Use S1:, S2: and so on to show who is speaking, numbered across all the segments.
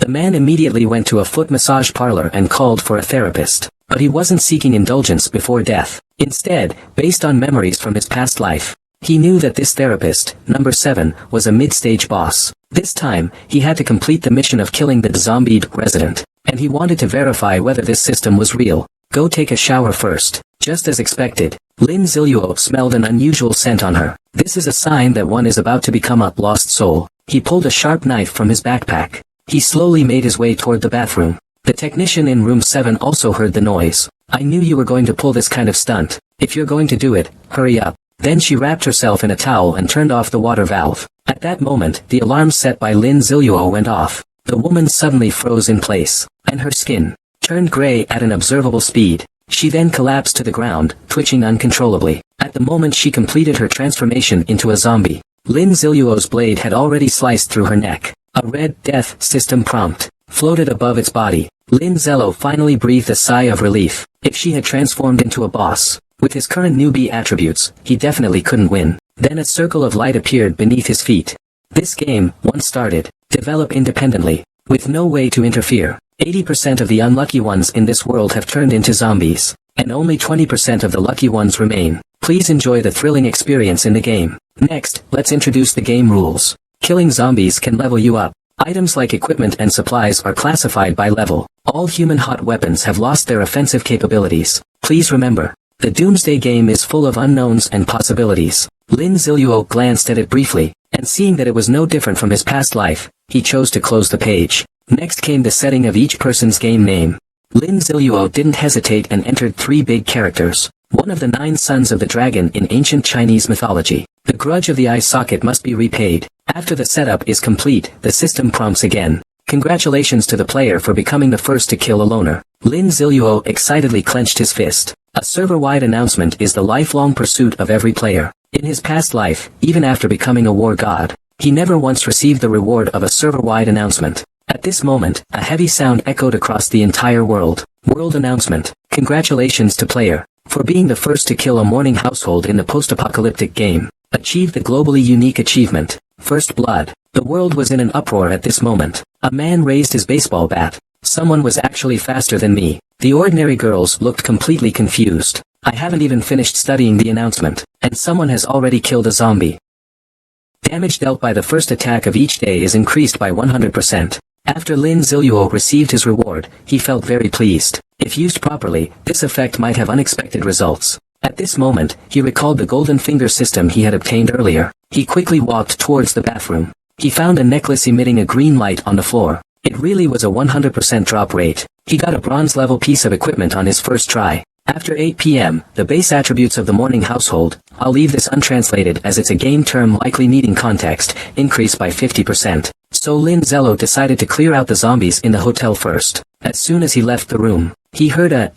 S1: The man immediately went to a foot massage parlor and called for a therapist. But he wasn't seeking indulgence before death. Instead, based on memories from his past life, he knew that this therapist, number 7, was a mid-stage boss. This time, he had to complete the mission of killing the zombied resident, and he wanted to verify whether this system was real. Go take a shower first. Just as expected, Lin Ziluo smelled an unusual scent on her. This is a sign that one is about to become a lost soul. He pulled a sharp knife from his backpack. He slowly made his way toward the bathroom. The technician in room 7 also heard the noise. I knew you were going to pull this kind of stunt. If you're going to do it, hurry up. Then she wrapped herself in a towel and turned off the water valve. At that moment, the alarm set by Lin Ziluo went off. The woman suddenly froze in place, and her skin turned gray at an observable speed. She then collapsed to the ground, twitching uncontrollably. At the moment she completed her transformation into a zombie, Lin Ziluo's blade had already sliced through her neck. A red death system prompt floated above its body. Lin Ziluo finally breathed a sigh of relief. If she had transformed into a boss, with his current newbie attributes, he definitely couldn't win. Then a circle of light appeared beneath his feet. This game, once started, develop independently, with no way to interfere. 80% of the unlucky ones in this world have turned into zombies, and only 20% of the lucky ones remain. Please enjoy the thrilling experience in the game. Next, let's introduce the game rules. Killing zombies can level you up. Items like equipment and supplies are classified by level. All human hot weapons have lost their offensive capabilities. Please remember, the Doomsday game is full of unknowns and possibilities. Lin Ziluo glanced at it briefly, and seeing that it was no different from his past life, he chose to close the page. Next came the setting of each person's game name. Lin Ziluo didn't hesitate and entered 3 big characters. One of the 9 sons of the dragon in ancient Chinese mythology. The grudge of the eye socket must be repaid. After the setup is complete, the system prompts again. Congratulations to the player for becoming the first to kill a loner. Lin Ziluo excitedly clenched his fist. A server-wide announcement is the lifelong pursuit of every player. In his past life, even after becoming a war god, he never once received the reward of a server-wide announcement. At this moment, a heavy sound echoed across the entire world. World announcement. Congratulations to player, for being the first to kill a morning household in the post-apocalyptic game. Achieve the globally unique achievement, First Blood. The world was in an uproar at this moment. A man raised his baseball bat. Someone was actually faster than me. The ordinary girls looked completely confused. I haven't even finished studying the announcement, and someone has already killed a zombie. Damage dealt by the first attack of each day is increased by 100%. After Lin Ziluo received his reward, he felt very pleased. If used properly, this effect might have unexpected results. At this moment, he recalled the golden finger system he had obtained earlier. He quickly walked towards the bathroom. He found a necklace emitting a green light on the floor. It really was a 100% drop rate. He got a bronze-level piece of equipment on his first try. After 8 p.m., the base attributes of the morning household, I'll leave this untranslated as it's a game term likely needing context, increased by 50%. So Lin Ziluo decided to clear out the zombies in the hotel first. As soon as he left the room, he heard a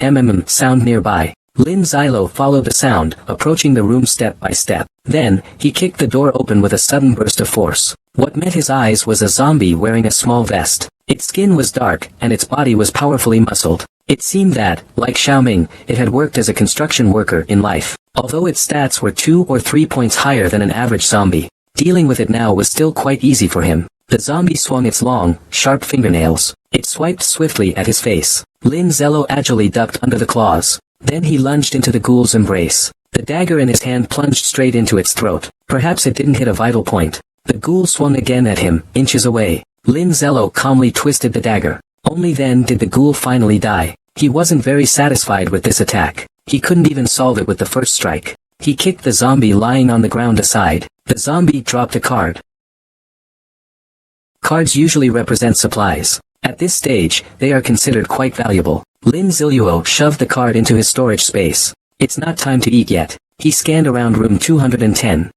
S1: sound nearby. Lin Ziluo followed the sound, approaching the room step by step. Then, he kicked the door open with a sudden burst of force. What met his eyes was a zombie wearing a small vest. Its skin was dark, and its body was powerfully muscled. It seemed that, like Xiaoming, it had worked as a construction worker in life. Although its stats were 2 or 3 points higher than an average zombie, dealing with it now was still quite easy for him. The zombie swung its long, sharp fingernails. It swiped swiftly at his face. Lin Ziluo agilely ducked under the claws. Then he lunged into the ghoul's embrace. The dagger in his hand plunged straight into its throat. Perhaps it didn't hit a vital point. The ghoul swung again at him, inches away. Lin Ziluo calmly twisted the dagger. Only then did the ghoul finally die. He wasn't very satisfied with this attack. He couldn't even solve it with the first strike. He kicked the zombie lying on the ground aside. The zombie dropped a card. Cards usually represent supplies. At this stage, they are considered quite valuable. Lin Ziluo shoved the card into his storage space. It's not time to eat yet. He scanned around room 210.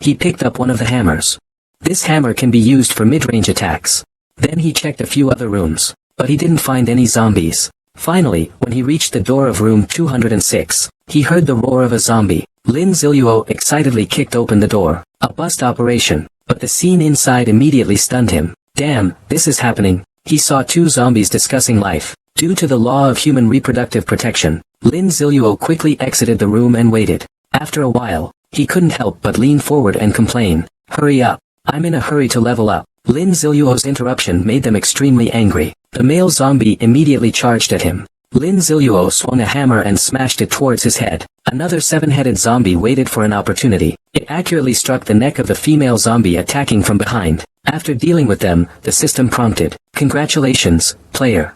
S1: He picked up one of the hammers. This hammer can be used for mid-range attacks. Then he checked a few other rooms, but he didn't find any zombies. Finally, when he reached the door of room 206, he heard the roar of a zombie. Lin Ziluo excitedly kicked open the door. A bust operation, but the scene inside immediately stunned him. Damn, this is happening. He saw 2 zombies discussing life. Due to the law of human reproductive protection, Lin Ziluo quickly exited the room and waited. After a while, he couldn't help but lean forward and complain. Hurry up. I'm in a hurry to level up. Lin Ziluo's interruption made them extremely angry. The male zombie immediately charged at him. Lin Ziluo swung a hammer and smashed it towards his head. Another seven-headed zombie waited for an opportunity. It accurately struck the neck of the female zombie attacking from behind. After dealing with them, the system prompted, "Congratulations, player.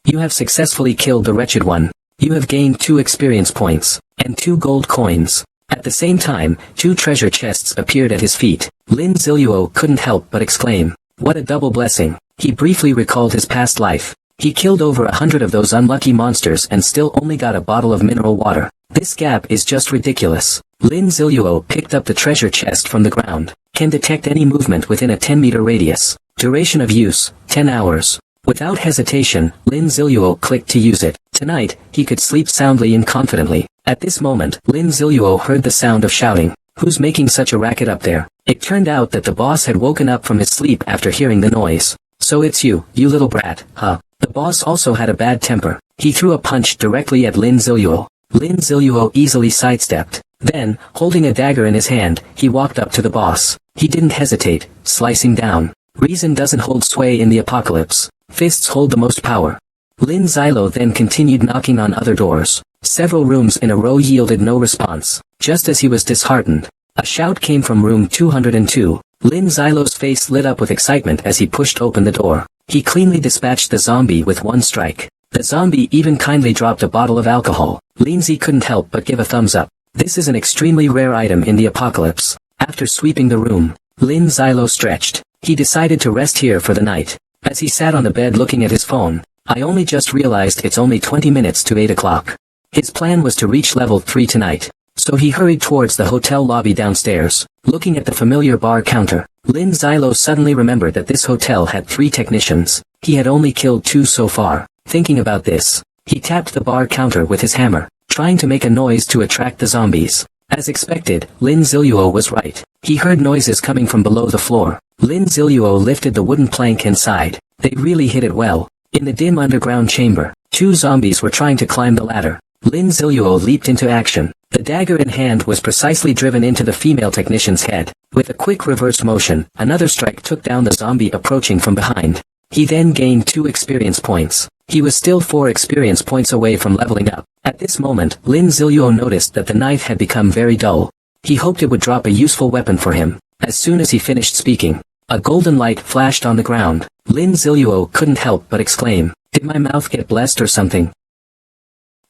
S1: You have successfully killed the wretched one. You have gained 2 experience points, and 2 gold coins." At the same time, 2 treasure chests appeared at his feet. Lin Ziluo couldn't help but exclaim, "What a double blessing." He briefly recalled his past life. He killed over 100 of those unlucky monsters and still only got a bottle of mineral water. This gap is just ridiculous. Lin Ziluo picked up the treasure chest from the ground. Can detect any movement within a 10-meter radius. Duration of use, 10 hours. Without hesitation, Lin Ziluo clicked to use it. Tonight, he could sleep soundly and confidently. At this moment, Lin Ziluo heard the sound of shouting. Who's making such a racket up there? It turned out that the boss had woken up from his sleep after hearing the noise. So it's you little brat, huh? The boss also had a bad temper. He threw a punch directly at Lin Ziluo. Lin Ziluo easily sidestepped. Then, holding a dagger in his hand, he walked up to the boss. He didn't hesitate, slicing down. Reason doesn't hold sway in the apocalypse. Fists hold the most power. Lin Ziluo then continued knocking on other doors. Several rooms in a row yielded no response. Just as he was disheartened, a shout came from room 202. Lin Ziluo's face lit up with excitement as he pushed open the door. He cleanly dispatched the zombie with 1 strike. The zombie even kindly dropped a bottle of alcohol. Lin Zi couldn't help but give a thumbs up. This is an extremely rare item in the apocalypse. After sweeping the room, Lin Ziluo stretched. He decided to rest here for the night. As he sat on the bed looking at his phone, I only just realized it's only 20 minutes to 8 o'clock. His plan was to reach level 3 tonight. So he hurried towards the hotel lobby downstairs. Looking at the familiar bar counter, Lin Ziluo suddenly remembered that this hotel had 3 technicians. He had only killed 2 so far. Thinking about this, he tapped the bar counter with his hammer, trying to make a noise to attract the zombies. As expected, Lin Ziluo was right. He heard noises coming from below the floor. Lin Ziluo lifted the wooden plank inside. They really hit it well. In the dim underground chamber, 2 zombies were trying to climb the ladder. Lin Ziluo leaped into action. The dagger in hand was precisely driven into the female technician's head. With a quick reverse motion, another strike took down the zombie approaching from behind. He then gained 2 experience points. He was still 4 experience points away from leveling up. At this moment, Lin Ziluo noticed that the knife had become very dull. He hoped it would drop a useful weapon for him. As soon as he finished speaking, a golden light flashed on the ground. Lin Ziluo couldn't help but exclaim, "Did my mouth get blessed or something?"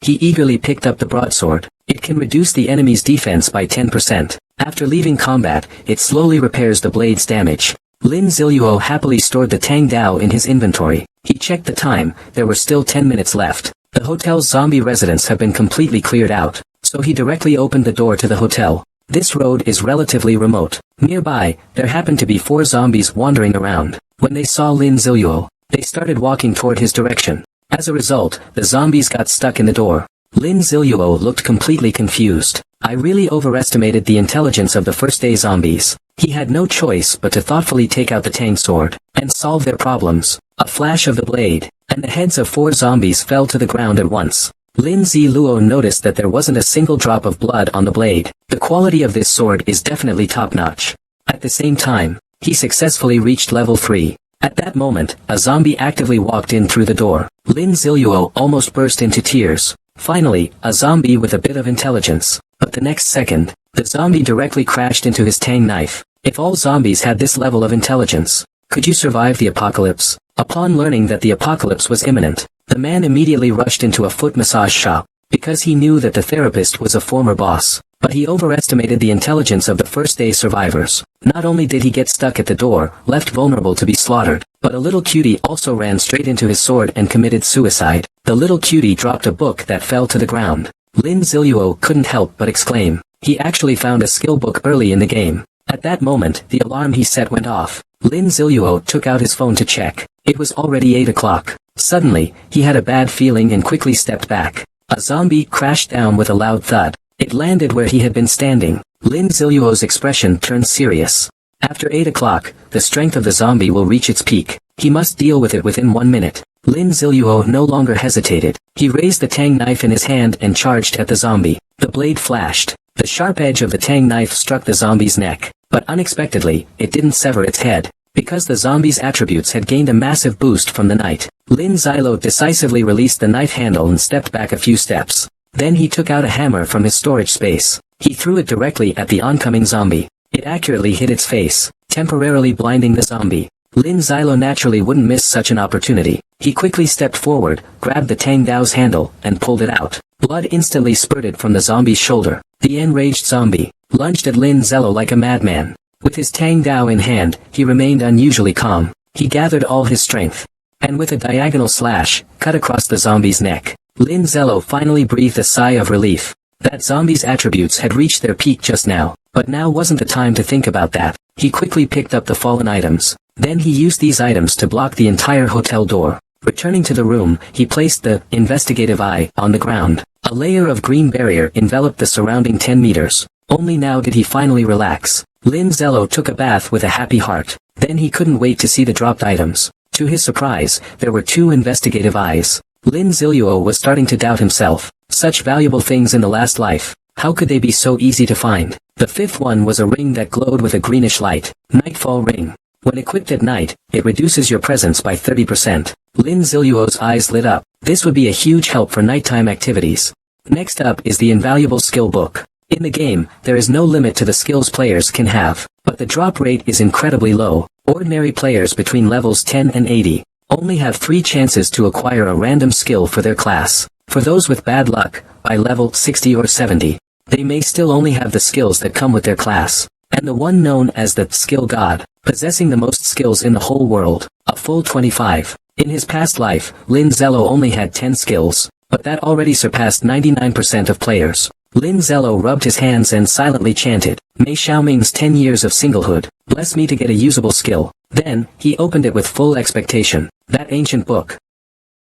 S1: He eagerly picked up the broadsword. It can reduce the enemy's defense by 10%. After leaving combat, it slowly repairs the blade's damage. Lin Ziluo happily stored the Tang Dao in his inventory. He checked the time. There were still 10 minutes left. The hotel's zombie residents have been completely cleared out, so he directly opened the door to the hotel. This road is relatively remote. Nearby, there happened to be 4 zombies wandering around. When they saw Lin Ziluo, they started walking toward his direction. As a result, the zombies got stuck in the door. Lin Ziluo looked completely confused. I really overestimated the intelligence of the first-day zombies. He had no choice but to thoughtfully take out the Tang sword and solve their problems. A flash of the blade, and the heads of 4 zombies fell to the ground at once. Lin Ziluo noticed that there wasn't a single drop of blood on the blade. The quality of this sword is definitely top-notch. At the same time, he successfully reached level 3. At that moment, a zombie actively walked in through the door. Lin Ziluo almost burst into tears. Finally, a zombie with a bit of intelligence. But the next second, the zombie directly crashed into his Tang knife. If all zombies had this level of intelligence, could you survive the apocalypse? Upon learning that the apocalypse was imminent, the man immediately rushed into a foot massage shop, because he knew that the therapist was a former boss. But he overestimated the intelligence of the first-day survivors. Not only did he get stuck at the door, left vulnerable to be slaughtered, but a little cutie also ran straight into his sword and committed suicide. The little cutie dropped a book that fell to the ground. Lin Ziluo couldn't help but exclaim. He actually found a skill book early in the game. At that moment, the alarm he set went off. Lin Ziluo took out his phone to check. It was already 8 o'clock. Suddenly, he had a bad feeling and quickly stepped back. A zombie crashed down with a loud thud. It landed where he had been standing. Lin Ziluo's expression turned serious. After 8 o'clock, the strength of the zombie will reach its peak. He must deal with it within 1 minute. Lin Ziluo no longer hesitated. He raised the Tang knife in his hand and charged at the zombie. The blade flashed. The sharp edge of the Tang knife struck the zombie's neck, but unexpectedly, it didn't sever its head. because the zombie's attributes had gained a massive boost from the knight. Lin Xilo decisively released the knife handle and stepped back a few steps. Then he took out a hammer from his storage space. He threw it directly at the oncoming zombie. It accurately hit its face, temporarily blinding the zombie. Lin Xilo naturally wouldn't miss such an opportunity. He quickly stepped forward, grabbed the Tang Dao's handle, and pulled it out. Blood instantly spurted from the zombie's shoulder. The enraged zombie lunged at Lin Xilo like a madman. With his Tang Dao in hand, he remained unusually calm. He gathered all his strength, and with a diagonal slash, cut across the zombie's neck. Lin Xilo finally breathed a sigh of relief. That zombie's attributes had reached their peak just now, but now wasn't the time to think about that. He quickly picked up the fallen items. Then he used these items to block the entire hotel door. Returning to the room, he placed the investigative eye on the ground. A layer of green barrier enveloped the surrounding 10 meters. Only now did he finally relax. Lin Xilo took a bath with a happy heart. Then he couldn't wait to see the dropped items. To his surprise, there were 2 investigative eyes. Lin Xilo was starting to doubt himself. Such valuable things in the last life. How could they be so easy to find? The 5th one was a ring that glowed with a greenish light. Nightfall ring. When equipped at night, it reduces your presence by 30%. Lin Xiluo's eyes lit up. This would be a huge help for nighttime activities. Next up is the invaluable skill book. In the game, there is no limit to the skills players can have, but the drop rate is incredibly low. Ordinary players between levels 10 and 80 only have 3 chances to acquire a random skill for their class. For those with bad luck, by level 60 or 70, they may still only have the skills that come with their class. And the one known as the skill god, possessing the most skills in the whole world, a full 25. In his past life, Lin Xilo only had 10 skills, but that already surpassed 99% of players. Lin Xilo rubbed his hands and silently chanted, "May Xiaoming's 10 years of singlehood bless me to get a usable skill." Then, he opened it with full expectation. That ancient book.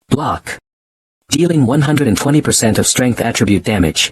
S1: Block. Dealing 120% of strength attribute damage.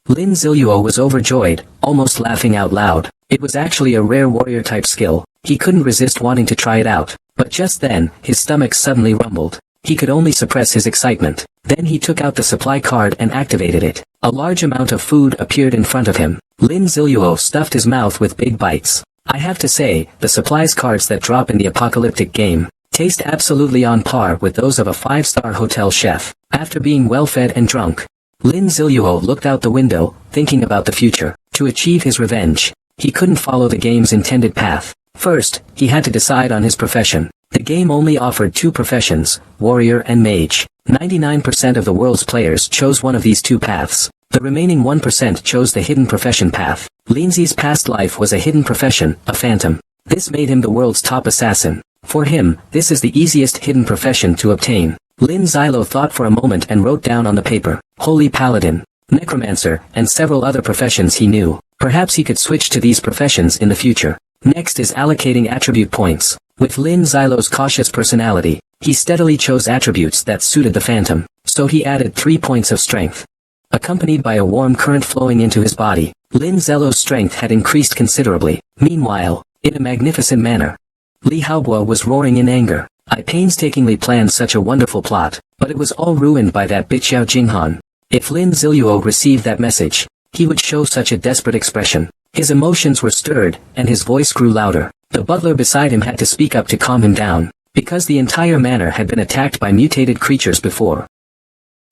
S1: Lin Xiluo was overjoyed, almost laughing out loud. It was actually a rare warrior-type skill. He couldn't resist wanting to try it out. But just then, his stomach suddenly rumbled. He could only suppress his excitement. Then he took out the supply card and activated it. A large amount of food appeared in front of him. Lin Xiluo stuffed his mouth with big bites. I have to say, the supplies cards that drop in the apocalyptic game taste absolutely on par with those of a 5-star hotel chef. After being well-fed and drunk, Lin Xiluo looked out the window, thinking about the future. To achieve his revenge, he couldn't follow the game's intended path. First, he had to decide on his profession. The game only offered 2 professions, warrior and mage. 99% of the world's players chose one of these 2 paths. The remaining 1% chose the hidden profession path. Linzi's past life was a hidden profession, a phantom. This made him the world's top assassin. For him, this is the easiest hidden profession to obtain. Lin Xilo thought for a moment and wrote down on the paper, Holy Paladin, Necromancer, and several other professions he knew. Perhaps he could switch to these professions in the future. Next is allocating attribute points. With Lin Xilo's cautious personality, he steadily chose attributes that suited the phantom, so he added 3 points of strength. Accompanied by a warm current flowing into his body, Lin Xilo's strength had increased considerably. Meanwhile, in a magnificent manner, Li Haobo was roaring in anger. I painstakingly planned such a wonderful plot, but it was all ruined by that bitch Xiao Jinghan. If Lin Xiluo received that message, he would show such a desperate expression. His emotions were stirred, and his voice grew louder. The butler beside him had to speak up to calm him down, because the entire manor had been attacked by mutated creatures before.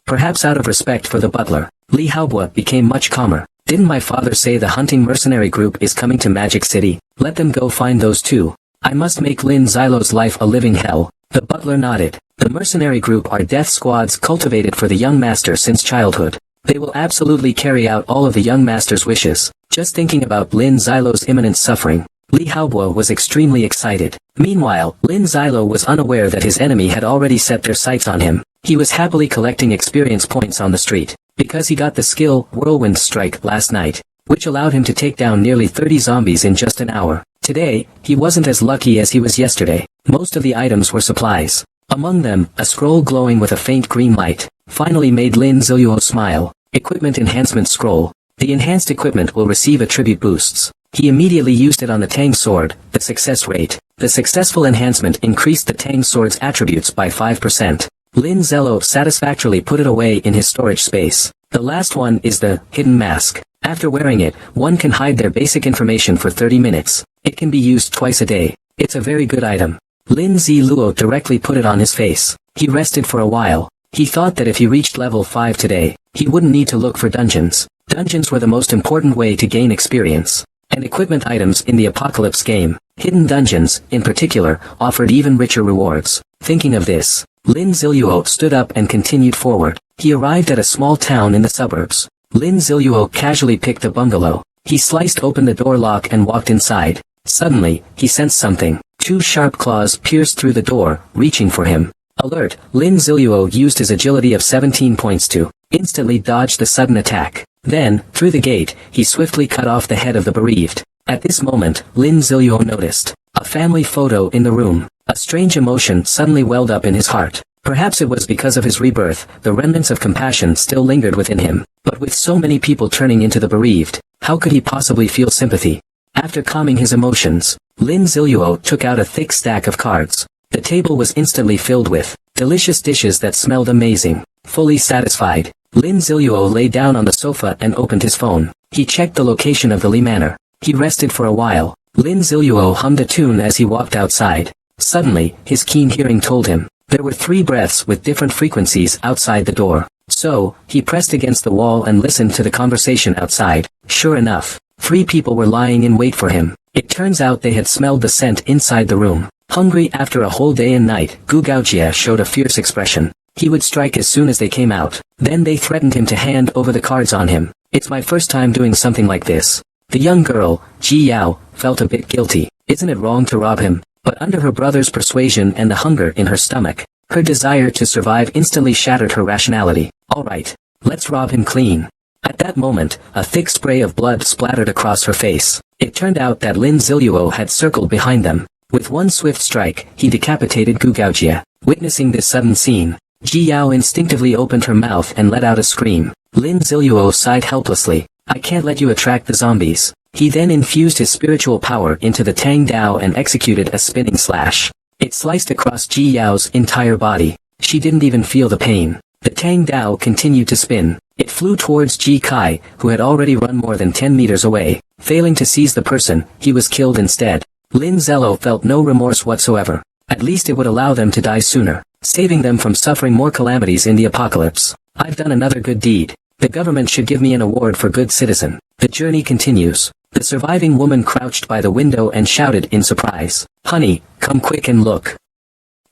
S1: Perhaps out of respect for the butler, Li Haobo became much calmer. Didn't my father say the hunting mercenary group is coming to Magic City? Let them go find those 2. I must make Lin Xilo's life a living hell. The butler nodded. The mercenary group are death squads cultivated for the young master since childhood. They will absolutely carry out all of the young master's wishes. Just thinking about Lin Xilo's imminent suffering, Li Haobo was extremely excited. Meanwhile, Lin Xilo was unaware that his enemy had already set their sights on him. He was happily collecting experience points on the street, because he got the skill Whirlwind Strike last night, which allowed him to take down nearly 30 zombies in just an hour. Today, he wasn't as lucky as he was yesterday. Most of the items were supplies. Among them, a scroll glowing with a faint green light, finally made Lin Xiluo smile. Equipment Enhancement Scroll. The enhanced equipment will receive attribute boosts. He immediately used it on the Tang Sword. The success rate. The successful enhancement increased the Tang Sword's attributes by 5%. Lin Xilo satisfactorily put it away in his storage space. The last one is the Hidden Mask. After wearing it, one can hide their basic information for 30 minutes. It can be used twice a day. It's a very good item. Lin Ziluo directly put it on his face. He rested for a while. He thought that if he reached level 5 today, he wouldn't need to look for dungeons. Dungeons were the most important way to gain experience. And equipment items in the Apocalypse game, hidden dungeons, in particular, offered even richer rewards. Thinking of this, Lin Ziluo stood up and continued forward. He arrived at a small town in the suburbs. Lin Ziluo casually picked a bungalow. He sliced open the door lock and walked inside. Suddenly, he sensed something. 2 sharp claws pierced through the door, reaching for him. Alert, Lin Ziluo used his agility of 17 points to instantly dodge the sudden attack. Then, through the gate, he swiftly cut off the head of the bereaved. At this moment, Lin Ziluo noticed a family photo in the room. A strange emotion suddenly welled up in his heart. Perhaps it was because of his rebirth, the remnants of compassion still lingered within him. But with so many people turning into the bereaved, how could he possibly feel sympathy? After calming his emotions, Lin Ziluo took out a thick stack of cards. The table was instantly filled with delicious dishes that smelled amazing. Fully satisfied, Lin Ziluo lay down on the sofa and opened his phone. He checked the location of the Li Manor. He rested for a while. Lin Ziluo hummed a tune as he walked outside. Suddenly, his keen hearing told him there were 3 breaths with different frequencies outside the door. So, he pressed against the wall and listened to the conversation outside. Sure enough, 3 people were lying in wait for him. It turns out they had smelled the scent inside the room. Hungry after a whole day and night, Gu Gaojia showed a fierce expression. He would strike as soon as they came out. Then they threatened him to hand over the cards on him. It's my first time doing something like this. The young girl, Ji Yao, felt a bit guilty. Isn't it wrong to rob him? But under her brother's persuasion and the hunger in her stomach, her desire to survive instantly shattered her rationality. Alright, let's rob him clean. At that moment, a thick spray of blood splattered across her face. It turned out that Lin Ziluo had circled behind them. With one swift strike, he decapitated Gu Gaojia. Witnessing this sudden scene, Ji Yao instinctively opened her mouth and let out a scream. Lin Ziluo sighed helplessly. I can't let you attract the zombies. He then infused his spiritual power into the Tang Dao and executed a spinning slash. It sliced across Ji Yao's entire body. She didn't even feel the pain. The Tang Dao continued to spin. It flew towards Ji Kai, who had already run more than 10 meters away. Failing to seize the person, he was killed instead. Lin Ziluo felt no remorse whatsoever. At least it would allow them to die sooner, saving them from suffering more calamities in the apocalypse. I've done another good deed. The government should give me an award for good citizen. The journey continues. The surviving woman crouched by the window and shouted in surprise. Honey, come quick and look.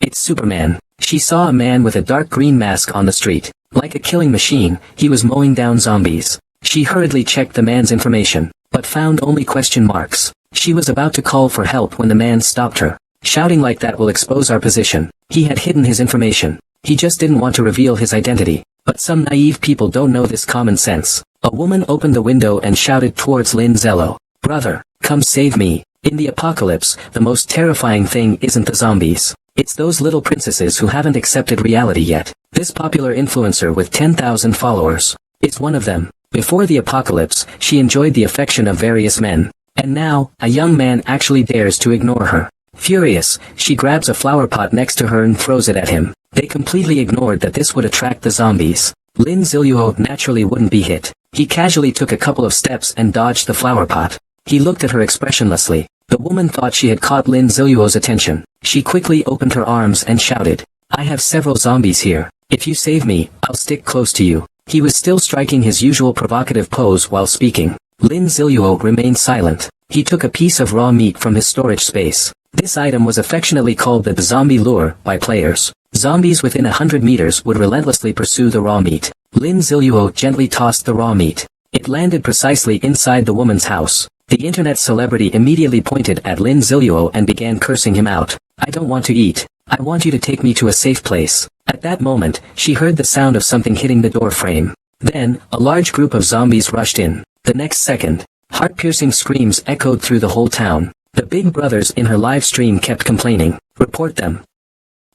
S1: It's Superman. She saw a man with a dark green mask on the street. Like a killing machine, he was mowing down zombies. She hurriedly checked the man's information, but found only question marks. She was about to call for help when the man stopped her. Shouting like that will expose our position. He had hidden his information. He just didn't want to reveal his identity. But some naive people don't know this common sense. A woman opened the window and shouted towards Lin Ziluo. Brother, come save me. In the apocalypse, the most terrifying thing isn't the zombies. It's those little princesses who haven't accepted reality yet. This popular influencer with 10,000 followers is one of them. Before the apocalypse, she enjoyed the affection of various men. And now, a young man actually dares to ignore her. Furious, she grabs a flower pot next to her and throws it at him. They completely ignored that this would attract the zombies. Lin Ziluo naturally wouldn't be hit. He casually took a couple of steps and dodged the flower pot. He looked at her expressionlessly. The woman thought she had caught Lin Ziluo's attention. She quickly opened her arms and shouted, I have several zombies here. If you save me, I'll stick close to you. He was still striking his usual provocative pose while speaking. Lin Ziluo remained silent. He took a piece of raw meat from his storage space. This item was affectionately called the zombie lure by players. Zombies within 100 meters would relentlessly pursue the raw meat. Lin Ziluo gently tossed the raw meat. It landed precisely inside the woman's house. The internet celebrity immediately pointed at Lin Ziluo and began cursing him out. I don't want to eat. I want you to take me to a safe place. At that moment, she heard the sound of something hitting the door frame. Then, a large group of zombies rushed in. The next second, heart-piercing screams echoed through the whole town. The big brothers in her live stream kept complaining. Report them.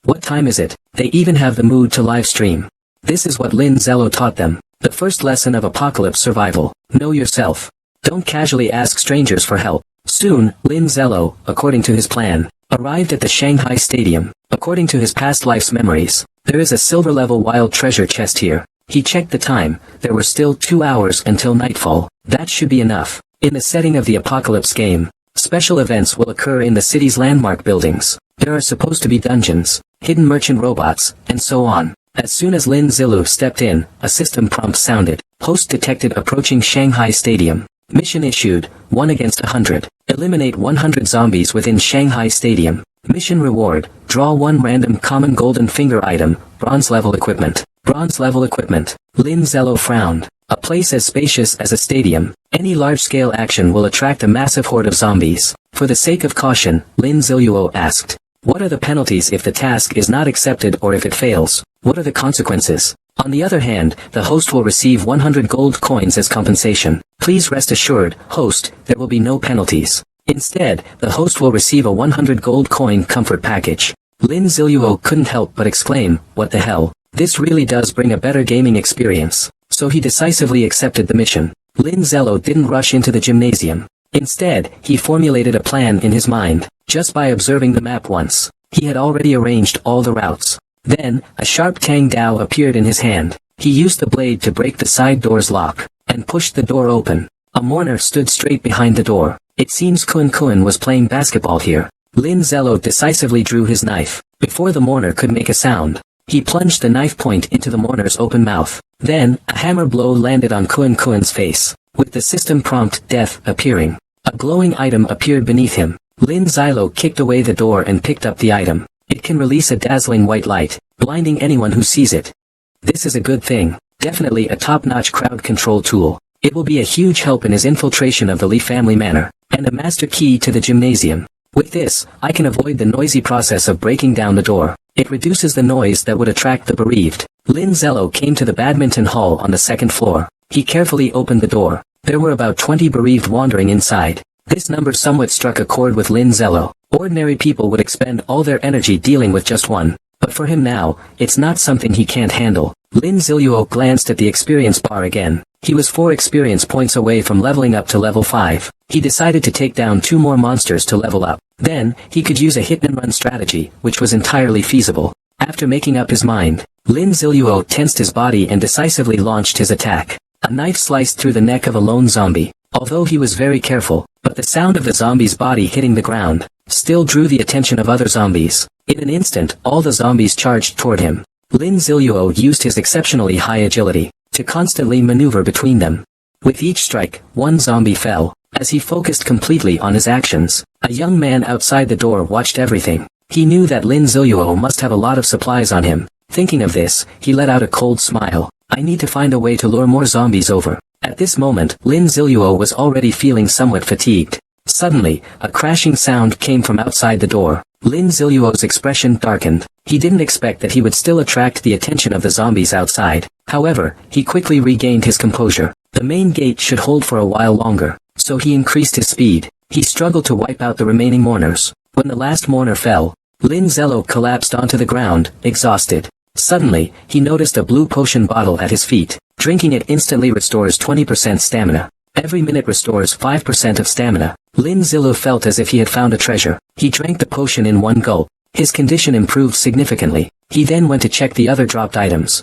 S1: What time is it? They even have the mood to live stream. This is what Lin Ziluo taught them. The first lesson of apocalypse survival. Know yourself. Don't casually ask strangers for help. Soon, Lin Ziluo, according to his plan, arrived at the Shanghai Stadium. According to his past life's memories, there is a silver-level wild treasure chest here. He checked the time. There were still 2 hours until nightfall. That should be enough. In the setting of the apocalypse game, Special events will occur in the city's landmark buildings. There are supposed to be dungeons, hidden merchant robots, and so on. As soon as Lin Zilu stepped in, a system prompt sounded. Host detected approaching Shanghai Stadium. Mission issued, 1 against 100. Eliminate 100 zombies within Shanghai Stadium. Mission reward, draw 1 random common golden finger item, bronze level equipment. Bronze level equipment. Lin Zilu frowned. A place as spacious as a stadium. Any large-scale action will attract a massive horde of zombies. For the sake of caution, Lin Ziluo asked. What are the penalties if the task is not accepted or if it fails? What are the consequences? On the other hand, the host will receive 100 gold coins as compensation. Please rest assured, host, there will be no penalties. Instead, the host will receive a 100 gold coin comfort package. Lin Ziluo couldn't help but exclaim, what the hell? This really does bring a better gaming experience. So he decisively accepted the mission. Lin Ziluo didn't rush into the gymnasium. Instead, he formulated a plan in his mind. Just by observing the map once, he had already arranged all the routes. Then, a sharp Tang Dao appeared in his hand. He used the blade to break the side door's lock, and pushed the door open. A mourner stood straight behind the door. It seems Kun was playing basketball here. Lin Ziluo decisively drew his knife. Before the mourner could make a sound, he plunged the knife point into the mourner's open mouth. Then, a hammer blow landed on Kun's face, with the system prompt death appearing. A glowing item appeared beneath him. Lin Ziluo kicked away the door and picked up the item. It can release a dazzling white light, blinding anyone who sees it. This is a good thing. Definitely a top-notch crowd control tool. It will be a huge help in his infiltration of the Li family manor, and a master key to the gymnasium. With this, I can avoid the noisy process of breaking down the door. It reduces the noise that would attract the bereaved. Lin Ziluo came to the badminton hall on the 2nd floor. He carefully opened the door. There were about 20 bereaved wandering inside. This number somewhat struck a chord with Lin Ziluo. Ordinary people would expend all their energy dealing with just one. But for him now, it's not something he can't handle. Lin Ziluo glanced at the experience bar again. He was 4 experience points away from leveling up to level 5. He decided to take down 2 more monsters to level up. Then, he could use a hit-and-run strategy, which was entirely feasible. After making up his mind, Lin Ziluo tensed his body and decisively launched his attack. A knife sliced through the neck of a lone zombie. Although he was very careful, but the sound of the zombie's body hitting the ground still drew the attention of other zombies. In an instant, all the zombies charged toward him. Lin Ziluo used his exceptionally high agility to constantly maneuver between them. With each strike, 1 zombie fell. As he focused completely on his actions, a young man outside the door watched everything. He knew that Lin Ziluo must have a lot of supplies on him. Thinking of this, he let out a cold smile. I need to find a way to lure more zombies over. At this moment, Lin Ziluo was already feeling somewhat fatigued. Suddenly, a crashing sound came from outside the door. Lin Ziluo's expression darkened. He didn't expect that he would still attract the attention of the zombies outside. However, he quickly regained his composure. The main gate should hold for a while longer, so he increased his speed. He struggled to wipe out the remaining mourners. When the last mourner fell, Lin Ziluo collapsed onto the ground, exhausted. Suddenly, he noticed a blue potion bottle at his feet. Drinking it instantly restores 20% stamina. Every minute restores 5% of stamina. Lin Ziluo felt as if he had found a treasure. He drank the potion in one gulp. His condition improved significantly. He then went to check the other dropped items.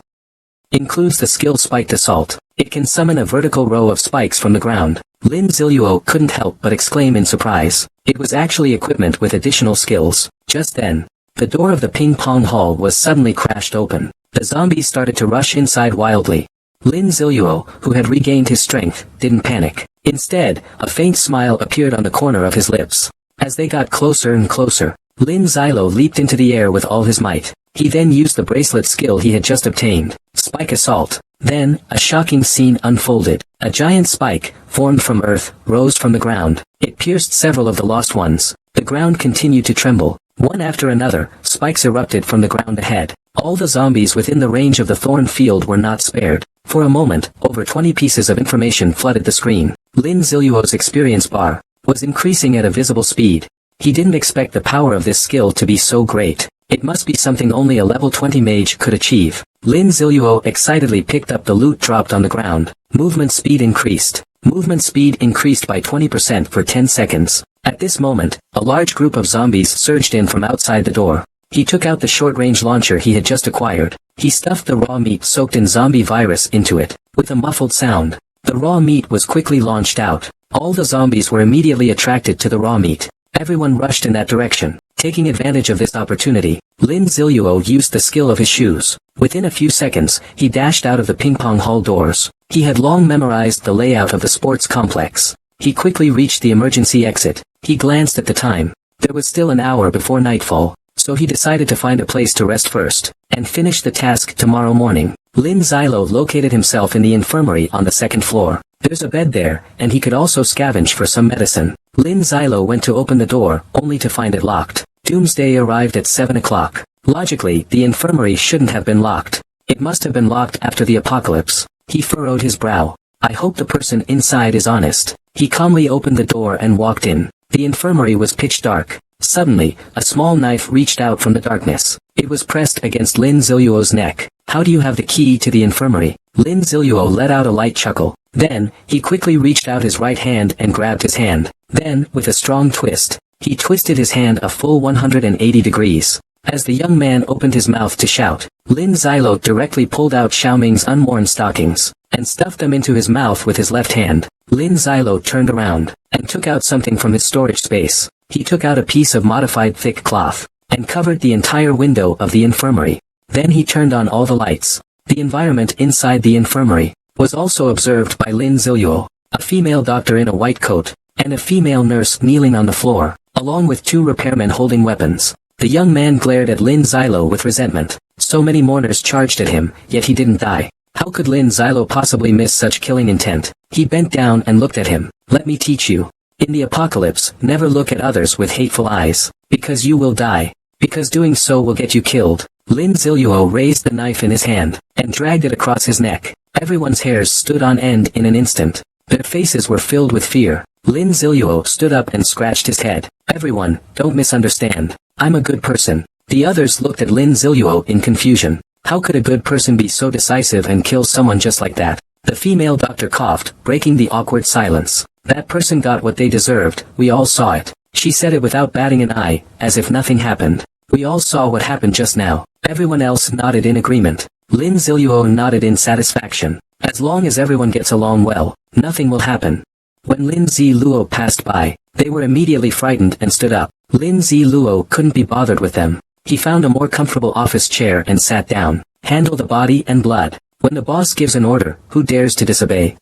S1: Includes the skill Spiked Assault. It can summon a vertical row of spikes from the ground. Lin Ziluo couldn't help but exclaim in surprise. It was actually equipment with additional skills. Just then, the door of the ping-pong hall was suddenly crashed open. The zombies started to rush inside wildly. Lin Ziluo, who had regained his strength, didn't panic. Instead, a faint smile appeared on the corner of his lips. As they got closer and closer, Lin Ziluo leaped into the air with all his might. He then used the bracelet skill he had just obtained, Spike Assault. Then, a shocking scene unfolded. A giant spike, formed from earth, rose from the ground. It pierced several of the lost ones. The ground continued to tremble. One after another, spikes erupted from the ground ahead. All the zombies within the range of the thorn field were not spared. For a moment, over 20 pieces of information flooded the screen. Lin Ziluo's experience bar was increasing at a visible speed. He didn't expect the power of this skill to be so great. It must be something only a level 20 mage could achieve. Lin Ziluo excitedly picked up the loot dropped on the ground. Movement speed increased. Movement speed increased by 20% for 10 seconds. At this moment, a large group of zombies surged in from outside the door. He took out the short-range launcher he had just acquired. He stuffed the raw meat soaked in zombie virus into it. With a muffled sound, The raw meat was quickly launched out. All the zombies were immediately attracted to the raw meat. Everyone rushed in that direction. Taking advantage of this opportunity, Lin Ziluo used the skill of his shoes. Within a few seconds, he dashed out of the ping-pong hall doors. He had long memorized the layout of the sports complex. He quickly reached the emergency exit. He glanced at the time. There was still an hour before nightfall, so he decided to find a place to rest first, and finish the task tomorrow morning. Lin Ziluo located himself in the infirmary on the second floor. There's a bed there, and he could also scavenge for some medicine. Lin Ziluo went to open the door, only to find it locked. Doomsday arrived at 7 o'clock. Logically, the infirmary shouldn't have been locked. It must have been locked after the apocalypse. He furrowed his brow. I hope the person inside is honest. He calmly opened the door and walked in. The infirmary was pitch dark. Suddenly, a small knife reached out from the darkness. It was pressed against Lin Ziluo's neck. How do you have the key to the infirmary? Lin Ziluo let out a light chuckle. Then, he quickly reached out his right hand and grabbed his hand. Then, with a strong twist, he twisted his hand a full 180 degrees. As the young man opened his mouth to shout, Lin Ziluo directly pulled out Xiaoming's unworn stockings, and stuffed them into his mouth with his left hand. Lin Ziluo turned around, and took out something from his storage space. He took out a piece of modified thick cloth, and covered the entire window of the infirmary. Then he turned on all the lights. The environment inside the infirmary was also observed by Lin Ziluo. A female doctor in a white coat, and a female nurse kneeling on the floor, along with 2 repairmen holding weapons. The young man glared at Lin Ziluo with resentment. So many mourners charged at him, yet he didn't die. How could Lin Ziluo possibly miss such killing intent? He bent down and looked at him. Let me teach you. In the apocalypse, never look at others with hateful eyes, because you will die. Because doing so will get you killed. Lin Ziluo raised the knife in his hand, and dragged it across his neck. Everyone's hairs stood on end in an instant. Their faces were filled with fear. Lin Ziluo stood up and scratched his head. Everyone, don't misunderstand. I'm a good person. The others looked at Lin Ziluo in confusion. How could a good person be so decisive and kill someone just like that? The female doctor coughed, breaking the awkward silence. That person got what they deserved, we all saw it. She said it without batting an eye, as if nothing happened. We all saw what happened just now. Everyone else nodded in agreement. Lin Ziluo nodded in satisfaction. As long as everyone gets along well, nothing will happen. When Lin Ziluo passed by, they were immediately frightened and stood up. Lin Ziluo couldn't be bothered with them. He found a more comfortable office chair and sat down. Handle the body and blood. When the boss gives an order, who dares to disobey?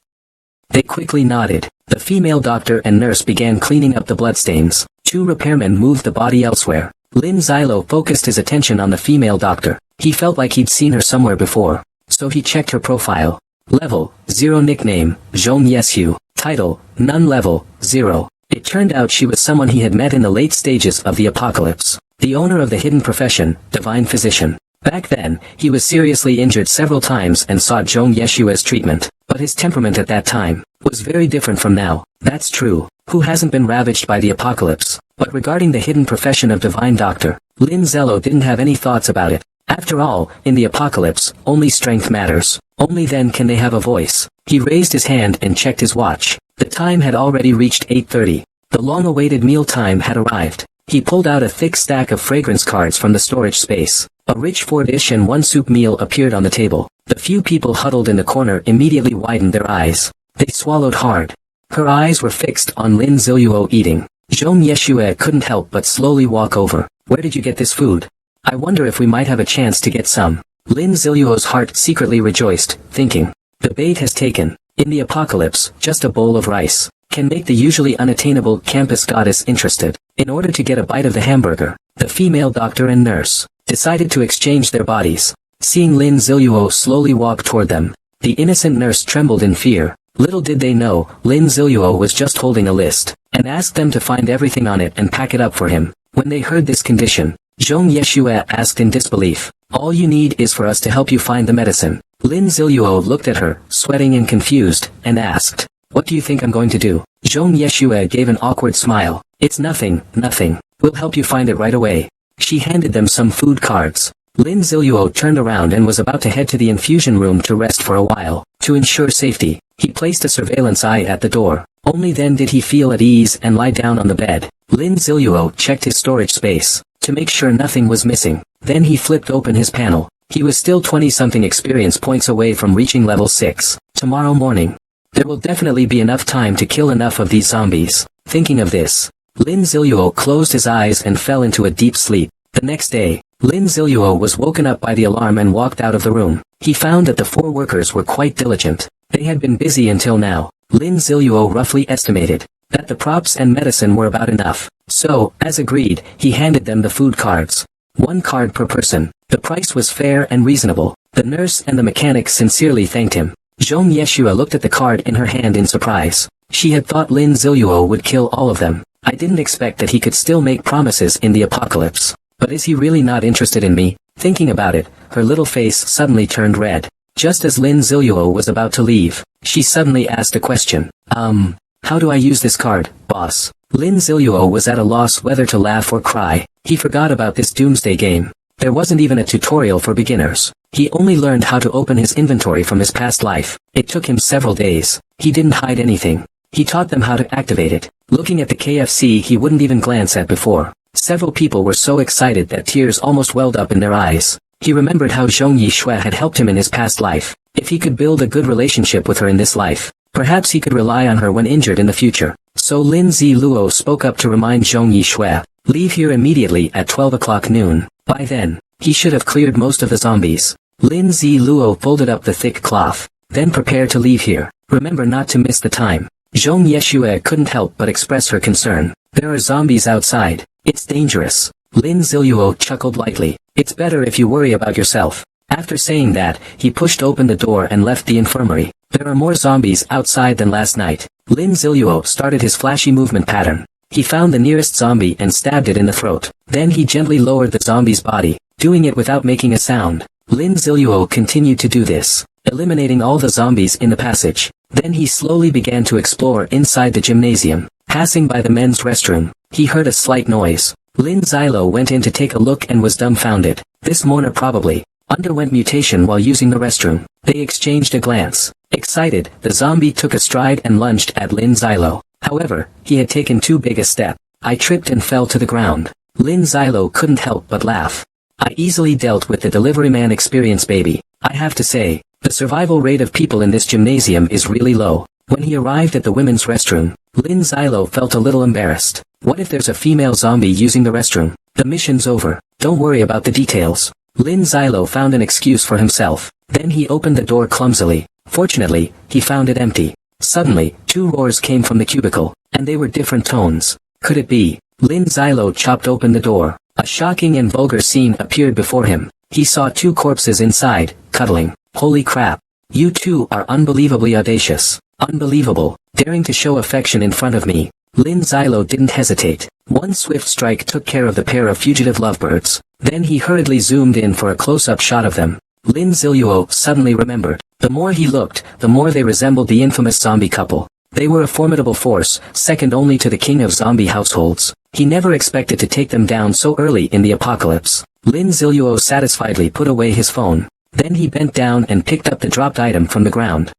S1: They quickly nodded. The female doctor and nurse began cleaning up the bloodstains. 2 repairmen moved the body elsewhere. Lin Ziluo focused his attention on the female doctor. He felt like he'd seen her somewhere before. So he checked her profile. Level, 0. Nickname, Zhong Yesu. Title, None. Level, 0. It turned out she was someone he had met in the late stages of the apocalypse. The owner of the hidden profession, divine physician. Back then, he was seriously injured several times and sought Zhong Yeshua's treatment. But his temperament at that time was very different from now. That's true. Who hasn't been ravaged by the apocalypse? But regarding the hidden profession of divine doctor, Lin Ziluo didn't have any thoughts about it. After all, in the apocalypse, only strength matters. Only then can they have a voice. He raised his hand and checked his watch. The time had already reached 8:30. The long-awaited meal time had arrived. He pulled out a thick stack of fragrance cards from the storage space. A rich 4-dish and 1 soup meal appeared on the table. The few people huddled in the corner immediately widened their eyes. They swallowed hard. Her eyes were fixed on Lin Ziluo eating. Zhong Yeshua couldn't help but slowly walk over. Where did you get this food? I wonder if we might have a chance to get some. Lin Ziluo's heart secretly rejoiced, thinking, the bait has taken. In the apocalypse, just a bowl of rice can make the usually unattainable campus goddess interested. In order to get a bite of the hamburger, the female doctor and nurse decided to exchange their bodies. Seeing Lin Ziluo slowly walk toward them, the innocent nurse trembled in fear. Little did they know, Lin Ziluo was just holding a list, and asked them to find everything on it and pack it up for him. When they heard this condition, Zhong Yeshua asked in disbelief, all you need is for us to help you find the medicine. Lin Ziluo looked at her, sweating and confused, and asked, what do you think I'm going to do? Zhong Yeshua gave an awkward smile. It's nothing, nothing. We'll help you find it right away. She handed them some food cards. Lin Ziluo turned around and was about to head to the infusion room to rest for a while. To ensure safety, he placed a surveillance eye at the door. Only then did he feel at ease and lie down on the bed. Lin Ziluo checked his storage space to make sure nothing was missing. Then he flipped open his panel. He was still 20-something experience points away from reaching level 6. Tomorrow morning. There will definitely be enough time to kill enough of these zombies. Thinking of this, Lin Ziluo closed his eyes and fell into a deep sleep. The next day, Lin Ziluo was woken up by the alarm and walked out of the room. He found that the 4 workers were quite diligent. They had been busy until now. Lin Ziluo roughly estimated that the props and medicine were about enough. So, as agreed, he handed them the food cards. 1 card per person. The price was fair and reasonable. The nurse and the mechanic sincerely thanked him. Zhong Yeshua looked at the card in her hand in surprise. She had thought Lin Ziluo would kill all of them. I didn't expect that he could still make promises in the apocalypse. But is he really not interested in me? Thinking about it, her little face suddenly turned red. Just as Lin Ziluo was about to leave, she suddenly asked a question. How do I use this card, boss? Lin Ziluo was at a loss whether to laugh or cry. He forgot about this doomsday game. There wasn't even a tutorial for beginners. He only learned how to open his inventory from his past life. It took him several days. He didn't hide anything. He taught them how to activate it. Looking at the KFC he wouldn't even glance at before. Several people were so excited that tears almost welled up in their eyes. He remembered how Zhong Yishue had helped him in his past life. If he could build a good relationship with her in this life, perhaps he could rely on her when injured in the future. So Lin Ziluo spoke up to remind Zhong Yishue, leave here immediately at 12 o'clock noon. By then, he should have cleared most of the zombies. Lin Ziluo folded up the thick cloth, then prepared to leave here. Remember not to miss the time. Zhong Yeshue couldn't help but express her concern. There are zombies outside. It's dangerous. Lin Ziluo chuckled lightly. It's better if you worry about yourself. After saying that, he pushed open the door and left the infirmary. There are more zombies outside than last night. Lin Ziluo started his flashy movement pattern. He found the nearest zombie and stabbed it in the throat. Then he gently lowered the zombie's body, doing it without making a sound. Lin Ziluo continued to do this, eliminating all the zombies in the passage. Then he slowly began to explore inside the gymnasium. Passing by the men's restroom, he heard a slight noise. Lin Ziluo went in to take a look and was dumbfounded. This mourner probably underwent mutation while using the restroom. They exchanged a glance. Excited, the zombie took a stride and lunged at Lin Ziluo. However, he had taken too big a step. I tripped and fell to the ground. Lin Ziluo couldn't help but laugh. I easily dealt with the delivery man experience, baby. I have to say, the survival rate of people in this gymnasium is really low. When he arrived at the women's restroom, Lin Ziluo felt a little embarrassed. What if there's a female zombie using the restroom? The mission's over. Don't worry about the details. Lin Ziluo found an excuse for himself. Then he opened the door clumsily. Fortunately, he found it empty. Suddenly, 2 roars came from the cubicle, and they were different tones. Could it be? Lin Ziluo chopped open the door. A shocking and vulgar scene appeared before him. He saw 2 corpses inside, cuddling. Holy crap. You 2 are unbelievably audacious. Unbelievable. Daring to show affection in front of me. Lin Ziluo didn't hesitate. One swift strike took care of the pair of fugitive lovebirds. Then he hurriedly zoomed in for a close-up shot of them. Lin Ziluo suddenly remembered. The more he looked, the more they resembled the infamous zombie couple. They were a formidable force, second only to the king of zombie households. He never expected to take them down so early in the apocalypse. Lin Ziluo satisfiedly put away his phone. Then he bent down and picked up the dropped item from the ground.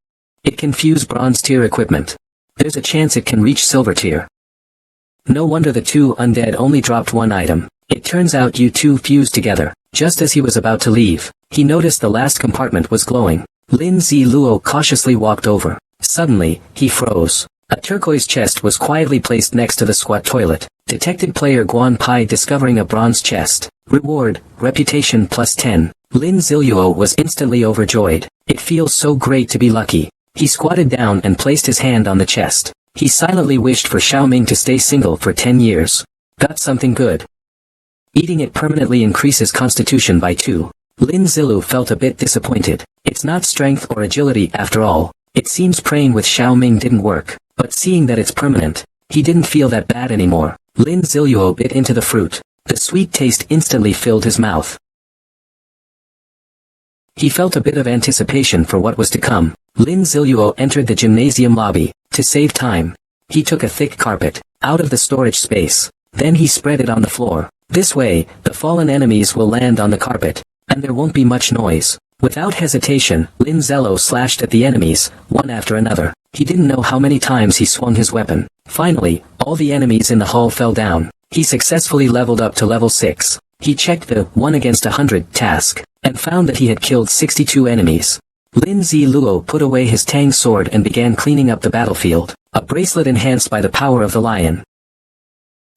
S1: It can fuse bronze tier equipment. There's a chance it can reach silver tier. No wonder the 2 undead only dropped 1 item. It turns out you 2 fused together. Just as he was about to leave, he noticed the last compartment was glowing. Lin Ziluo cautiously walked over. Suddenly, he froze. A turquoise chest was quietly placed next to the squat toilet. Detected player Guan Pai discovering a bronze chest. Reward, reputation +10. Lin Ziluo was instantly overjoyed. It feels so great to be lucky. He squatted down and placed his hand on the chest. He silently wished for Xiaoming to stay single for 10 years. Got something good. Eating it permanently increases constitution by 2. Lin Ziluo felt a bit disappointed. It's not strength or agility after all. It seems praying with Xiaoming didn't work, but seeing that it's permanent, he didn't feel that bad anymore. Lin Ziluo bit into the fruit. The sweet taste instantly filled his mouth. He felt a bit of anticipation for what was to come. Lin Ziluo entered the gymnasium lobby. To save time, he took a thick carpet out of the storage space. Then he spread it on the floor. This way, the fallen enemies will land on the carpet, and there won't be much noise. Without hesitation, Lin Ziluo slashed at the enemies, one after another. He didn't know how many times he swung his weapon. Finally, all the enemies in the hall fell down. He successfully leveled up to level 6. He checked the 1 against 100 task, and found that he had killed 62 enemies. Lin Ziluo put away his tang sword and began cleaning up the battlefield, a bracelet enhanced by the power of the lion.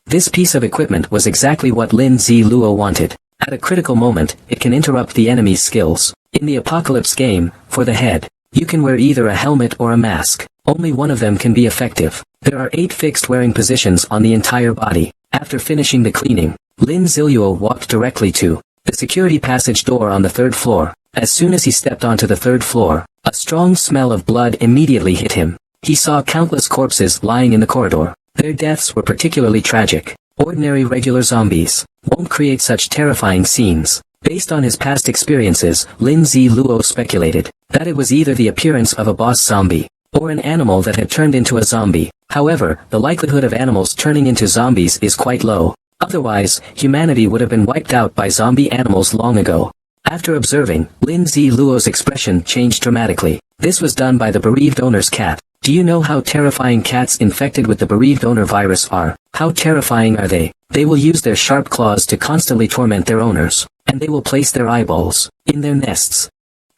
S1: This piece of equipment was exactly what Lin Ziluo wanted. At a critical moment, it can interrupt the enemy's skills. In the Apocalypse game, for the head, you can wear either a helmet or a mask. Only one of them can be effective. There are 8 fixed wearing positions on the entire body. After finishing the cleaning, Lin Ziluo walked directly to the security passage door on the 3rd floor. As soon as he stepped onto the 3rd floor, a strong smell of blood immediately hit him. He saw countless corpses lying in the corridor. Their deaths were particularly tragic. Ordinary regular zombies won't create such terrifying scenes. Based on his past experiences, Lin Ziluo speculated that it was either the appearance of a boss zombie, or an animal that had turned into a zombie. However, the likelihood of animals turning into zombies is quite low. Otherwise, humanity would have been wiped out by zombie animals long ago. After observing, Lin Ziluo's expression changed dramatically. This was done by the bereaved owner's cat. Do you know how terrifying cats infected with the bereaved owner virus are? How terrifying are they? They will use their sharp claws to constantly torment their owners, and they will place their eyeballs in their nests.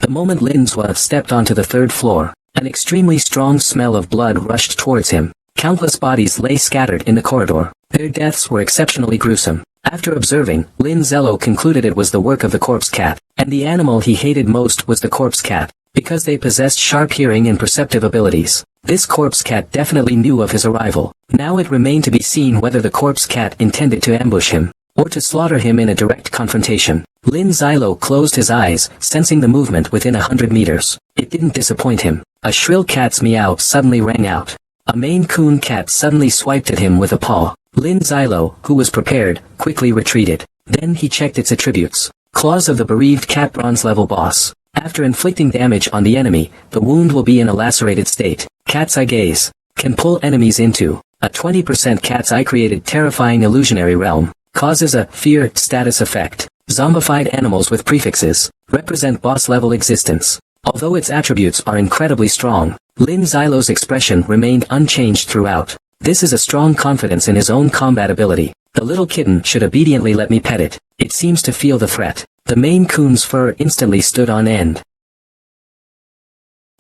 S1: The moment Lin Zhua stepped onto the 3rd floor, an extremely strong smell of blood rushed towards him. Countless bodies lay scattered in the corridor. Their deaths were exceptionally gruesome. After observing, Lin Ziluo concluded it was the work of the corpse cat, and the animal he hated most was the corpse cat, because they possessed sharp hearing and perceptive abilities. This corpse cat definitely knew of his arrival. Now it remained to be seen whether the corpse cat intended to ambush him, or to slaughter him in a direct confrontation. Lin Ziluo closed his eyes, sensing the movement within 100 meters. It didn't disappoint him. A shrill cat's meow suddenly rang out. A Maine Coon cat suddenly swiped at him with a paw. Lin Ziluo, who was prepared, quickly retreated. Then he checked its attributes. Claws of the bereaved cat, bronze level boss. After inflicting damage on the enemy, the wound will be in a lacerated state. Cat's eye gaze can pull enemies into a 20% cat's eye created terrifying illusionary realm. Causes a fear status effect. Zombified animals with prefixes represent boss level existence. Although its attributes are incredibly strong, Lin Ziluo's expression remained unchanged throughout. This is a strong confidence in his own combat ability. The little kitten should obediently let me pet it. It seems to feel the threat. The Maine Coon's fur instantly stood on end.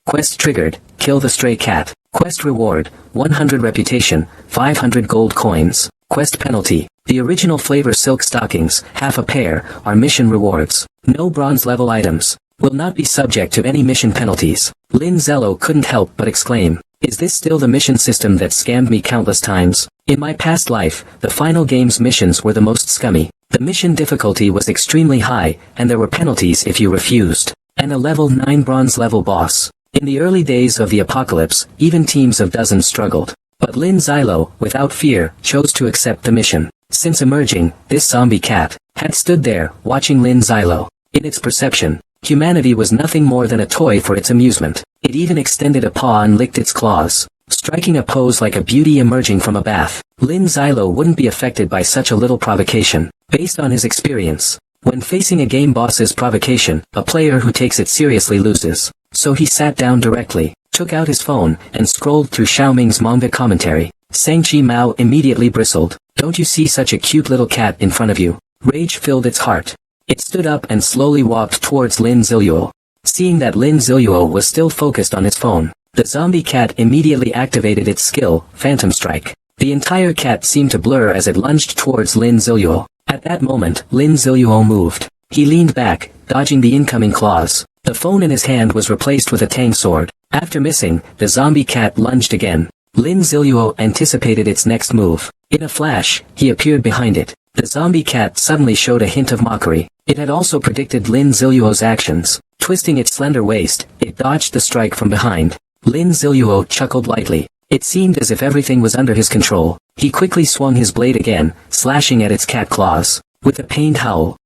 S1: Quest triggered, kill the stray cat. Quest reward, 100 reputation, 500 gold coins. Quest penalty, the original flavor silk stockings, half a pair, are mission rewards. No bronze level items. Will not be subject to any mission penalties. Lin Ziluo couldn't help but exclaim, is this still the mission system that scammed me countless times? In my past life, the final game's missions were the most scummy. The mission difficulty was extremely high, and there were penalties if you refused. And a level 9 bronze level boss. In the early days of the apocalypse, even teams of dozens struggled. But Lin Ziluo, without fear, chose to accept the mission. Since emerging, this zombie cat had stood there, watching Lin Ziluo. In its perception, humanity was nothing more than a toy for its amusement. It even extended a paw and licked its claws, striking a pose like a beauty emerging from a bath. Lin Ziluo wouldn't be affected by such a little provocation. Based on his experience, when facing a game boss's provocation, a player who takes it seriously loses. So he sat down directly, took out his phone, and scrolled through Xiaoming's manga commentary. Sangchi Mao immediately bristled. Don't you see such a cute little cat in front of you? Rage filled its heart. It stood up and slowly walked towards Lin Ziluo. Seeing that Lin Ziluo was still focused on his phone, the zombie cat immediately activated its skill, Phantom Strike. The entire cat seemed to blur as it lunged towards Lin Ziluo. At that moment, Lin Ziluo moved. He leaned back, dodging the incoming claws. The phone in his hand was replaced with a tang sword. After missing, the zombie cat lunged again. Lin Ziluo anticipated its next move. In a flash, he appeared behind it. The zombie cat suddenly showed a hint of mockery. It had also predicted Lin Ziluo's actions. Twisting its slender waist, it dodged the strike from behind. Lin Ziluo chuckled lightly. It seemed as if everything was under his control. He quickly swung his blade again, slashing at its cat claws. With a pained howl,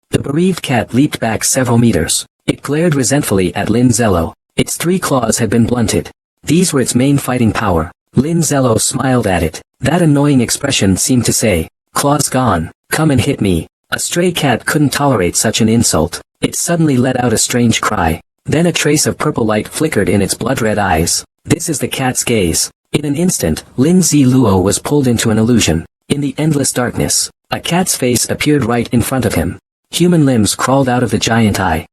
S1: the bereaved cat leaped back several meters. It glared resentfully at Lin Ziluo. Its 3 claws had been blunted. These were its main fighting power. Lin Ziluo smiled at it. That annoying expression seemed to say, "Claws gone, come and hit me." A stray cat couldn't tolerate such an insult. It suddenly let out a strange cry. Then a trace of purple light flickered in its blood-red eyes. This is the cat's gaze. In an instant, Lin Ziluo was pulled into an illusion. In the endless darkness, a cat's face appeared right in front of him. Human limbs crawled out of the giant eye.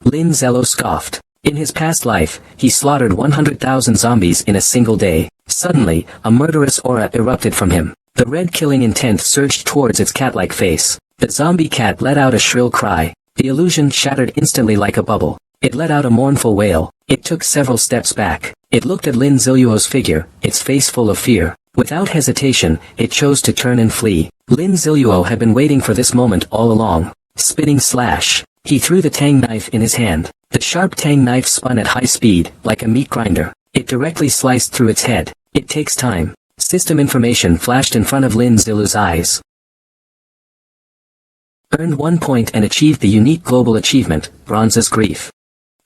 S1: Lin Ziluo scoffed. In his past life, he slaughtered 100,000 zombies in a single day. Suddenly, a murderous aura erupted from him. The red killing intent surged towards its cat-like face. The zombie cat let out a shrill cry. The illusion shattered instantly like a bubble. It let out a mournful wail. It took several steps back. It looked at Lin Ziluo's figure, its face full of fear. Without hesitation, it chose to turn and flee. Lin Ziluo had been waiting for this moment all along. Spitting slash. He threw the tang knife in his hand. The sharp tang knife spun at high speed, like a meat grinder. It directly sliced through its head. It takes time. System information flashed in front of Lin Ziluo's eyes. Earned 1 point and achieved the unique global achievement, Bronze's Grief.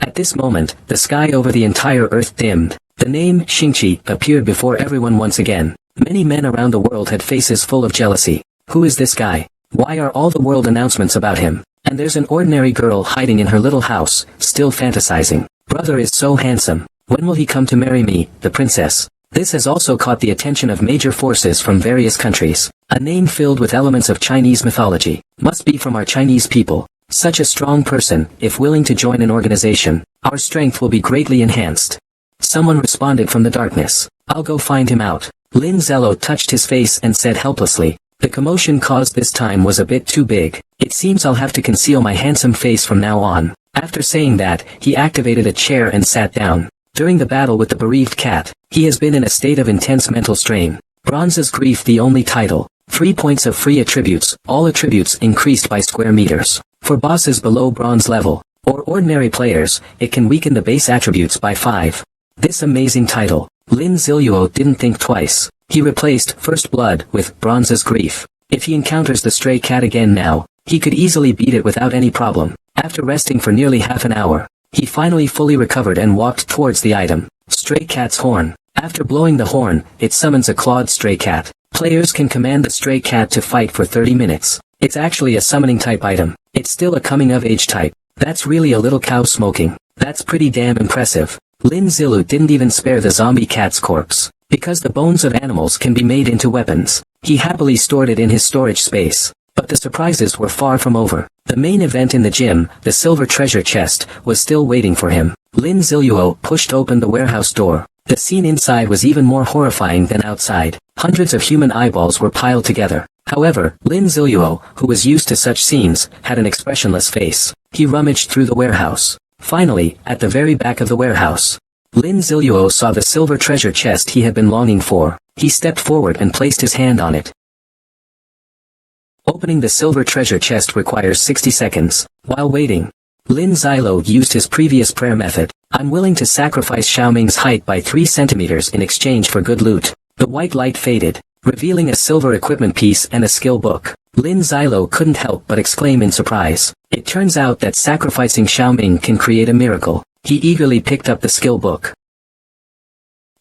S1: At this moment, the sky over the entire earth dimmed. The name, Xingqi, appeared before everyone once again. Many men around the world had faces full of jealousy. Who is this guy? Why are all the world announcements about him? And there's an ordinary girl hiding in her little house, still fantasizing. Brother is so handsome. When will he come to marry me, the princess? This has also caught the attention of major forces from various countries. A name filled with elements of Chinese mythology. Must be from our Chinese people. Such a strong person, if willing to join an organization, our strength will be greatly enhanced. Someone responded from the darkness. I'll go find him out. Lin Ziluo touched his face and said helplessly. The commotion caused this time was a bit too big. It seems I'll have to conceal my handsome face from now on. After saying that, he activated a chair and sat down. During the battle with the bereaved cat, he has been in a state of intense mental strain. Bronze's Grief, the only title. 3 points of free attributes, all attributes increased by square meters. For bosses below bronze level, or ordinary players, it can weaken the base attributes by 5. This amazing title. Lin Ziluo didn't think twice. He replaced First Blood with Bronze's Grief. If he encounters the stray cat again now, he could easily beat it without any problem. After resting for nearly half an hour, he finally fully recovered and walked towards the item. Stray cat's horn. After blowing the horn, it summons a clawed stray cat. Players can command the stray cat to fight for 30 minutes. It's actually a summoning type item. It's still a coming of age type. That's really a little cow smoking. That's pretty damn impressive. Lin Ziluo didn't even spare the zombie cat's corpse. Because the bones of animals can be made into weapons, he happily stored it in his storage space. But the surprises were far from over. The main event in the gym, the silver treasure chest, was still waiting for him. Lin Ziluo pushed open the warehouse door. The scene inside was even more horrifying than outside. Hundreds of human eyeballs were piled together. However, Lin Ziluo, who was used to such scenes, had an expressionless face. He rummaged through the warehouse. Finally, at the very back of the warehouse, Lin Ziluo saw the silver treasure chest he had been longing for. He stepped forward and placed his hand on it. Opening the silver treasure chest requires 60 seconds. While waiting, Lin Ziluo used his previous prayer method. I'm willing to sacrifice Xiaoming's height by 3 centimeters in exchange for good loot. The white light faded, revealing a silver equipment piece and a skill book. Lin Ziluo couldn't help but exclaim in surprise. It turns out that sacrificing Xiaoming can create a miracle. He eagerly picked up the skill book.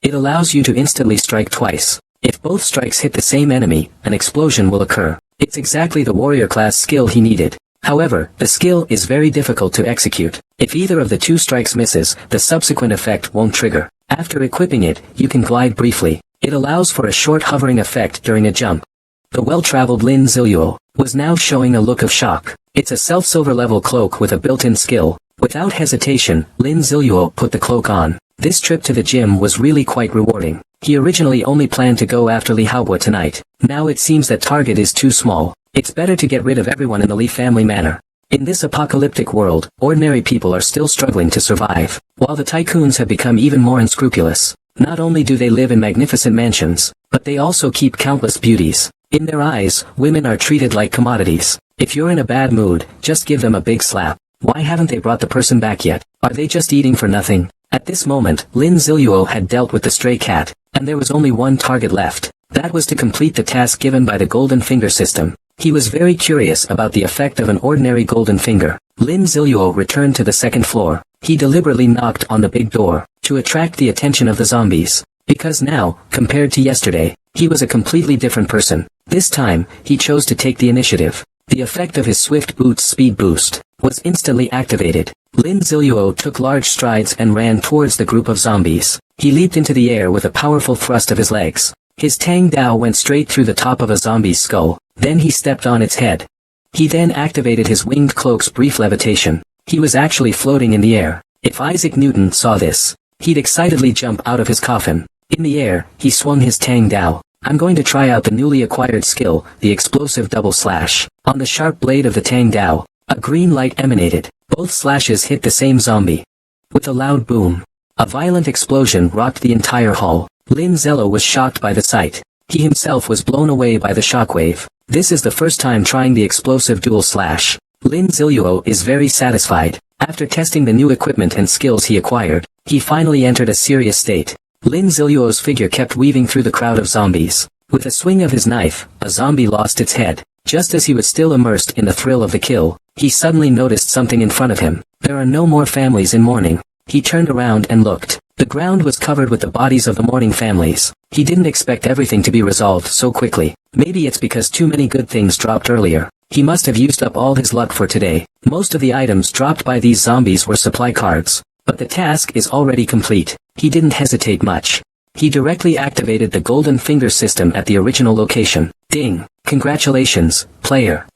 S1: It allows you to instantly strike twice. If both strikes hit the same enemy, an explosion will occur. It's exactly the warrior class skill he needed. However, the skill is very difficult to execute. If either of the 2 strikes misses, the subsequent effect won't trigger. After equipping it, you can glide briefly. It allows for a short hovering effect during a jump. The well-traveled Lin Ziluo was now showing a look of shock. It's a self-silver level cloak with a built-in skill. Without hesitation, Lin Ziluo put the cloak on. This trip to the gym was really quite rewarding. He originally only planned to go after Li Haobo tonight. Now it seems that target is too small. It's better to get rid of everyone in the Li family manor. In this apocalyptic world, ordinary people are still struggling to survive, while the tycoons have become even more unscrupulous. Not only do they live in magnificent mansions, but they also keep countless beauties. In their eyes, women are treated like commodities. If you're in a bad mood, just give them a big slap. Why haven't they brought the person back yet? Are they just eating for nothing? At this moment, Lin Ziluo had dealt with the stray cat, and there was only one target left. That was to complete the task given by the golden finger system. He was very curious about the effect of an ordinary golden finger. Lin Ziluo returned to the second floor. He deliberately knocked on the big door, to attract the attention of the zombies. Because now, compared to yesterday, he was a completely different person. This time, he chose to take the initiative. The effect of his swift boots speed boost was instantly activated. Lin Ziluo took large strides and ran towards the group of zombies. He leaped into the air with a powerful thrust of his legs. His Tang Dao went straight through the top of a zombie's skull. Then he stepped on its head. He then activated his winged cloak's brief levitation. He was actually floating in the air. If Isaac Newton saw this, he'd excitedly jump out of his coffin. In the air, he swung his Tang Dao. I'm going to try out the newly acquired skill, the explosive double slash. On the sharp blade of the Tang Dao, a green light emanated. Both slashes hit the same zombie. With a loud boom, a violent explosion rocked the entire hall. Lin Zello was shocked by the sight. He himself was blown away by the shockwave. This is the first time trying the explosive dual slash. Lin Ziluo is very satisfied. After testing the new equipment and skills he acquired, he finally entered a serious state. Lin Ziluo's figure kept weaving through the crowd of zombies. With a swing of his knife, a zombie lost its head. Just as he was still immersed in the thrill of the kill, he suddenly noticed something in front of him. There are no more families in mourning. He turned around and looked. The ground was covered with the bodies of the mourning families. He didn't expect everything to be resolved so quickly. Maybe it's because too many good things dropped earlier. He must have used up all his luck for today. Most of the items dropped by these zombies were supply cards. But the task is already complete. He didn't hesitate much. He directly activated the golden finger system at the original location. Ding! Congratulations, player.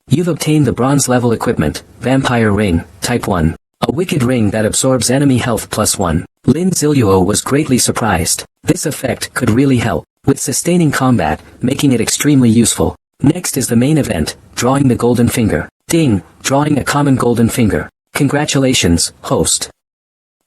S1: You've obtained the bronze level equipment, Vampire Ring, Type 1. A wicked ring that absorbs enemy health +1. Lin Ziluo was greatly surprised. This effect could really help with sustaining combat, making it extremely useful. Next is the main event, drawing the golden finger. Ding! Drawing a common golden finger. Congratulations, host.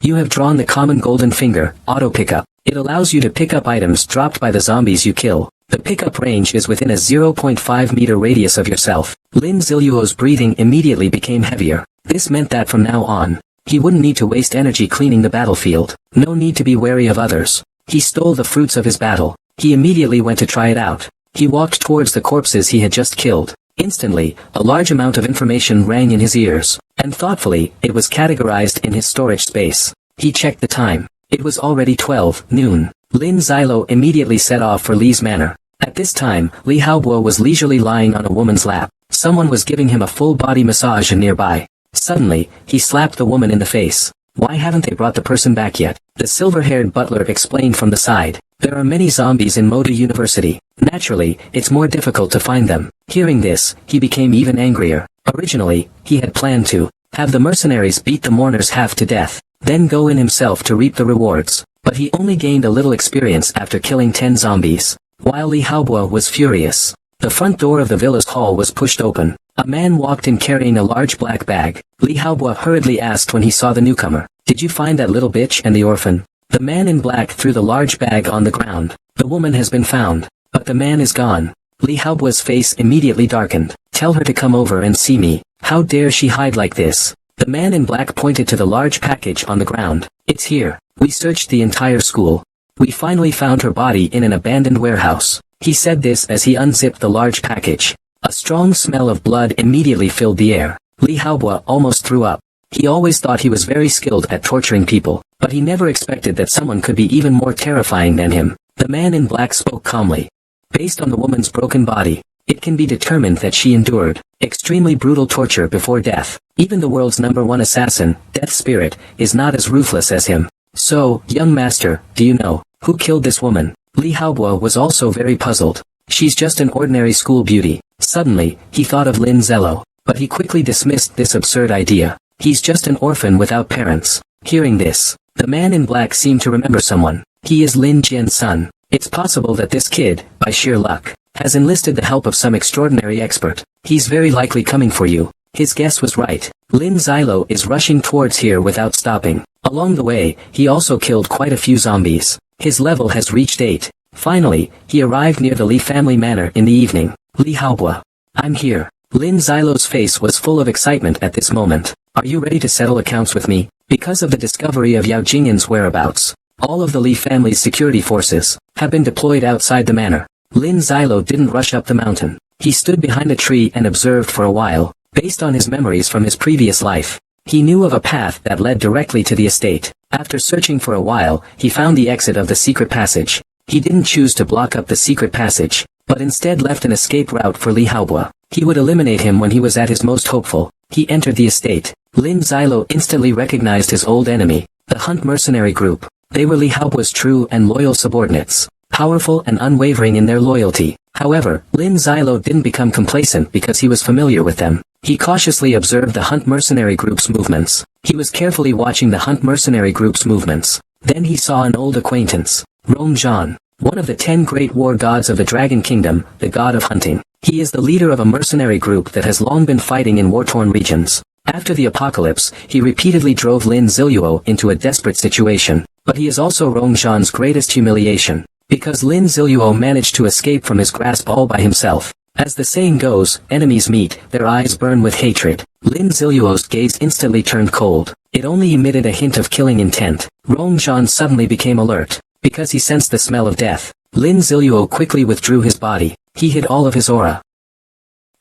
S1: You have drawn the common golden finger, auto pickup. It allows you to pick up items dropped by the zombies you kill. The pickup range is within a 0.5 meter radius of yourself. Lin Ziluo's breathing immediately became heavier. This meant that from now on, he wouldn't need to waste energy cleaning the battlefield. No need to be wary of others. He stole the fruits of his battle. He immediately went to try it out. He walked towards the corpses he had just killed. Instantly, a large amount of information rang in his ears, and thoughtfully, it was categorized in his storage space. He checked the time. It was already 12 noon. Lin Ziluo immediately set off for Li's manor. At this time, Li Haobo was leisurely lying on a woman's lap. Someone was giving him a full-body massage nearby. Suddenly, he slapped the woman in the face. Why haven't they brought the person back yet? The silver-haired butler explained from the side. There are many zombies in Moda University. Naturally, it's more difficult to find them. Hearing this, he became even angrier. Originally, he had planned to have the mercenaries beat the mourners half to death, then go in himself to reap the rewards. But he only gained a little experience after killing 10 zombies. While Li Haobo was furious, the front door of the villa's hall was pushed open. A man walked in carrying a large black bag. Li Haobo hurriedly asked when he saw the newcomer, "Did you find that little bitch and the orphan?" The man in black threw the large bag on the ground. "The woman has been found, but the man is gone." Li Haobo's face immediately darkened. "Tell her to come over and see me. How dare she hide like this?" The man in black pointed to the large package on the ground. "It's here. We searched the entire school. We finally found her body in an abandoned warehouse." He said this as he unzipped the large package. A strong smell of blood immediately filled the air. Li Haobo almost threw up. He always thought he was very skilled at torturing people, but he never expected that someone could be even more terrifying than him. The man in black spoke calmly. "Based on the woman's broken body, it can be determined that she endured extremely brutal torture before death. Even the world's #1 assassin, Death Spirit, is not as ruthless as him. So, young master, do you know who killed this woman?" Li Haobo was also very puzzled. "She's just an ordinary school beauty." Suddenly, he thought of Lin Zello, but he quickly dismissed this absurd idea. "He's just an orphan without parents." Hearing this, the man in black seemed to remember someone. "He is Lin Jian's son. It's possible that this kid, by sheer luck, has enlisted the help of some extraordinary expert. He's very likely coming for you." His guess was right. Lin Ziluo is rushing towards here without stopping. Along the way, he also killed quite a few zombies. His level has reached 8. Finally, he arrived near the Li family manor in the evening. "Li Haobo, I'm here." Lin Ziluo's face was full of excitement at this moment. "Are you ready to settle accounts with me?" Because of the discovery of Yao Jingyan's whereabouts, all of the Li family's security forces have been deployed outside the manor. Lin Ziluo didn't rush up the mountain. He stood behind a tree and observed for a while. Based on his memories from his previous life, he knew of a path that led directly to the estate. After searching for a while, he found the exit of the secret passage. He didn't choose to block up the secret passage, but instead left an escape route for Li Haobo. He would eliminate him when he was at his most hopeful. He entered the estate. Lin Ziluo instantly recognized his old enemy, the Hunt mercenary group. They were Li Haobo's true and loyal subordinates, powerful and unwavering in their loyalty. However, Lin Xilo didn't become complacent because he was familiar with them. He cautiously observed the Hunt mercenary group's movements. He was carefully watching the Hunt mercenary group's movements. Then he saw an old acquaintance, Rong Zhan, one of the 10 great war gods of the Dragon Kingdom, the god of hunting. He is the leader of a mercenary group that has long been fighting in war-torn regions. After the apocalypse, he repeatedly drove Lin Xilo into a desperate situation, but he is also Rong Zhan's greatest humiliation, because Lin Xilo managed to escape from his grasp all by himself. As the saying goes, enemies meet, their eyes burn with hatred. Lin Xiluo's gaze instantly turned cold. It only emitted a hint of killing intent. Rong Zhan suddenly became alert, because he sensed the smell of death. Lin Xiluo quickly withdrew his body. He hid all of his aura.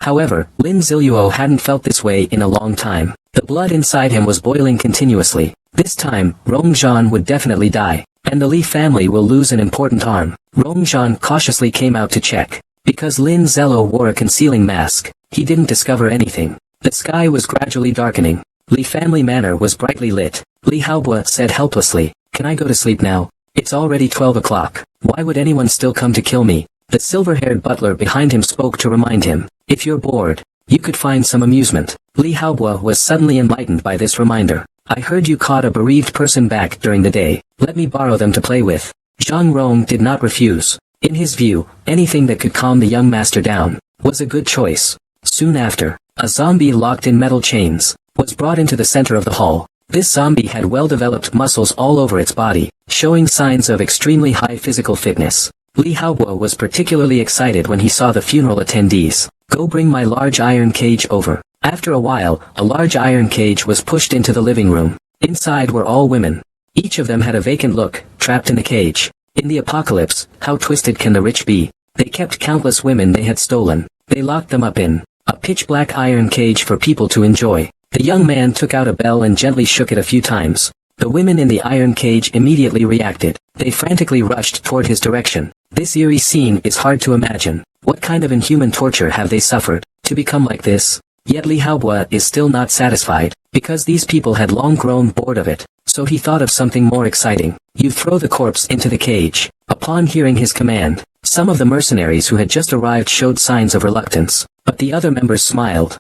S1: However, Lin Xiluo hadn't felt this way in a long time. The blood inside him was boiling continuously. This time, Rong Zhan would definitely die, and the Li family will lose an important arm. Rong Zhan cautiously came out to check. Because Lin Xilo wore a concealing mask, he didn't discover anything. The sky was gradually darkening. Li family manor was brightly lit. Li Haobua said helplessly, "Can I go to sleep now? It's already 12 o'clock. Why would anyone still come to kill me?" The silver-haired butler behind him spoke to remind him, "If you're bored, you could find some amusement." Li Haobua was suddenly enlightened by this reminder. "I heard you caught a bereaved person back during the day. Let me borrow them to play with." Zhang Rong did not refuse. In his view, anything that could calm the young master down was a good choice. Soon after, a zombie locked in metal chains was brought into the center of the hall. This zombie had well-developed muscles all over its body, showing signs of extremely high physical fitness. Li Haobua was particularly excited when he saw the funeral attendees. "Go bring my large iron cage over." After a while, a large iron cage was pushed into the living room. Inside were all women. Each of them had a vacant look, trapped in the cage. In the apocalypse, how twisted can the rich be? They kept countless women they had stolen. They locked them up in a pitch-black iron cage for people to enjoy. The young man took out a bell and gently shook it a few times. The women in the iron cage immediately reacted. They frantically rushed toward his direction. This eerie scene is hard to imagine. What kind of inhuman torture have they suffered to become like this? Yet Li Haobua is still not satisfied, because these people had long grown bored of it. So he thought of something more exciting. "You throw the corpse into the cage." Upon hearing his command, some of the mercenaries who had just arrived showed signs of reluctance, but the other members smiled.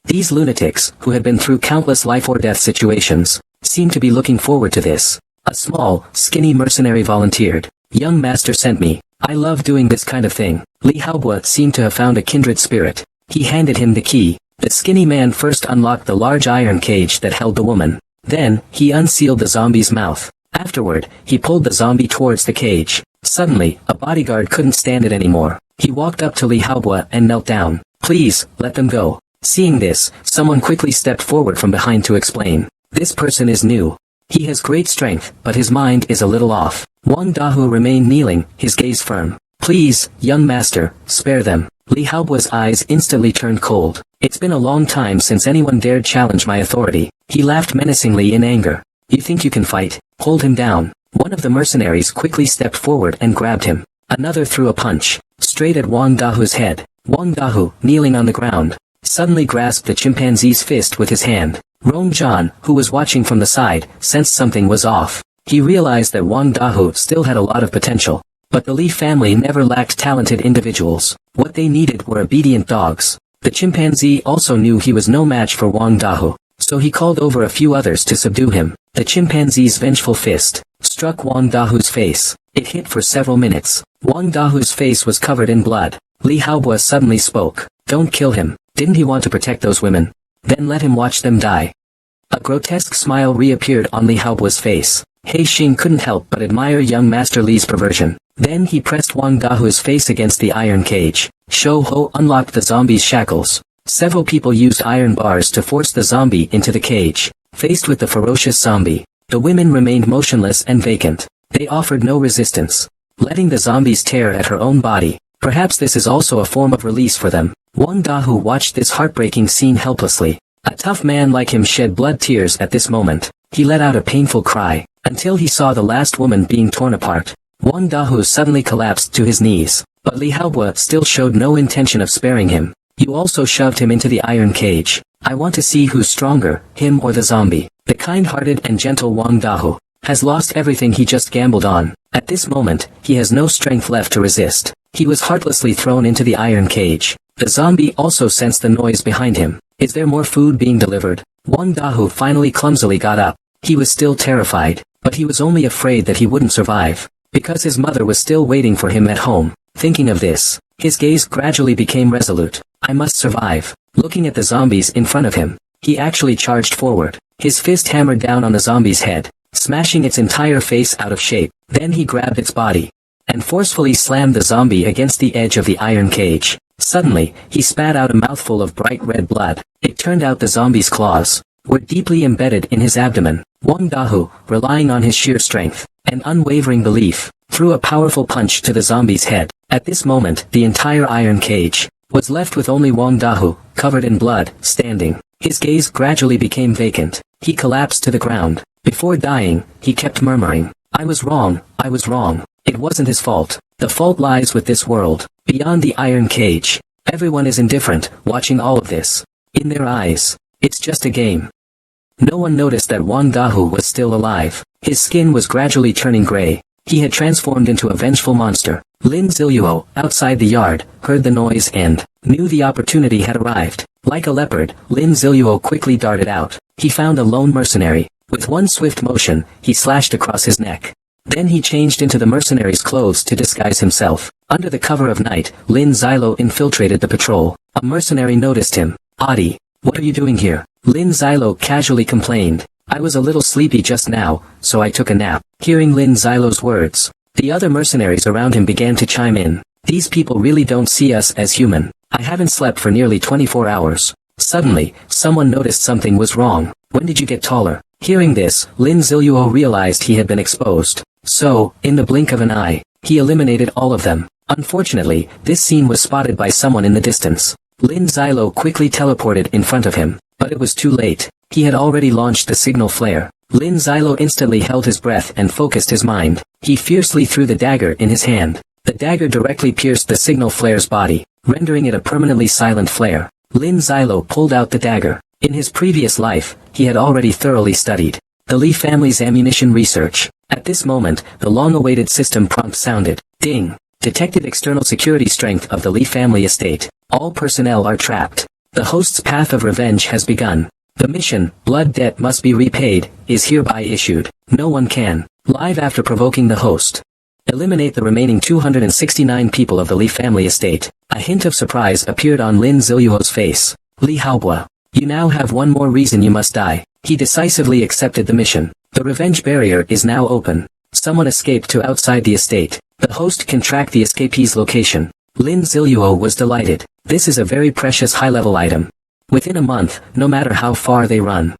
S1: These lunatics, who had been through countless life-or-death situations, seemed to be looking forward to this. A small, skinny mercenary volunteered. "Young master sent me. I love doing this kind of thing." Li Haobua seemed to have found a kindred spirit. He handed him the key. The skinny man first unlocked the large iron cage that held the woman. Then, he unsealed the zombie's mouth. Afterward, he pulled the zombie towards the cage. Suddenly, a bodyguard couldn't stand it anymore. He walked up to Li Haobua and knelt down. "Please, let them go." Seeing this, someone quickly stepped forward from behind to explain. "This person is new. He has great strength, but his mind is a little off." Wang Dahu remained kneeling, his gaze firm. "Please, young master, spare them." Li Haobua's eyes instantly turned cold. "It's been a long time since anyone dared challenge my authority." He laughed menacingly in anger. "You think you can fight? Hold him down." One of the mercenaries quickly stepped forward and grabbed him. Another threw a punch, straight at Wang Dahu's head. Wang Dahu, kneeling on the ground, suddenly grasped the chimpanzee's fist with his hand. Rong Zhan, who was watching from the side, sensed something was off. He realized that Wang Dahu still had a lot of potential. But the Li family never lacked talented individuals. What they needed were obedient dogs. The chimpanzee also knew he was no match for Wang Dahu, so he called over a few others to subdue him. The chimpanzee's vengeful fist struck Wang Dahu's face. It hit for several minutes. Wang Dahu's face was covered in blood. Li Haobua suddenly spoke. "Don't kill him. Didn't he want to protect those women? Then let him watch them die." A grotesque smile reappeared on Li Haobua's face. He Xing couldn't help but admire young Master Li's perversion. Then he pressed Wang Dahu's face against the iron cage. Shou Ho unlocked the zombie's shackles. Several people used iron bars to force the zombie into the cage. Faced with the ferocious zombie, the women remained motionless and vacant. They offered no resistance, letting the zombies tear at her own body. Perhaps this is also a form of release for them. Wang Dahu watched this heartbreaking scene helplessly. A tough man like him shed blood tears at this moment. He let out a painful cry, until he saw the last woman being torn apart. Wang Dahu suddenly collapsed to his knees, but Li Haobua still showed no intention of sparing him. "You also shoved him into the iron cage. I want to see who's stronger, him or the zombie." The kind-hearted and gentle Wang Dahu has lost everything he just gambled on. At this moment, he has no strength left to resist. He was heartlessly thrown into the iron cage. The zombie also sensed the noise behind him. Is there more food being delivered? Wang Dahu finally clumsily got up. He was still terrified, but he was only afraid that he wouldn't survive, because his mother was still waiting for him at home. Thinking of this, his gaze gradually became resolute. I must survive. Looking at the zombies in front of him, he actually charged forward. His fist hammered down on the zombie's head, smashing its entire face out of shape. Then he grabbed its body and forcefully slammed the zombie against the edge of the iron cage. Suddenly, he spat out a mouthful of bright red blood. It turned out the zombie's claws were deeply embedded in his abdomen. Wang Dahu, relying on his sheer strength and unwavering belief, threw a powerful punch to the zombie's head. At this moment, the entire iron cage was left with only Wang Dahu, covered in blood, standing. His gaze gradually became vacant. He collapsed to the ground. Before dying, he kept murmuring, I was wrong, I was wrong. It wasn't his fault. The fault lies with this world. Beyond the iron cage, everyone is indifferent, watching all of this. In their eyes, it's just a game. No one noticed that Wang Dahu was still alive. His skin was gradually turning gray. He had transformed into a vengeful monster. Lin Ziluo, outside the yard, heard the noise and knew the opportunity had arrived. Like a leopard, Lin Ziluo quickly darted out. He found a lone mercenary. With one swift motion, he slashed across his neck. Then he changed into the mercenary's clothes to disguise himself. Under the cover of night, Lin Ziluo infiltrated the patrol. A mercenary noticed him. Adi, what are you doing here? Lin Ziluo casually complained. I was a little sleepy just now, so I took a nap. Hearing Lin Ziluo's words, the other mercenaries around him began to chime in. These people really don't see us as human. I haven't slept for nearly 24 hours. Suddenly, someone noticed something was wrong. When did you get taller? Hearing this, Lin Ziluo realized he had been exposed. So, in the blink of an eye, he eliminated all of them. Unfortunately, this scene was spotted by someone in the distance. Lin Ziluo quickly teleported in front of him, but it was too late. He had already launched the signal flare. Lin Ziluo instantly held his breath and focused his mind. He fiercely threw the dagger in his hand. The dagger directly pierced the signal flare's body, rendering it a permanently silent flare. Lin Ziluo pulled out the dagger. In his previous life, he had already thoroughly studied the Li family's ammunition research. At this moment, the long-awaited system prompt sounded. Ding! Detected external security strength of the Li family estate. All personnel are trapped. The host's path of revenge has begun. The mission, blood debt must be repaid, is hereby issued. No one can. Live after provoking the host. Eliminate the remaining 269 people of the Li family estate. A hint of surprise appeared on Lin Ziluo's face. Li Haobua. You now have one more reason you must die. He decisively accepted the mission. The revenge barrier is now open. Someone escaped to outside the estate. The host can track the escapee's location. Lin Ziluo was delighted. This is a very precious high-level item. Within a month, no matter how far they run.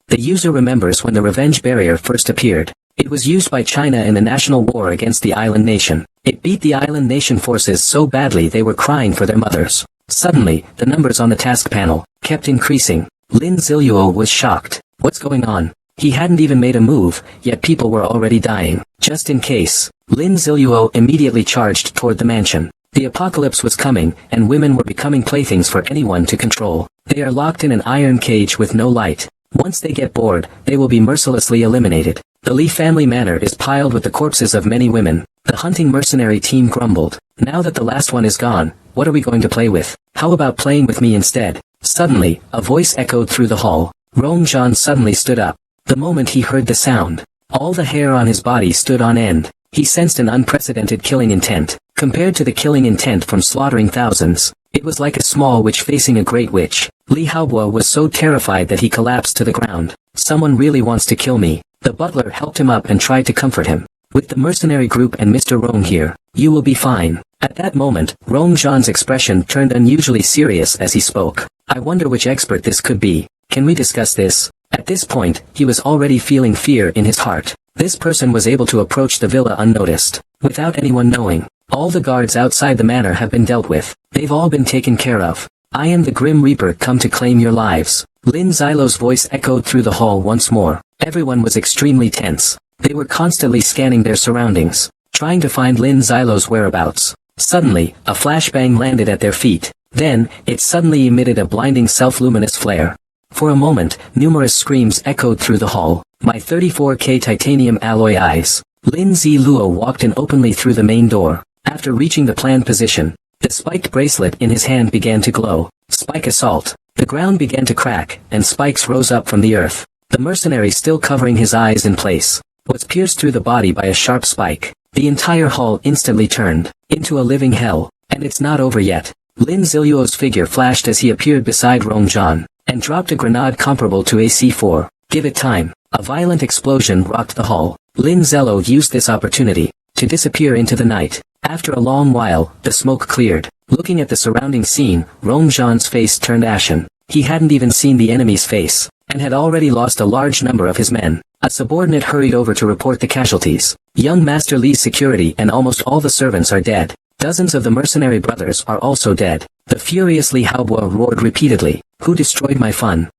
S1: The user remembers when the revenge barrier first appeared. It was used by China in the national war against the island nation. It beat the island nation forces so badly they were crying for their mothers. Suddenly, the numbers on the task panel kept increasing. Lin Ziluo was shocked. What's going on? He hadn't even made a move, yet people were already dying. Just in case, Lin Ziluo immediately charged toward the mansion. The apocalypse was coming, and women were becoming playthings for anyone to control. They are locked in an iron cage with no light. Once they get bored, they will be mercilessly eliminated. The Li family manor is piled with the corpses of many women. The hunting mercenary team grumbled. Now that the last one is gone, what are we going to play with? How about playing with me instead? Suddenly, a voice echoed through the hall. Rongzhan suddenly stood up. The moment he heard the sound, all the hair on his body stood on end. He sensed an unprecedented killing intent. Compared to the killing intent from slaughtering thousands, it was like a small witch facing a great witch. Li Haobua was so terrified that he collapsed to the ground. Someone really wants to kill me. The butler helped him up and tried to comfort him. With the mercenary group and Mr. Rong here, you will be fine. At that moment, Rongzhan's expression turned unusually serious as he spoke. I wonder which expert this could be. Can we discuss this? At this point, he was already feeling fear in his heart. This person was able to approach the villa unnoticed, without anyone knowing. All the guards outside the manor have been dealt with. They've all been taken care of. I am the Grim Reaper come to claim your lives. Lin Ziluo's voice echoed through the hall once more. Everyone was extremely tense. They were constantly scanning their surroundings, trying to find Lin Ziluo's whereabouts. Suddenly, a flashbang landed at their feet. Then, it suddenly emitted a blinding self-luminous flare. For a moment, numerous screams echoed through the hall. My 34K titanium alloy eyes. Lin Ziluo walked in openly through the main door. After reaching the planned position, the spiked bracelet in his hand began to glow. Spike assault. The ground began to crack, and spikes rose up from the earth. The mercenary, still covering his eyes in place, was pierced through the body by a sharp spike. The entire hall instantly turned into a living hell. And it's not over yet. Lin Ziluo's figure flashed as he appeared beside Rongzhan, and dropped a grenade comparable to a C4. Give it time. A violent explosion rocked the hall. Lin Ziluo used this opportunity to disappear into the night. After a long while, the smoke cleared. Looking at the surrounding scene, Rongzhan's face turned ashen. He hadn't even seen the enemy's face, and had already lost a large number of his men. A subordinate hurried over to report the casualties. Young Master Li's security and almost all the servants are dead. Dozens of the mercenary brothers are also dead. The furious Li Haobo roared repeatedly. Who destroyed my fun?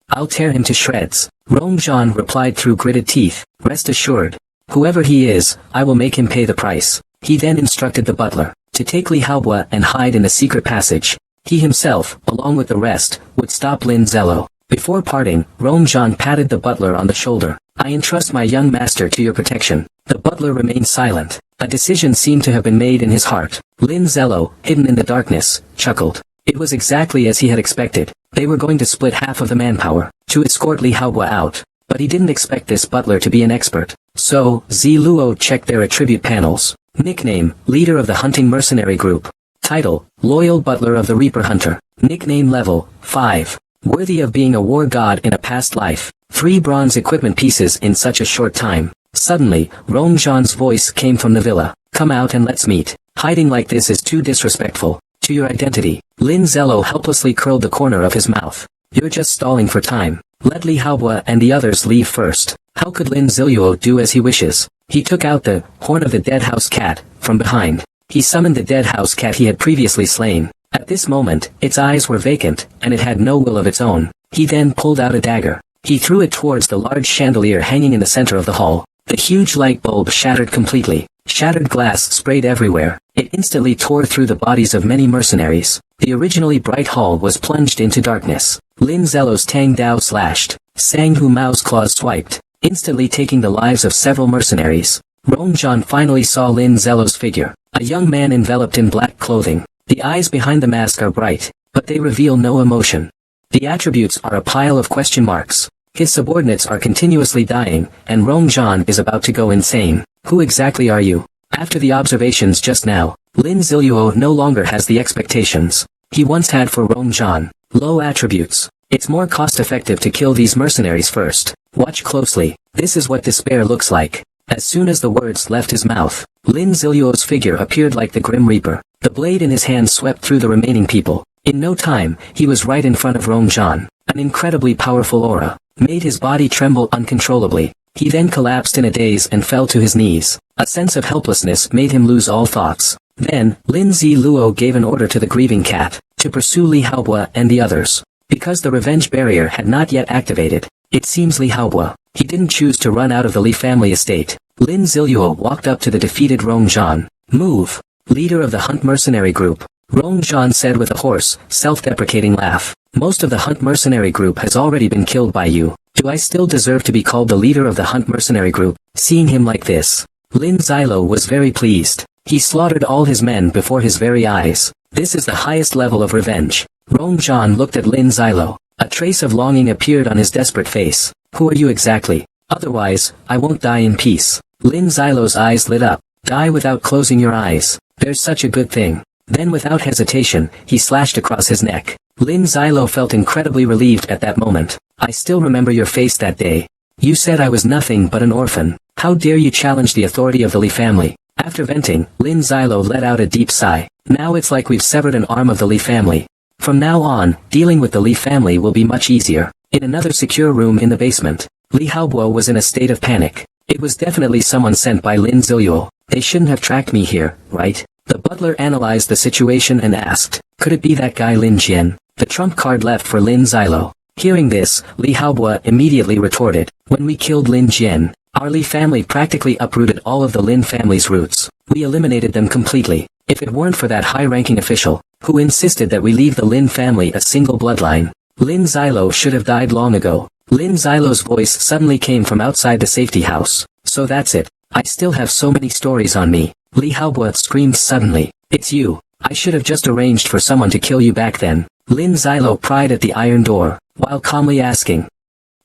S1: I'll tear him to shreds. Rongzhan replied through gritted teeth. Rest assured. Whoever he is, I will make him pay the price. He then instructed the butler to take Li Haobo and hide in a secret passage. He himself, along with the rest, would stop Lin Ziluo. Before parting, Rongzhan patted the butler on the shoulder. I entrust my young master to your protection. The butler remained silent. A decision seemed to have been made in his heart. Lin Ziluo, hidden in the darkness, chuckled. It was exactly as he had expected. They were going to split half of the manpower to escort Li Haobo out. But he didn't expect this butler to be an expert. So, Ziluo checked their attribute panels. Nickname, Leader of the Hunting Mercenary Group. Title, Loyal Butler of the Reaper Hunter. Nickname level, 5. Worthy of being a war god in a past life. 3 bronze equipment pieces in such a short time. Suddenly, Rongzhan's voice came from the villa. Come out and let's meet. Hiding like this is too disrespectful to your identity. Lin Ziluo helplessly curled the corner of his mouth. You're just stalling for time. Let Li Haobo and the others leave first. How could Lin Ziluo do as he wishes? He took out the horn of the dead house cat from behind. He summoned the dead house cat he had previously slain. At this moment, its eyes were vacant, and it had no will of its own. He then pulled out a dagger. He threw it towards the large chandelier hanging in the center of the hall. The huge light bulb shattered completely. Shattered glass sprayed everywhere. It instantly tore through the bodies of many mercenaries. The originally bright hall was plunged into darkness. Lin Ziluo's Tang Dao slashed. Sang Hu Mao's claws swiped, instantly taking the lives of several mercenaries. Rongzhan finally saw Lin Ziluo's figure. A young man enveloped in black clothing. The eyes behind the mask are bright, but they reveal no emotion. The attributes are a pile of question marks. His subordinates are continuously dying, and Rongzhan is about to go insane. Who exactly are you? After the observations just now, Lin Ziluo no longer has the expectations he once had for Rongzhan. Low attributes. It's more cost-effective to kill these mercenaries first. Watch closely. This is what despair looks like. As soon as the words left his mouth, Lin Ziluo's figure appeared like the Grim Reaper. The blade in his hand swept through the remaining people. In no time, he was right in front of Rongzhan. An incredibly powerful aura made his body tremble uncontrollably. He then collapsed in a daze and fell to his knees. A sense of helplessness made him lose all thoughts. Then, Lin Ziluo gave an order to the grieving cat to pursue Li Haobo and the others. Because the revenge barrier had not yet activated, it seems Li Haobo, he didn't choose to run out of the Li family estate. Lin Ziluo walked up to the defeated Rongzhan. Move. Leader of the Hunt Mercenary Group. Rongzhan said with a hoarse, self-deprecating laugh. Most of the Hunt Mercenary Group has already been killed by you. Do I still deserve to be called the leader of the Hunt Mercenary Group? Seeing him like this, Lin Ziluo was very pleased. He slaughtered all his men before his very eyes. This is the highest level of revenge. Rongzhan looked at Lin Ziluo. A trace of longing appeared on his desperate face. Who are you exactly? Otherwise, I won't die in peace. Lin Ziluo's eyes lit up. Die without closing your eyes. There's such a good thing. Then without hesitation, he slashed across his neck. Lin Ziluo felt incredibly relieved at that moment. I still remember your face that day. You said I was nothing but an orphan. How dare you challenge the authority of the Li family? After venting, Lin Ziluo let out a deep sigh. Now it's like we've severed an arm of the Li family. From now on, dealing with the Li family will be much easier. In another secure room in the basement, Li Haobo was in a state of panic. It was definitely someone sent by Lin Ziluo. They shouldn't have tracked me here, right? The butler analyzed the situation and asked, could it be that guy Lin Jian? The trump card left for Lin Ziluo. Hearing this, Li Haobo immediately retorted, when we killed Lin Jian, our Li family practically uprooted all of the Lin family's roots. We eliminated them completely. If it weren't for that high-ranking official, who insisted that we leave the Lin family a single bloodline, Lin Ziluo should have died long ago. Lin Ziluo's voice suddenly came from outside the safety house. So that's it. I still have so many stories on me. Li Haobo screamed suddenly. It's you. I should have just arranged for someone to kill you back then. Lin Zilo pried at the iron door, while calmly asking.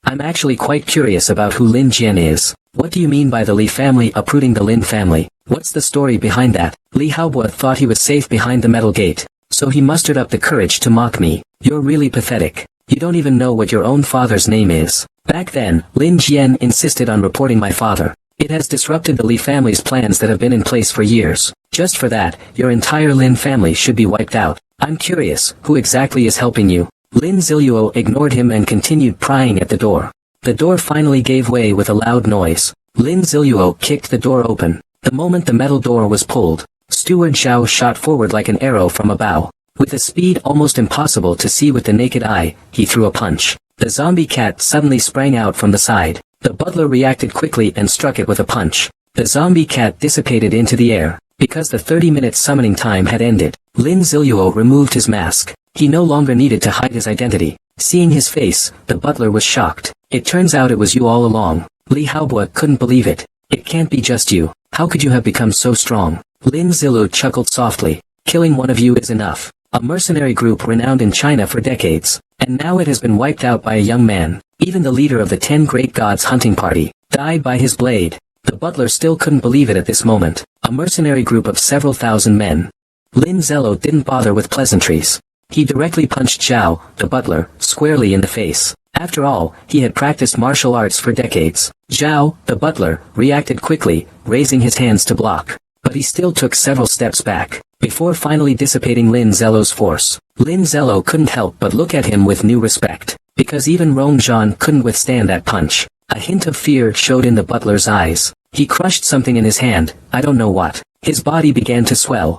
S1: I'm actually quite curious about who Lin Jian is. What do you mean by the Li family uprooting the Lin family? What's the story behind that? Li Haobo thought he was safe behind the metal gate, so he mustered up the courage to mock me. You're really pathetic. You don't even know what your own father's name is. Back then, Lin Jian insisted on reporting my father. It has disrupted the Li family's plans that have been in place for years. Just for that, your entire Lin family should be wiped out. I'm curious, who exactly is helping you? Lin Ziluo ignored him and continued prying at the door. The door finally gave way with a loud noise. Lin Ziluo kicked the door open. The moment the metal door was pulled, Steward Zhao shot forward like an arrow from a bow. With a speed almost impossible to see with the naked eye, he threw a punch. The zombie cat suddenly sprang out from the side. The butler reacted quickly and struck it with a punch. The zombie cat dissipated into the air. Because the 30-minute summoning time had ended, Lin Ziluo removed his mask. He no longer needed to hide his identity. Seeing his face, the butler was shocked. It turns out it was you all along. Li Haobo couldn't believe it. It can't be just you. How could you have become so strong? Lin Zilu chuckled softly. Killing one of you is enough. A mercenary group renowned in China for decades. And now it has been wiped out by a young man. Even the leader of the 10 Great Gods hunting party died by his blade. The butler still couldn't believe it at this moment. A mercenary group of several thousand men. Lin Zello didn't bother with pleasantries. He directly punched Zhao, the butler, squarely in the face. After all, he had practiced martial arts for decades. Zhao, the butler, reacted quickly, raising his hands to block. But he still took several steps back, before finally dissipating Lin Zello's force. Lin Zello couldn't help but look at him with new respect, because even Rong Zhan couldn't withstand that punch. A hint of fear showed in the butler's eyes. He crushed something in his hand, I don't know what. His body began to swell.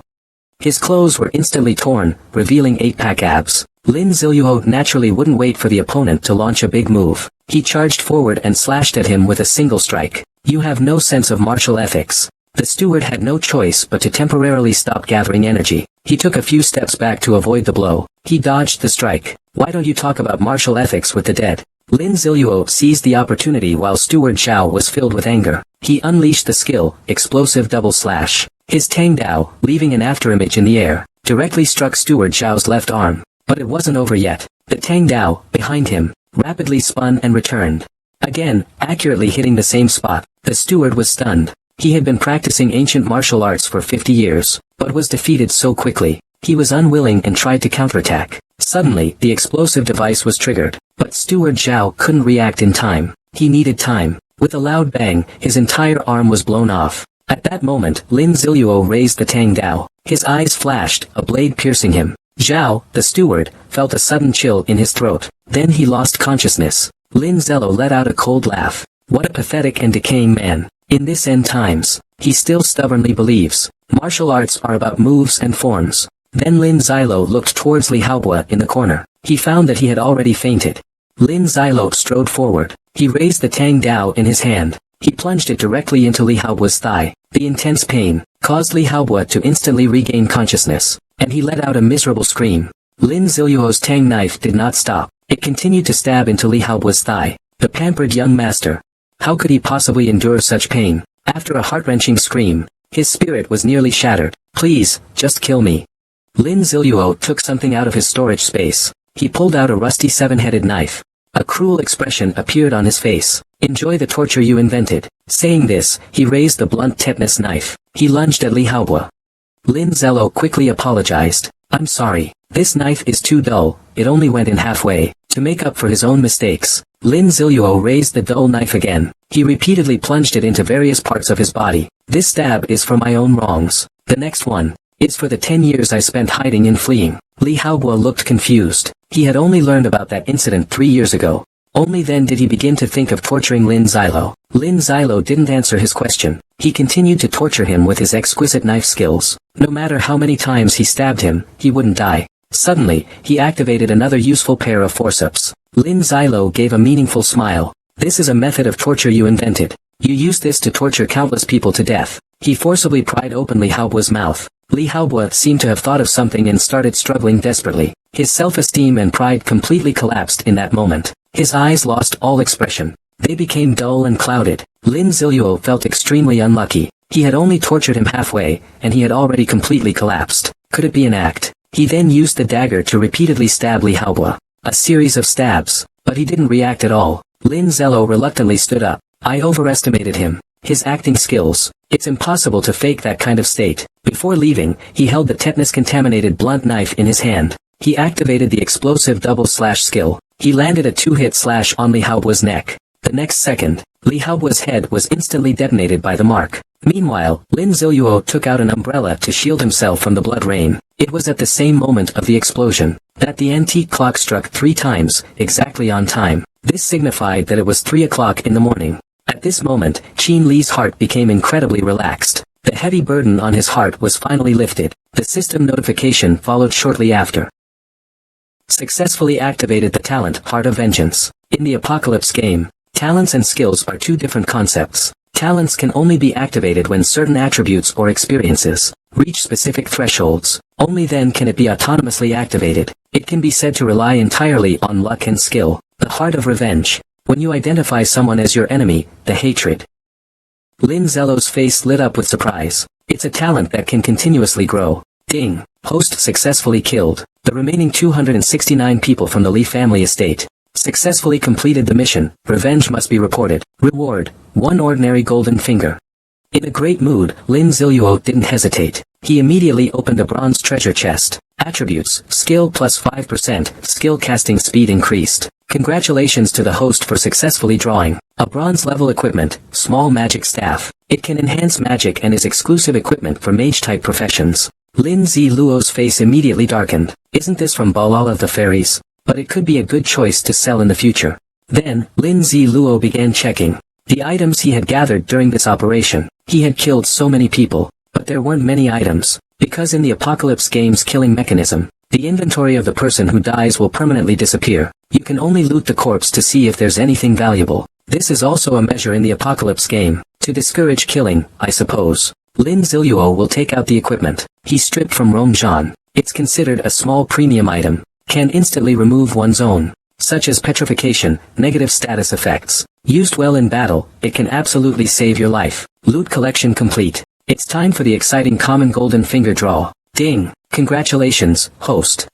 S1: His clothes were instantly torn, revealing 8-pack abs. Lin Ziluo naturally wouldn't wait for the opponent to launch a big move. He charged forward and slashed at him with a single strike. You have no sense of martial ethics. The steward had no choice but to temporarily stop gathering energy. He took a few steps back to avoid the blow. He dodged the strike. Why don't you talk about martial ethics with the dead? Lin Ziluo seized the opportunity while Steward Zhao was filled with anger. He unleashed the skill, Explosive Double Slash. His Tang Dao, leaving an afterimage in the air, directly struck Steward Zhao's left arm. But it wasn't over yet. The Tang Dao, behind him, rapidly spun and returned. Again, accurately hitting the same spot. The steward was stunned. He had been practicing ancient martial arts for 50 years, but was defeated so quickly. He was unwilling and tried to counterattack. Suddenly, the explosive device was triggered, but Steward Zhao couldn't react in time. He needed time. With a loud bang, his entire arm was blown off. At that moment, Lin Ziluo raised the Tang Dao. His eyes flashed, a blade piercing him. Zhao, the steward, felt a sudden chill in his throat. Then he lost consciousness. Lin Zello let out a cold laugh. What a pathetic and decaying man. In this end times, he still stubbornly believes martial arts are about moves and forms. Then Lin Zilo looked towards Li Haobo in the corner. He found that he had already fainted. Lin Zilo strode forward. He raised the Tang Dao in his hand. He plunged it directly into Li Haobo's thigh. The intense pain caused Li Haobo to instantly regain consciousness, and he let out a miserable scream. Lin Ziluo's Tang knife did not stop. It continued to stab into Li Haobo's thigh. The pampered young master. How could he possibly endure such pain? After a heart-wrenching scream, his spirit was nearly shattered. Please, just kill me. Lin Ziluo took something out of his storage space. He pulled out a rusty 7-headed knife. A cruel expression appeared on his face. Enjoy the torture you invented. Saying this, he raised the blunt tetanus knife. He lunged at Li Haobo. Lin Zello quickly apologized. I'm sorry. This knife is too dull, it only went in halfway. To make up for his own mistakes, Lin Ziluo raised the dull knife again. He repeatedly plunged it into various parts of his body. This stab is for my own wrongs. The next one is for the 10 years I spent hiding and fleeing. Li Haobo looked confused. He had only learned about that incident 3 years ago. Only then did he begin to think of torturing Lin Zilo. Lin Zilo didn't answer his question. He continued to torture him with his exquisite knife skills. No matter how many times he stabbed him, he wouldn't die. Suddenly, he activated another useful pair of forceps. Lin Zilo gave a meaningful smile. This is a method of torture you invented. You used this to torture countless people to death. He forcibly pried open Li Haobo's mouth. Li Haobo seemed to have thought of something and started struggling desperately. His self-esteem and pride completely collapsed in that moment. His eyes lost all expression. They became dull and clouded. Lin Ziluo felt extremely unlucky. He had only tortured him halfway, and he had already completely collapsed. Could it be an act? He then used the dagger to repeatedly stab Li Haobo. A series of stabs, but he didn't react at all. Lin Zello reluctantly stood up. I overestimated him. His acting skills. It's impossible to fake that kind of state. Before leaving, he held the tetanus-contaminated blunt knife in his hand. He activated the explosive double slash skill. He landed a two-hit slash on Li Haobo's neck. The next second, Li Haobo's head was instantly detonated by the mark. Meanwhile, Lin Ziluo took out an umbrella to shield himself from the blood rain. It was at the same moment of the explosion that the antique clock struck 3 times, exactly on time. This signified that it was 3 o'clock in the morning. At this moment, Qin Li's heart became incredibly relaxed. The heavy burden on his heart was finally lifted. The system notification followed shortly after. Successfully activated the talent Heart of Vengeance. In the Apocalypse game, talents and skills are 2 different concepts. Talents can only be activated when certain attributes or experiences reach specific thresholds. Only then can it be autonomously activated. It can be said to rely entirely on luck and skill. The Heart of Revenge. When you identify someone as your enemy, the hatred. Lin Zello's face lit up with surprise. It's a talent that can continuously grow. Ding. Host successfully killed. The remaining 269 people from the Li family estate successfully completed the mission. Revenge must be reported. Reward, 1 ordinary golden finger. In a great mood, Lin Ziluo didn't hesitate. He immediately opened a bronze treasure chest. Attributes, skill plus 5%, skill casting speed increased. Congratulations to the host for successfully drawing a bronze-level equipment, small magic staff. It can enhance magic and is exclusive equipment for mage-type professions. Lin Ziluo's face immediately darkened. Isn't this from Balal of the Fairies? But it could be a good choice to sell in the future. Then, Lin Ziluo began checking the items he had gathered during this operation. He had killed so many people, but there weren't many items, because in the Apocalypse game's killing mechanism, the inventory of the person who dies will permanently disappear. You can only loot the corpse to see if there's anything valuable. This is also a measure in the Apocalypse game, to discourage killing, I suppose. Lin Ziluo will take out the equipment he stripped from Rongzhan. It's considered a small premium item. Can instantly remove one's own, such as petrification, negative status effects. Used well in battle, it can absolutely save your life. Loot collection complete. It's time for the exciting common golden finger draw. Ding! Congratulations, host.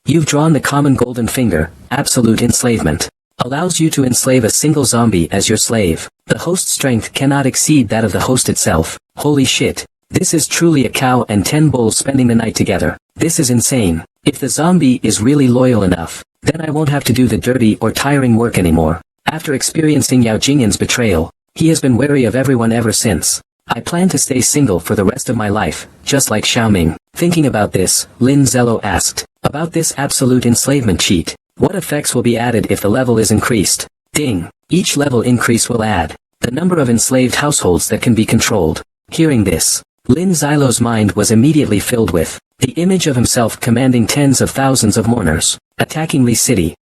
S1: You've drawn the common golden finger, absolute enslavement. Allows you to enslave a single zombie as your slave. The host's strength cannot exceed that of the host itself. Holy shit. This is truly a cow and 10 bulls spending the night together. This is insane. If the zombie is really loyal enough, then I won't have to do the dirty or tiring work anymore. After experiencing Yao Jingyan's betrayal, he has been wary of everyone ever since. I plan to stay single for the rest of my life, just like Xiaoming. Thinking about this, Lin Zello asked, about this absolute enslavement cheat. What effects will be added if the level is increased? Ding. Each level increase will add the number of enslaved households that can be controlled. Hearing this, Lin Ziluo's mind was immediately filled with the image of himself commanding tens of thousands of mourners, attacking Li City.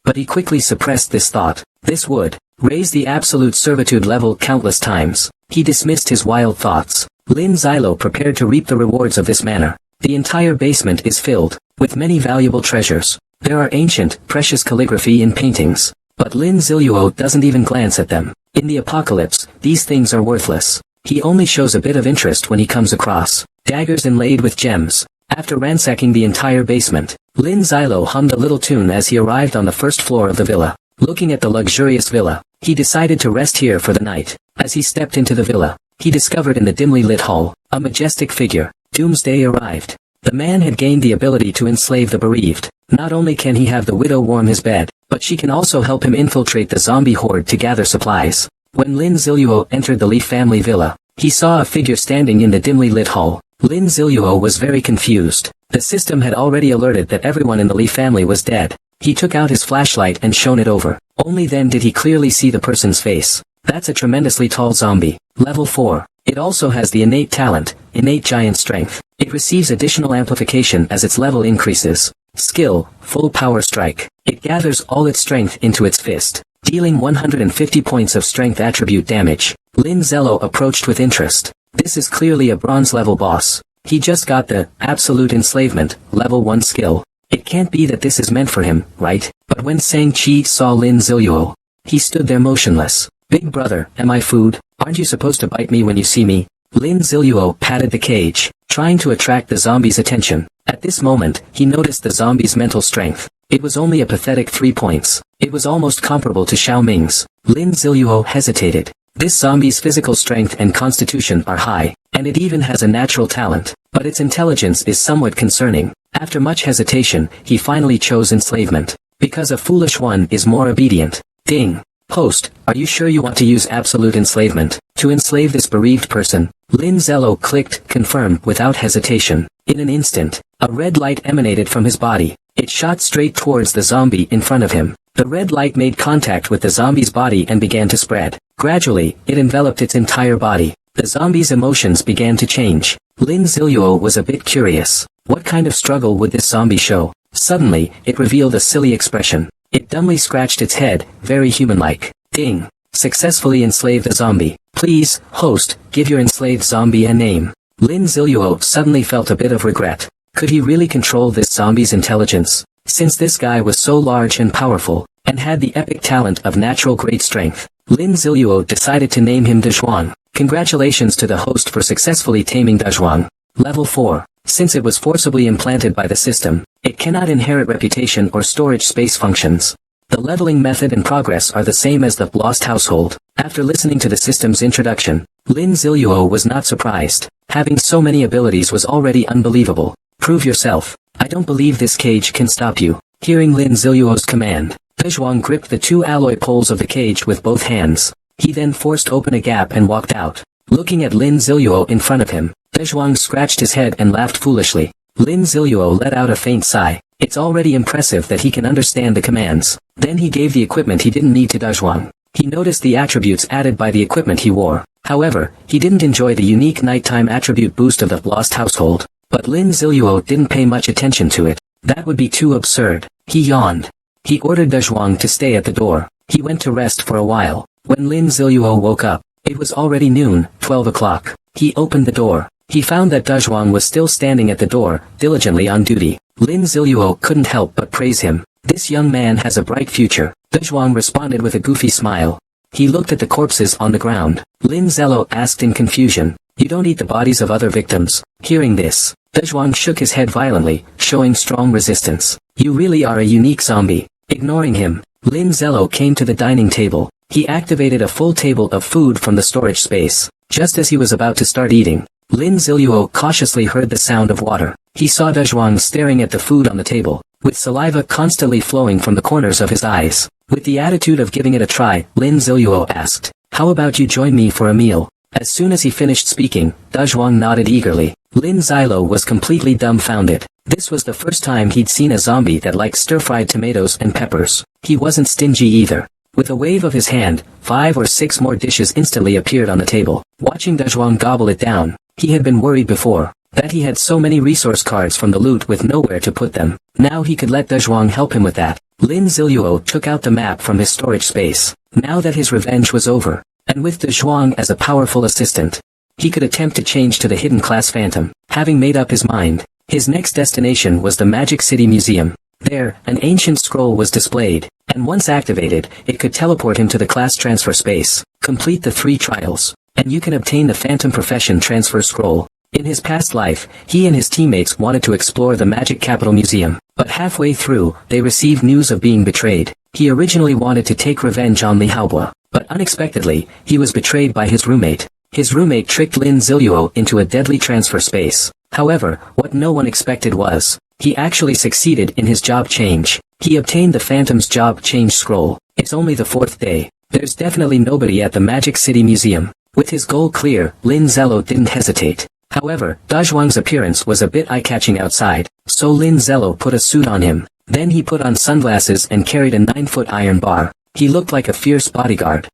S1: But he quickly suppressed this thought. This would raise the absolute servitude level countless times. He dismissed his wild thoughts. Lin Ziluo prepared to reap the rewards of this manner. The entire basement is filled with many valuable treasures. There are ancient, precious calligraphy in paintings, but Lin Ziluo doesn't even glance at them. In the Apocalypse, these things are worthless. He only shows a bit of interest when he comes across daggers inlaid with gems. After ransacking the entire basement, Lin Ziluo hummed a little tune as he arrived on the first floor of the villa. Looking at the luxurious villa, he decided to rest here for the night. As he stepped into the villa, he discovered in the dimly lit hall a majestic figure. Doomsday arrived. The man had gained the ability to enslave the bereaved. Not only can he have the widow warm his bed, but she can also help him infiltrate the zombie horde to gather supplies. When Lin Ziluo entered the Li family villa, he saw a figure standing in the dimly lit hall. Lin Ziluo was very confused. The system had already alerted that everyone in the Li family was dead. He took out his flashlight and shone it over. Only then did he clearly see the person's face. That's a tremendously tall zombie. Level 4. It also has the innate talent, innate giant strength. It receives additional amplification as its level increases. Skill, full power strike. It gathers all its strength into its fist, dealing 150 points of strength attribute damage. Lin Zello approached with interest. This is clearly a bronze level boss. He just got the absolute enslavement, level 1 skill. It can't be that this is meant for him, right? But when Sang-Chi saw Lin Ziluo, he stood there motionless. Big brother, am I food? Aren't you supposed to bite me when you see me? Lin Ziluo patted the cage, trying to attract the zombie's attention. At this moment, he noticed the zombie's mental strength. It was only a pathetic 3 points. It was almost comparable to Xiao Ming's. Lin Ziluo hesitated. This zombie's physical strength and constitution are high, and it even has a natural talent, but its intelligence is somewhat concerning. After much hesitation, he finally chose enslavement. Because a foolish one is more obedient. Ding. Host, are you sure you want to use absolute enslavement to enslave this bereaved person? Lin Ziluo clicked confirm without hesitation. In an instant, a red light emanated from his body. It shot straight towards the zombie in front of him. The red light made contact with the zombie's body and began to spread. Gradually, it enveloped its entire body. The zombie's emotions began to change. Lin Ziluo was a bit curious. What kind of struggle would this zombie show? Suddenly, it revealed a silly expression. It dumbly scratched its head, very human-like. Ding. Successfully enslaved the zombie. Please, host, give your enslaved zombie a name. Lin Ziluo suddenly felt a bit of regret. Could he really control this zombie's intelligence? Since this guy was so large and powerful, and had the epic talent of natural great strength, Lin Ziluo decided to name him Dezhuang. Congratulations to the host for successfully taming Dezhuang. Level 4. Since it was forcibly implanted by the system, it cannot inherit reputation or storage space functions. The leveling method and progress are the same as the Lost Household. After listening to the system's introduction, Lin Ziluo was not surprised. Having so many abilities was already unbelievable. Prove yourself. I don't believe this cage can stop you. Hearing Lin Ziluo's command, Dezhuang gripped the 2 alloy poles of the cage with both hands. He then forced open a gap and walked out. Looking at Lin Ziluo in front of him, Dezhuang scratched his head and laughed foolishly. Lin Ziluo let out a faint sigh. It's already impressive that he can understand the commands. Then he gave the equipment he didn't need to Dezhuang. He noticed the attributes added by the equipment he wore. However, he didn't enjoy the unique nighttime attribute boost of the Lost Household. But Lin Ziluo didn't pay much attention to it. That would be too absurd. He yawned. He ordered Dezhuang to stay at the door. He went to rest for a while. When Lin Ziluo woke up, it was already noon, 12 o'clock. He opened the door. He found that Dezhuang was still standing at the door, diligently on duty. Lin Ziluo couldn't help but praise him. This young man has a bright future. Dezhuang responded with a goofy smile. He looked at the corpses on the ground. Lin Ziluo asked in confusion, "You don't eat the bodies of other victims?" Hearing this, Dezhuang shook his head violently, showing strong resistance. "You really are a unique zombie." Ignoring him, Lin Ziluo came to the dining table. He activated a full table of food from the storage space. Just as he was about to start eating, Lin Ziluo cautiously heard the sound of water. He saw Dezhuang staring at the food on the table, with saliva constantly flowing from the corners of his eyes. With the attitude of giving it a try, Lin Ziluo asked, "How about you join me for a meal?" As soon as he finished speaking, Dezhuang nodded eagerly. Lin Ziluo was completely dumbfounded. This was the first time he'd seen a zombie that liked stir-fried tomatoes and peppers. He wasn't stingy either. With a wave of his hand, 5 or 6 more dishes instantly appeared on the table. Watching Dezhuang gobble it down, he had been worried before, that he had so many resource cards from the loot with nowhere to put them. Now he could let Dezhuang help him with that. Lin Ziluo took out the map from his storage space. Now that his revenge was over, and with Dezhuang as a powerful assistant, he could attempt to change to the hidden class phantom. Having made up his mind, his next destination was the Magic City Museum. There, an ancient scroll was displayed, and once activated, it could teleport him to the class transfer space. Complete the 3 trials, and you can obtain the Phantom Profession Transfer Scroll. In his past life, he and his teammates wanted to explore the Magic Capital Museum, but halfway through, they received news of being betrayed. He originally wanted to take revenge on Li Haobo, but unexpectedly, he was betrayed by his roommate. His roommate tricked Lin Ziluo into a deadly transfer space. However, what no one expected was, he actually succeeded in his job change. He obtained the Phantom's job change scroll. It's only the 4th day. There's definitely nobody at the Magic City Museum. With his goal clear, Lin Ziluo didn't hesitate. However, Dezhuang's appearance was a bit eye-catching outside, so Lin Ziluo put a suit on him. Then he put on sunglasses and carried a 9-foot iron bar. He looked like a fierce bodyguard.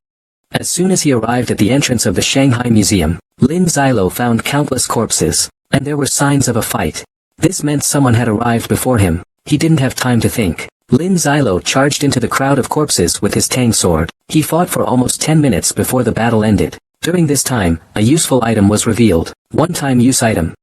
S1: As soon as he arrived at the entrance of the Shanghai Museum, Lin Ziluo found countless corpses, and there were signs of a fight. This meant someone had arrived before him. He didn't have time to think. Lin Ziluo charged into the crowd of corpses with his tang sword. He fought for almost 10 minutes before the battle ended. During this time, a useful item was revealed. One-time use item.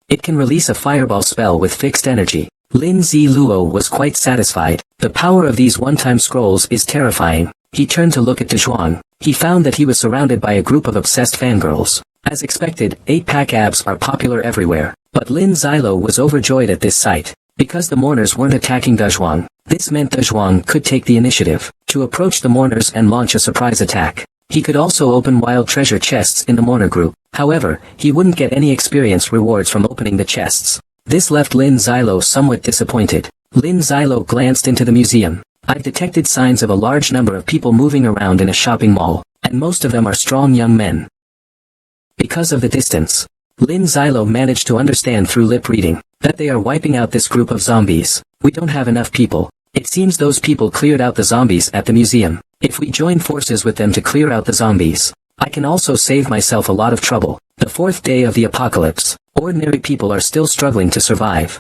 S1: It can release a fireball spell with fixed energy. Lin Ziluo was quite satisfied. The power of these one-time scrolls is terrifying. He turned to look at Dezhuang. He found that he was surrounded by a group of obsessed fangirls. As expected, 8-pack abs are popular everywhere, but Lin Zilo was overjoyed at this sight. Because the mourners weren't attacking Dezhuang, this meant Dezhuang could take the initiative to approach the mourners and launch a surprise attack. He could also open wild treasure chests in the mourner group. However, he wouldn't get any experience rewards from opening the chests. This left Lin Zilo somewhat disappointed. Lin Zilo glanced into the museum. I've detected signs of a large number of people moving around in a shopping mall, and most of them are strong young men. Because of the distance, Lin Zilo managed to understand through lip reading that they are wiping out this group of zombies. We don't have enough people. It seems those people cleared out the zombies at the museum. If we join forces with them to clear out the zombies, I can also save myself a lot of trouble. The 4th day of the apocalypse, ordinary people are still struggling to survive.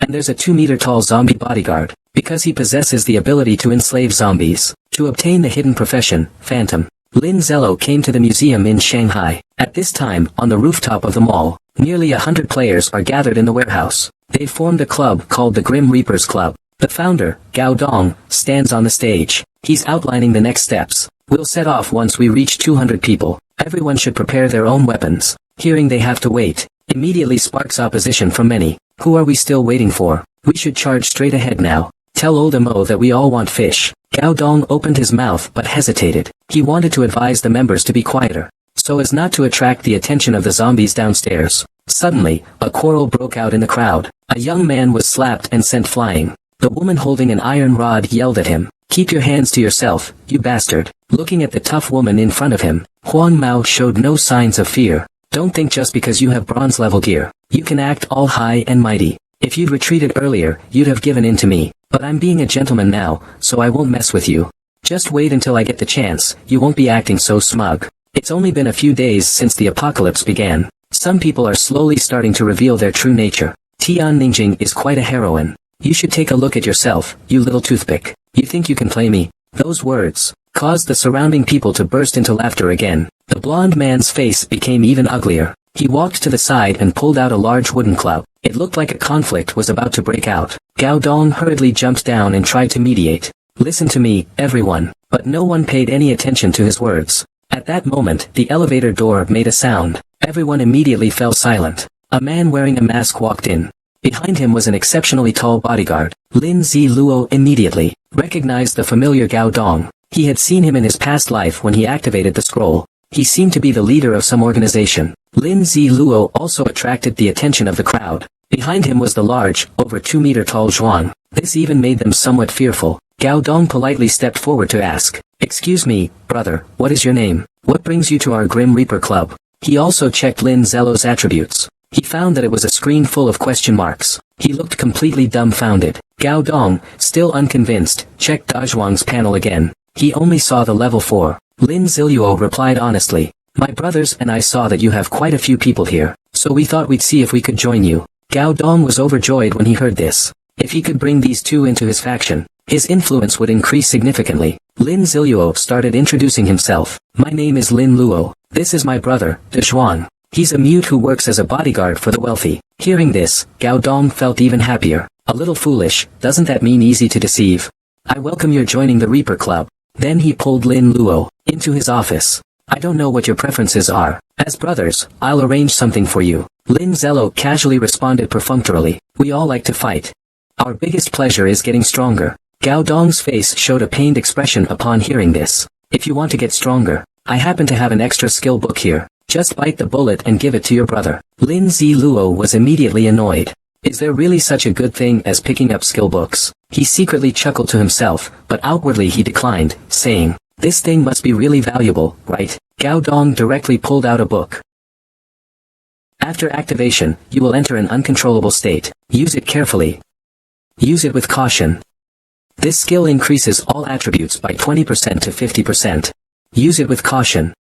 S1: And there's a 2-meter-tall zombie bodyguard, because he possesses the ability to enslave zombies. To obtain the hidden profession, Phantom, Lin Zelo came to the museum in Shanghai. At this time, on the rooftop of the mall, nearly 100 players are gathered in the warehouse. They formed a club called the Grim Reapers Club. The founder, Gao Dong, stands on the stage. He's outlining the next steps. We'll set off once we reach 200 people. Everyone should prepare their own weapons. Hearing they have to wait immediately sparks opposition from many. Who are we still waiting for? We should charge straight ahead now. Tell old Mo that we all want fish. Gao Dong opened his mouth but hesitated. He wanted to advise the members to be quieter, so as not to attract the attention of the zombies downstairs. Suddenly, a quarrel broke out in the crowd. A young man was slapped and sent flying. The woman holding an iron rod yelled at him, "Keep your hands to yourself, you bastard." Looking at the tough woman in front of him, Huang Mao showed no signs of fear. Don't think just because you have bronze level gear, you can act all high and mighty. If you'd retreated earlier, you'd have given in to me. But I'm being a gentleman now, so I won't mess with you. Just wait until I get the chance, you won't be acting so smug. It's only been a few days since the apocalypse began. Some people are slowly starting to reveal their true nature. Tian Ningjing is quite a heroine. You should take a look at yourself, you little toothpick. You think you can play me? Those words caused the surrounding people to burst into laughter again. The blonde man's face became even uglier. He walked to the side and pulled out a large wooden club. It looked like a conflict was about to break out. Gao Dong hurriedly jumped down and tried to mediate. Listen to me, everyone. But no one paid any attention to his words. At that moment, the elevator door made a sound. Everyone immediately fell silent. A man wearing a mask walked in. Behind him was an exceptionally tall bodyguard. Lin Ziluo immediately recognized the familiar Gao Dong. He had seen him in his past life when he activated the scroll. He seemed to be the leader of some organization. Lin Ziluo also attracted the attention of the crowd. Behind him was the large, over 2-meter-tall Zhuang. This even made them somewhat fearful. Gao Dong politely stepped forward to ask, "Excuse me, brother, what is your name? What brings you to our Grim Reaper Club?" He also checked Lin Zelo's attributes. He found that it was a screen full of question marks. He looked completely dumbfounded. Gao Dong, still unconvinced, checked Dazhuang's panel again. He only saw the level 4. Lin Ziluo replied honestly, "My brothers and I saw that you have quite a few people here, so we thought we'd see if we could join you." Gao Dong was overjoyed when he heard this. If he could bring these two into his faction, his influence would increase significantly. Lin Ziluo started introducing himself. "My name is Lin Luo. This is my brother, Dezhuang. He's a mute who works as a bodyguard for the wealthy." Hearing this, Gao Dong felt even happier. A little foolish, doesn't that mean easy to deceive? "I welcome your joining the Reaper Club." Then he pulled Lin Luo into his office. "I don't know what your preferences are. As brothers, I'll arrange something for you." Lin Zelo casually responded perfunctorily, "We all like to fight. Our biggest pleasure is getting stronger." Gao Dong's face showed a pained expression upon hearing this. "If you want to get stronger, I happen to have an extra skill book here. Just bite the bullet and give it to your brother." Lin Ziluo was immediately annoyed. Is there really such a good thing as picking up skill books? He secretly chuckled to himself, but outwardly he declined, saying, "This thing must be really valuable, right?" Gao Dong directly pulled out a book. After activation, you will enter an uncontrollable state. Use it carefully. Use it with caution. This skill increases all attributes by 20% to 50%. Use it with caution.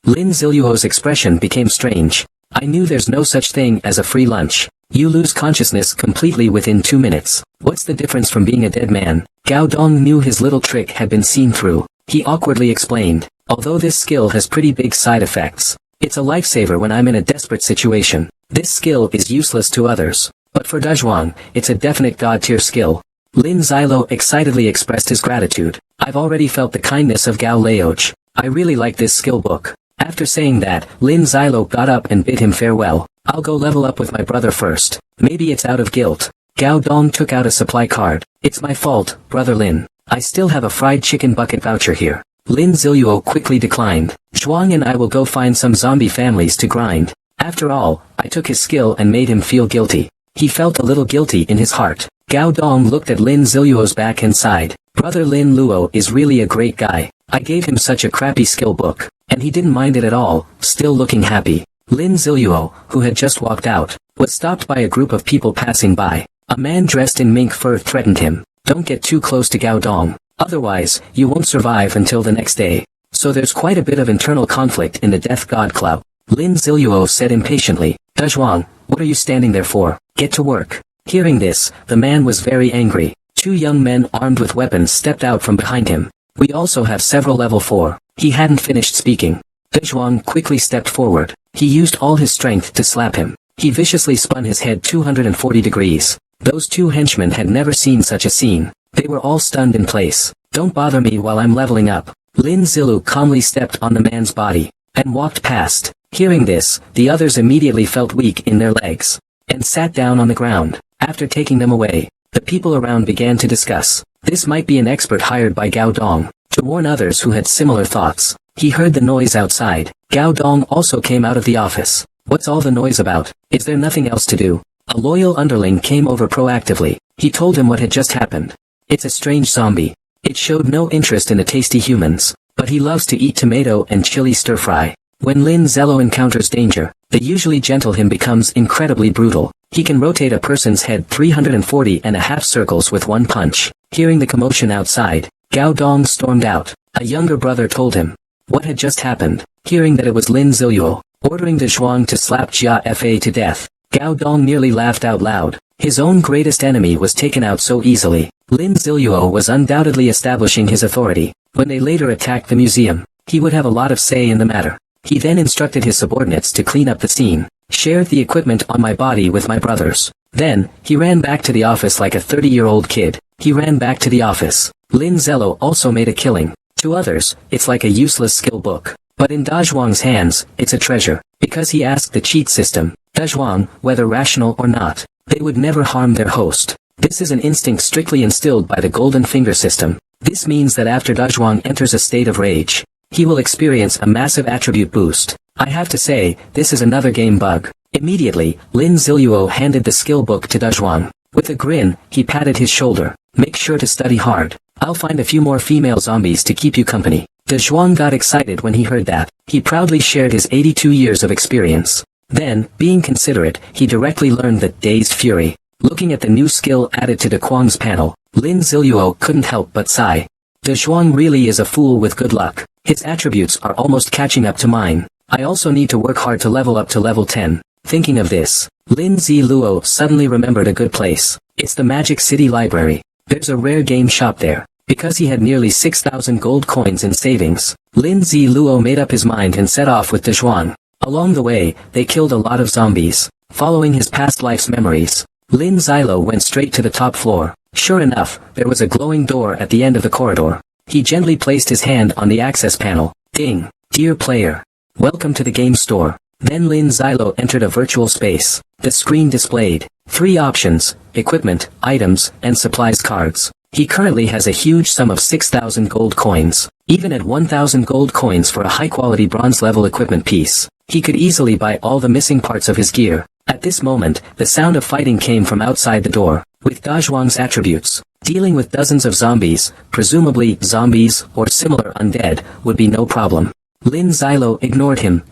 S1: Lin Ziluo's expression became strange. "I knew there's no such thing as a free lunch. You lose consciousness completely within 2 minutes. What's the difference from being a dead man?" Gao Dong knew his little trick had been seen through. He awkwardly explained, "Although this skill has pretty big side effects, it's a lifesaver when I'm in a desperate situation. This skill is useless to others. But for Dezhuang, it's a definite god-tier skill." Lin Zilo excitedly expressed his gratitude. "I've already felt the kindness of Gao Leoj. I really like this skill book." After saying that, Lin Zilo got up and bid him farewell. I'll go level up with my brother first. Maybe it's out of guilt. Gao Dong took out a supply card. It's my fault, brother Lin. I still have a fried chicken bucket voucher here. Lin Ziluo quickly declined. Zhuang and I will go find some zombie families to grind. After all, I took his skill and made him feel guilty. He felt a little guilty in his heart. Gao Dong looked at Lin Ziluo's back and sighed. Brother Lin Luo is really a great guy. I gave him such a crappy skill book, and he didn't mind it at all, still looking happy. Lin Ziluo, who had just walked out, was stopped by a group of people passing by. A man dressed in mink fur threatened him. Don't get too close to Gao Dong. Otherwise, you won't survive until the next day. So there's quite a bit of internal conflict in the Death God Club. Lin Ziluo said impatiently. Dezhuang, what are you standing there for? Get to work. Hearing this, the man was very angry. Two young men armed with weapons stepped out from behind him. We also have several level 4. He hadn't finished speaking. Dezhuang quickly stepped forward. He used all his strength to slap him. He viciously spun his head 240 degrees. Those two henchmen had never seen such a scene. They were all stunned in place. Don't bother me while I'm leveling up. Lin Zilu calmly stepped on the man's body and walked past. Hearing this, the others immediately felt weak in their legs and sat down on the ground. After taking them away, the people around began to discuss. This might be an expert hired by Gao Dong to warn others who had similar thoughts. He heard the noise outside. Gao Dong also came out of the office. What's all the noise about? Is there nothing else to do? A loyal underling came over proactively. He told him what had just happened. It's a strange zombie. It showed no interest in the tasty humans, but he loves to eat tomato and chili stir-fry. When Lin Zello encounters danger, the usually gentle him becomes incredibly brutal. He can rotate a person's head 340.5 circles with one punch. Hearing the commotion outside, Gao Dong stormed out. A younger brother told him what had just happened. Hearing that it was Lin Ziluo ordering the Zhuang to slap Jia Fa to death, Gao Dong nearly laughed out loud. His own greatest enemy was taken out so easily. Lin Ziluo was undoubtedly establishing his authority. When they later attacked the museum, he would have a lot of say in the matter. He then instructed his subordinates to clean up the scene. Shared the equipment on my body with my brothers. Then, he ran back to the office like a 30-year-old kid. He ran back to the office. Lin Zello also made a killing. To others, it's like a useless skill book. But in Dazhuang's hands, it's a treasure. Because he asked the cheat system, Dazhuang, whether rational or not, they would never harm their host. This is an instinct strictly instilled by the Golden Finger system. This means that after Dazhuang enters a state of rage, he will experience a massive attribute boost. I have to say, this is another game bug. Immediately, Lin Ziluo handed the skill book to Dezhuang. With a grin, he patted his shoulder. Make sure to study hard. I'll find a few more female zombies to keep you company. Dezhuang got excited when he heard that. He proudly shared his 82 years of experience. Then, being considerate, he directly learned the Dazed Fury. Looking at the new skill added to De Kuang's panel, Lin Ziluo couldn't help but sigh. Dezhuang really is a fool with good luck. His attributes are almost catching up to mine. I also need to work hard to level up to level 10. Thinking of this, Lin Ziluo suddenly remembered a good place. It's the Magic City Library. There's a rare game shop there. Because he had nearly 6,000 gold coins in savings, Lin Ziluo made up his mind and set off with Dezhuang. Along the way, they killed a lot of zombies. Following his past life's memories, Lin Zilo went straight to the top floor. Sure enough, there was a glowing door at the end of the corridor. He gently placed his hand on the access panel. Ding! Dear player. Welcome to the game store. Then Lin Zilo entered a virtual space. The screen displayed 3 options: equipment, items, and supplies cards. He currently has a huge sum of 6,000 gold coins. Even at 1,000 gold coins for a high-quality bronze-level equipment piece, he could easily buy all the missing parts of his gear. At this moment, the sound of fighting came from outside the door. With Dazhuang's attributes, dealing with dozens of zombies, presumably zombies or similar undead, would be no problem. Lin Zilo ignored him,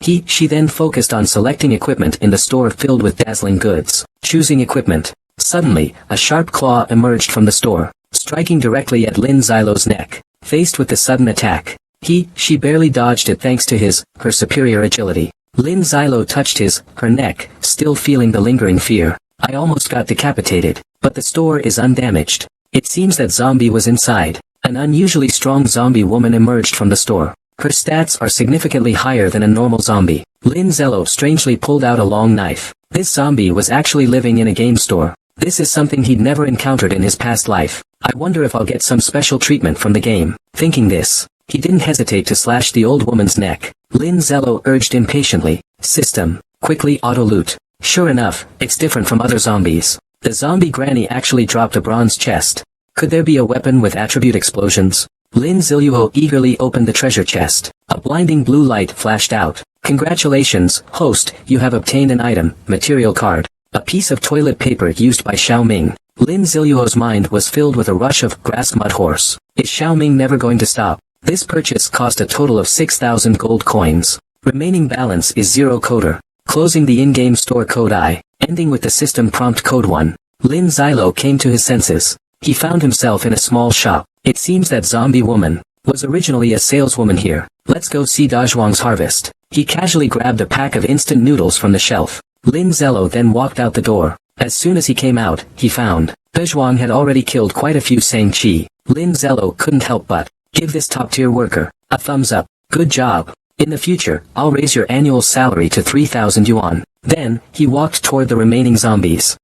S1: she then focused on selecting equipment in the store filled with dazzling goods. Choosing equipment. Suddenly, a sharp claw emerged from the store, striking directly at Lin Zilo's neck. Faced with the sudden attack, she barely dodged it thanks to her superior agility. Lin Zilo touched her neck, still feeling the lingering fear. I almost got decapitated, but the store is undamaged. It seems that zombie was inside. An unusually strong zombie woman emerged from the store. Her stats are significantly higher than a normal zombie. Lin Zello strangely pulled out a long knife. This zombie was actually living in a game store. This is something he'd never encountered in his past life. I wonder if I'll get some special treatment from the game. Thinking this, he didn't hesitate to slash the old woman's neck. Lin Zello urged impatiently. System, quickly auto-loot. Sure enough, it's different from other zombies. The zombie granny actually dropped a bronze chest. Could there be a weapon with attribute explosions? Lin Ziluo eagerly opened the treasure chest. A blinding blue light flashed out. Congratulations, host, you have obtained an item, material card. A piece of toilet paper used by Xiao Ming. Lin Ziluo's mind was filled with a rush of grass mud horse. Is Xiao Ming never going to stop? This purchase cost a total of 6,000 gold coins. Remaining balance is 0 coder. Closing the in-game store code I, ending with the system prompt code 1. Lin Zilo came to his senses. He found himself in a small shop. It seems that zombie woman was originally a saleswoman here. Let's go see Dazhuang's harvest. He casually grabbed a pack of instant noodles from the shelf. Lin Zello then walked out the door. As soon as he came out, he found Dazhuang had already killed quite a few Sang Chi. Lin Zello couldn't help but give this top-tier worker a thumbs up. Good job. In the future, I'll raise your annual salary to 3,000 yuan. Then, he walked toward the remaining zombies.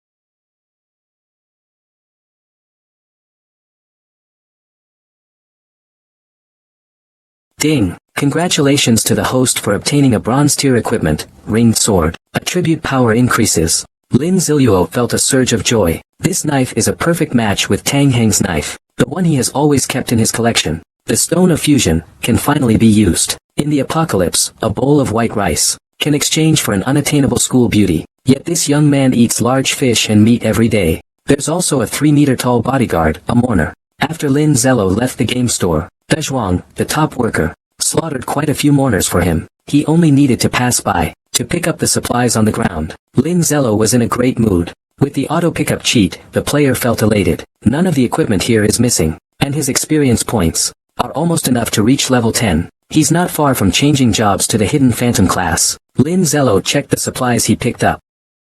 S1: Ding! Congratulations to the host for obtaining a bronze-tier equipment, ringed sword. Attribute power increases. Lin Ziluo felt a surge of joy. This knife is a perfect match with Tang Heng's knife, the one he has always kept in his collection. The Stone of Fusion can finally be used. In the apocalypse, a bowl of white rice can exchange for an unattainable school beauty. Yet this young man eats large fish and meat every day. There's also a 3-meter-tall bodyguard, a mourner. After Lin Zello left the game store, Dazhuang, the top worker, slaughtered quite a few mourners for him. He only needed to pass by to pick up the supplies on the ground. Lin Zello was in a great mood. With the auto-pickup cheat, the player felt elated. None of the equipment here is missing, and his experience points are almost enough to reach level 10. He's not far from changing jobs to the hidden phantom class. Lin Zello checked the supplies he picked up.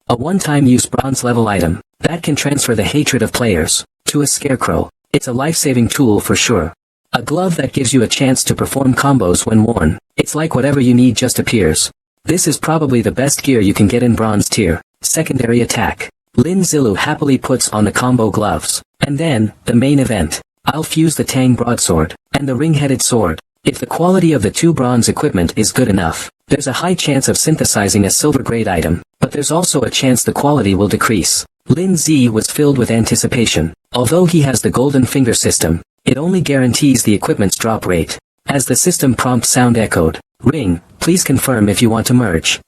S1: A one-time use bronze level item that can transfer the hatred of players to a scarecrow. It's a life-saving tool for sure. A glove that gives you a chance to perform combos when worn. It's like whatever you need just appears. This is probably the best gear you can get in bronze tier. Secondary attack. Lin Zilu happily puts on the combo gloves. And then, the main event. I'll fuse the Tang broadsword and the ring-headed sword. If the quality of the two bronze equipment is good enough, there's a high chance of synthesizing a silver-grade item, but there's also a chance the quality will decrease. Lin Zi was filled with anticipation. Although he has the golden finger system, it only guarantees the equipment's drop rate. As the system prompt sound echoed, "Ring, please confirm if you want to merge."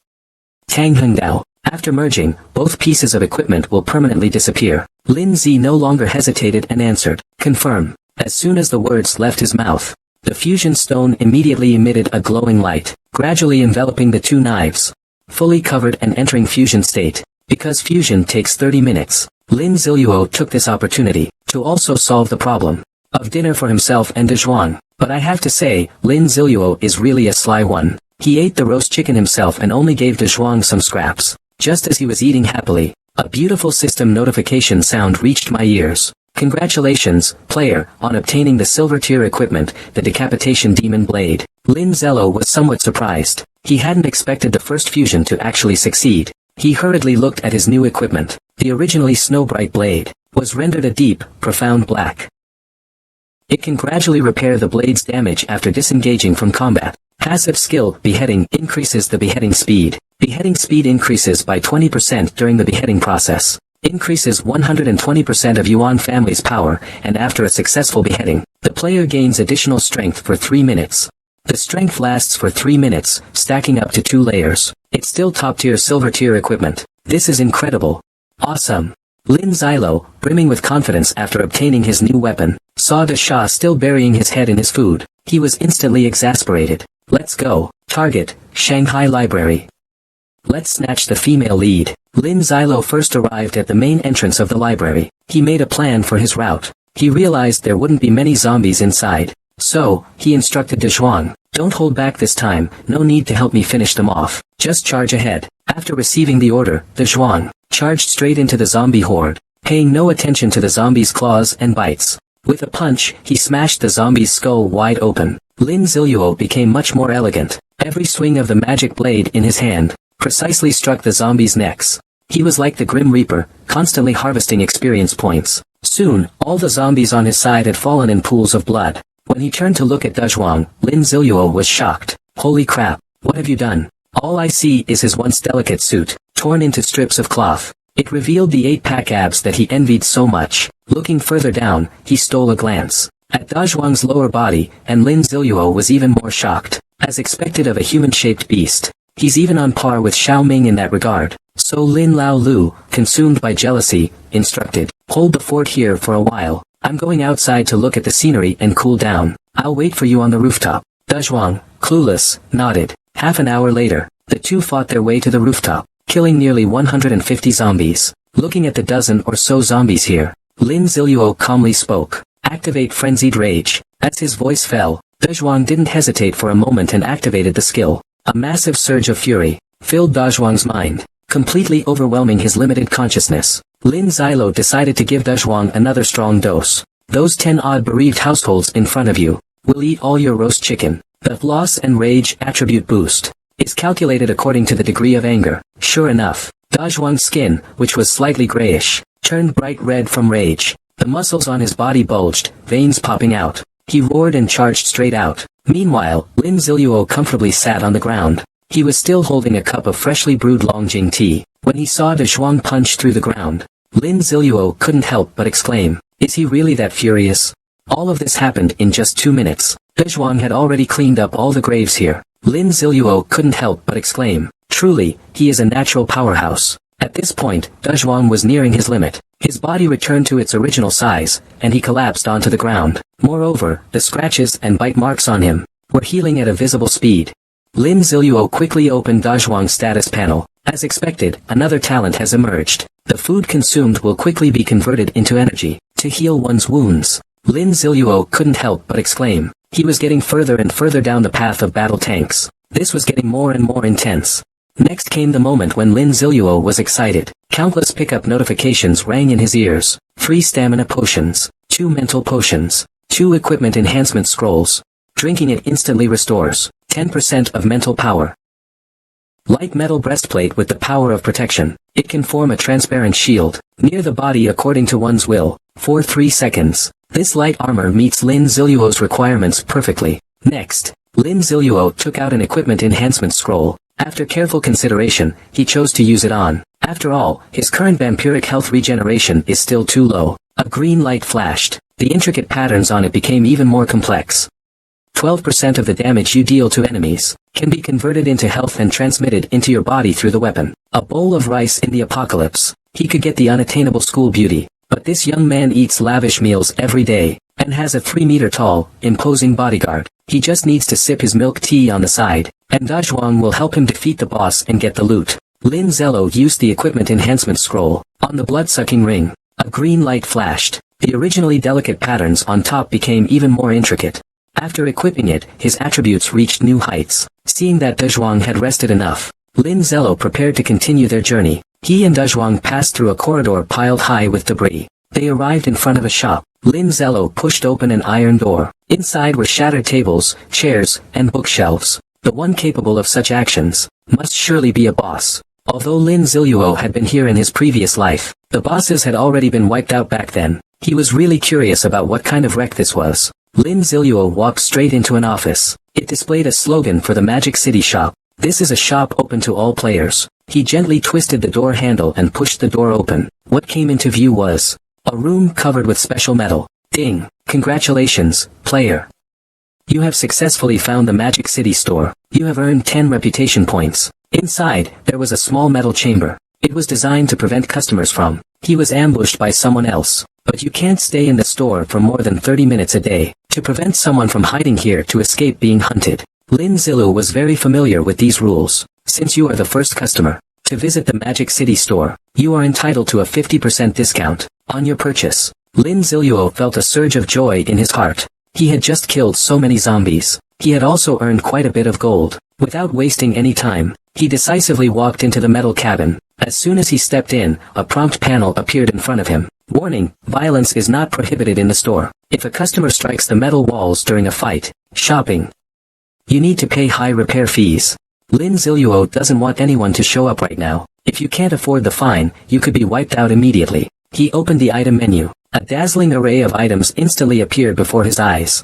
S1: Tang Hengdao. After merging, both pieces of equipment will permanently disappear. Lin Zi no longer hesitated and answered, "Confirm." As soon as the words left his mouth, the fusion stone immediately emitted a glowing light, gradually enveloping the two knives. Fully covered and entering fusion state. Because fusion takes 30 minutes, Lin Ziluo took this opportunity to also solve the problem of dinner for himself and Dazhuang. But I have to say, Lin Ziluo is really a sly one. He ate the roast chicken himself and only gave Dazhuang some scraps. Just as he was eating happily, a beautiful system notification sound reached my ears. Congratulations, player, on obtaining the silver tier equipment, the decapitation demon blade. Lin Zello was somewhat surprised. He hadn't expected the first fusion to actually succeed. He hurriedly looked at his new equipment. The originally snow-bright blade was rendered a deep, profound black. It can gradually repair the blade's damage after disengaging from combat. Passive skill, beheading, increases the beheading speed. Beheading speed increases by 20% during the beheading process. Increases 120% of Yuan family's power, and after a successful beheading, the player gains additional strength for 3 minutes. The strength lasts for 3 minutes, stacking up to 2 layers. It's still top-tier silver-tier equipment. This is incredible. Awesome. Lin Zilo, brimming with confidence after obtaining his new weapon, saw the Shah still burying his head in his food. He was instantly exasperated. Let's go. Target, Shanghai Library. Let's snatch the female lead. Lin Zilo first arrived at the main entrance of the library. He made a plan for his route. He realized there wouldn't be many zombies inside. So, he instructed Dazhuang, "Don't hold back this time, no need to help me finish them off. Just charge ahead." After receiving the order, Dazhuang charged straight into the zombie horde, paying no attention to the zombies' claws and bites. With a punch, he smashed the zombie's skull wide open. Lin Ziluo became much more elegant. Every swing of the magic blade in his hand precisely struck the zombies' necks. He was like the Grim Reaper, constantly harvesting experience points. Soon, all the zombies on his side had fallen in pools of blood. When he turned to look at Dazhuang, Lin Ziluo was shocked. Holy crap! What have you done? All I see is his once delicate suit, torn into strips of cloth. It revealed the 8-pack abs that he envied so much. Looking further down, he stole a glance at Dazhuang's lower body, and Lin Ziluo was even more shocked. As expected of a human-shaped beast, he's even on par with Xiao Ming in that regard. So Lin Lao Lu, consumed by jealousy, instructed, "Hold the fort here for a while. I'm going outside to look at the scenery and cool down. I'll wait for you on the rooftop." Dazhuang, clueless, nodded. Half an hour later, the two fought their way to the rooftop, killing nearly 150 zombies. Looking at the dozen or so zombies here, Lin Ziluo calmly spoke. "Activate Frenzied Rage." As his voice fell, Dazhuang didn't hesitate for a moment and activated the skill. A massive surge of fury filled Dazhuang's mind, completely overwhelming his limited consciousness. Lin Ziluo decided to give Dazhuang another strong dose. "Those 10-odd bereaved households in front of you will eat all your roast chicken." The loss and rage attribute boost is calculated according to the degree of anger. Sure enough, Dazhuang's skin, which was slightly grayish, turned bright red from rage. The muscles on his body bulged, veins popping out. He roared and charged straight out. Meanwhile, Lin Ziluo comfortably sat on the ground. He was still holding a cup of freshly brewed Longjing tea. When he saw Dazhuang punch through the ground, Lin Ziluo couldn't help but exclaim, "Is he really that furious?" All of this happened in just 2 minutes. Dazhuang had already cleaned up all the graves here. Lin Ziluo couldn't help but exclaim, "Truly, he is a natural powerhouse." At this point, Dazhuang was nearing his limit. His body returned to its original size, and he collapsed onto the ground. Moreover, the scratches and bite marks on him were healing at a visible speed. Lin Ziluo quickly opened Dazhuang's status panel. As expected, another talent has emerged. The food consumed will quickly be converted into energy to heal one's wounds. Lin Ziluo couldn't help but exclaim. He was getting further and further down the path of battle tanks. This was getting more and more intense. Next came the moment when Lin Ziluo was excited. Countless pickup notifications rang in his ears. 3 stamina potions, 2 mental potions, 2 equipment enhancement scrolls. Drinking it instantly restores 10% of mental power. Light metal breastplate with the power of protection. It can form a transparent shield near the body according to one's will, for 3 seconds. This light armor meets Lin Ziluo's requirements perfectly. Next, Lin Ziluo took out an equipment enhancement scroll. After careful consideration, he chose to use it on. After all, his current vampiric health regeneration is still too low. A green light flashed. The intricate patterns on it became even more complex. 12% of the damage you deal to enemies can be converted into health and transmitted into your body through the weapon. A bowl of rice in the apocalypse. He could get the unattainable school beauty. But this young man eats lavish meals every day, and has a 3-meter-tall, imposing bodyguard. He just needs to sip his milk tea on the side, and Dazhuang will help him defeat the boss and get the loot. Lin Ziluo used the equipment enhancement scroll. On the blood-sucking ring, a green light flashed. The originally delicate patterns on top became even more intricate. After equipping it, his attributes reached new heights. Seeing that Dazhuang had rested enough, Lin Ziluo prepared to continue their journey. He and Dazhuang passed through a corridor piled high with debris. They arrived in front of a shop. Lin Ziluo pushed open an iron door. Inside were shattered tables, chairs, and bookshelves. The one capable of such actions must surely be a boss. Although Lin Ziluo had been here in his previous life, the bosses had already been wiped out back then. He was really curious about what kind of wreck this was. Lin Ziluo walked straight into an office. It displayed a slogan for the Magic City shop. "This is a shop open to all players." He gently twisted the door handle and pushed the door open. What came into view was a room covered with special metal. Ding! Congratulations, player. You have successfully found the Magic City store. You have earned 10 reputation points. Inside, there was a small metal chamber. It was designed to prevent customers from. He was ambushed by someone else. But you can't stay in the store for more than 30 minutes a day, to prevent someone from hiding here to escape being hunted. Lin Ziluo was very familiar with these rules. Since you are the first customer to visit the Magic City store, you are entitled to a 50% discount on your purchase. Lin Ziluo felt a surge of joy in his heart. He had just killed so many zombies. He had also earned quite a bit of gold. Without wasting any time, he decisively walked into the metal cabin. As soon as he stepped in, a prompt panel appeared in front of him. Warning, violence is not prohibited in the store. If a customer strikes the metal walls during a fight, shopping, you need to pay high repair fees. Lin Ziluo doesn't want anyone to show up right now. If you can't afford the fine, you could be wiped out immediately. He opened the item menu. A dazzling array of items instantly appeared before his eyes.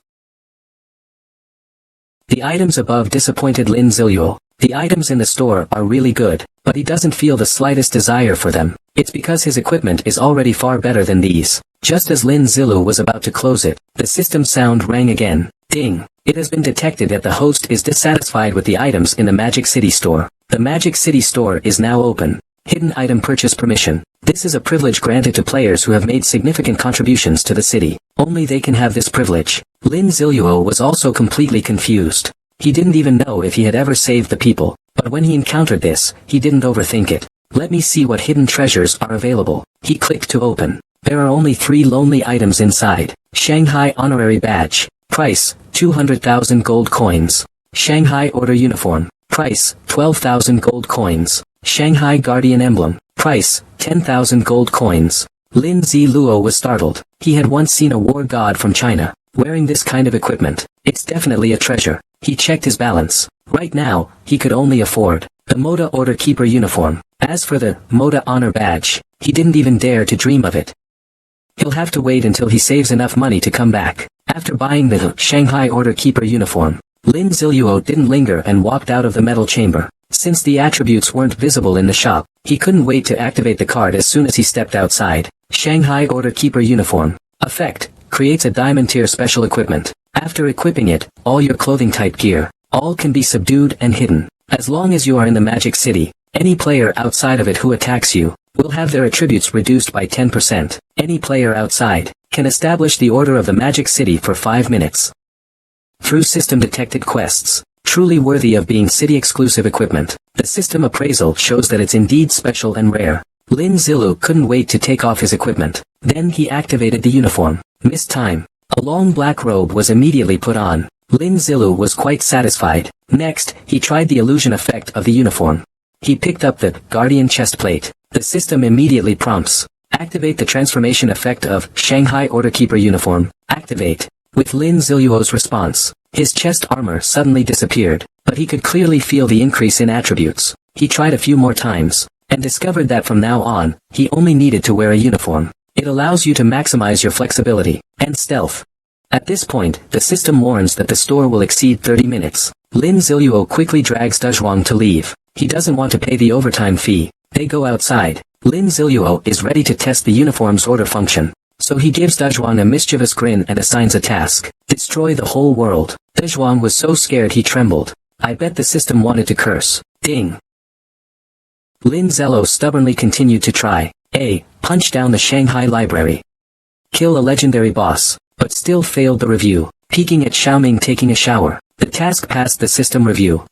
S1: The items above disappointed Lin Ziluo. The items in the store are really good, but he doesn't feel the slightest desire for them. It's because his equipment is already far better than these. Just as Lin Zilu was about to close it, the system sound rang again. Ding! It has been detected that the host is dissatisfied with the items in the Magic City store. The Magic City store is now open. Hidden item purchase permission. This is a privilege granted to players who have made significant contributions to the city. Only they can have this privilege. Lin Ziluo was also completely confused. He didn't even know if he had ever saved the people, but when he encountered this, he didn't overthink it. Let me see what hidden treasures are available. He clicked to open. There are only 3 lonely items inside. Shanghai Honorary Badge. Price, 200,000 gold coins. Shanghai Order Uniform. Price, 12,000 gold coins. Shanghai Guardian Emblem. Price, 10,000 gold coins. Lin Ziluo was startled. He had once seen a war god from China, wearing this kind of equipment. It's definitely a treasure. He checked his balance. Right now, he could only afford the Moda Order Keeper uniform. As for the Moda Honor Badge, he didn't even dare to dream of it. He'll have to wait until he saves enough money to come back. After buying the Shanghai Order Keeper uniform, Lin Ziluo didn't linger and walked out of the metal chamber. Since the attributes weren't visible in the shop, he couldn't wait to activate the card as soon as he stepped outside. Shanghai Order Keeper uniform. Effect. Creates a diamond tier special equipment. After equipping it, all your clothing type gear, all can be subdued and hidden. As long as you are in the Magic City, any player outside of it who attacks you, will have their attributes reduced by 10%. Any player outside, can establish the order of the Magic City for 5 minutes. Through system detected quests. Truly worthy of being city-exclusive equipment. The system appraisal shows that it's indeed special and rare. Lin Zilu couldn't wait to take off his equipment. Then he activated the uniform. Missed time. A long black robe was immediately put on. Lin Zilu was quite satisfied. Next, he tried the illusion effect of the uniform. He picked up the Guardian chestplate. The system immediately prompts. Activate the transformation effect of Shanghai Order Keeper uniform. Activate. With Lin Ziluo's response, his chest armor suddenly disappeared, but he could clearly feel the increase in attributes. He tried a few more times, and discovered that from now on, he only needed to wear a uniform. It allows you to maximize your flexibility and stealth. At this point, the system warns that the store will exceed 30 minutes. Lin Ziluo quickly drags Dezhuang to leave. He doesn't want to pay the overtime fee. They go outside. Lin Ziluo is ready to test the uniform's order function. So he gives Dezhuang a mischievous grin and assigns a task. Destroy the whole world. Dezhuang was so scared he trembled. I bet the system wanted to curse. Ding. Lin Ziluo stubbornly continued to try. Punch down the Shanghai library. Kill a legendary boss, but still failed the review. Peeking at Xiaoming taking a shower. The task passed the system review.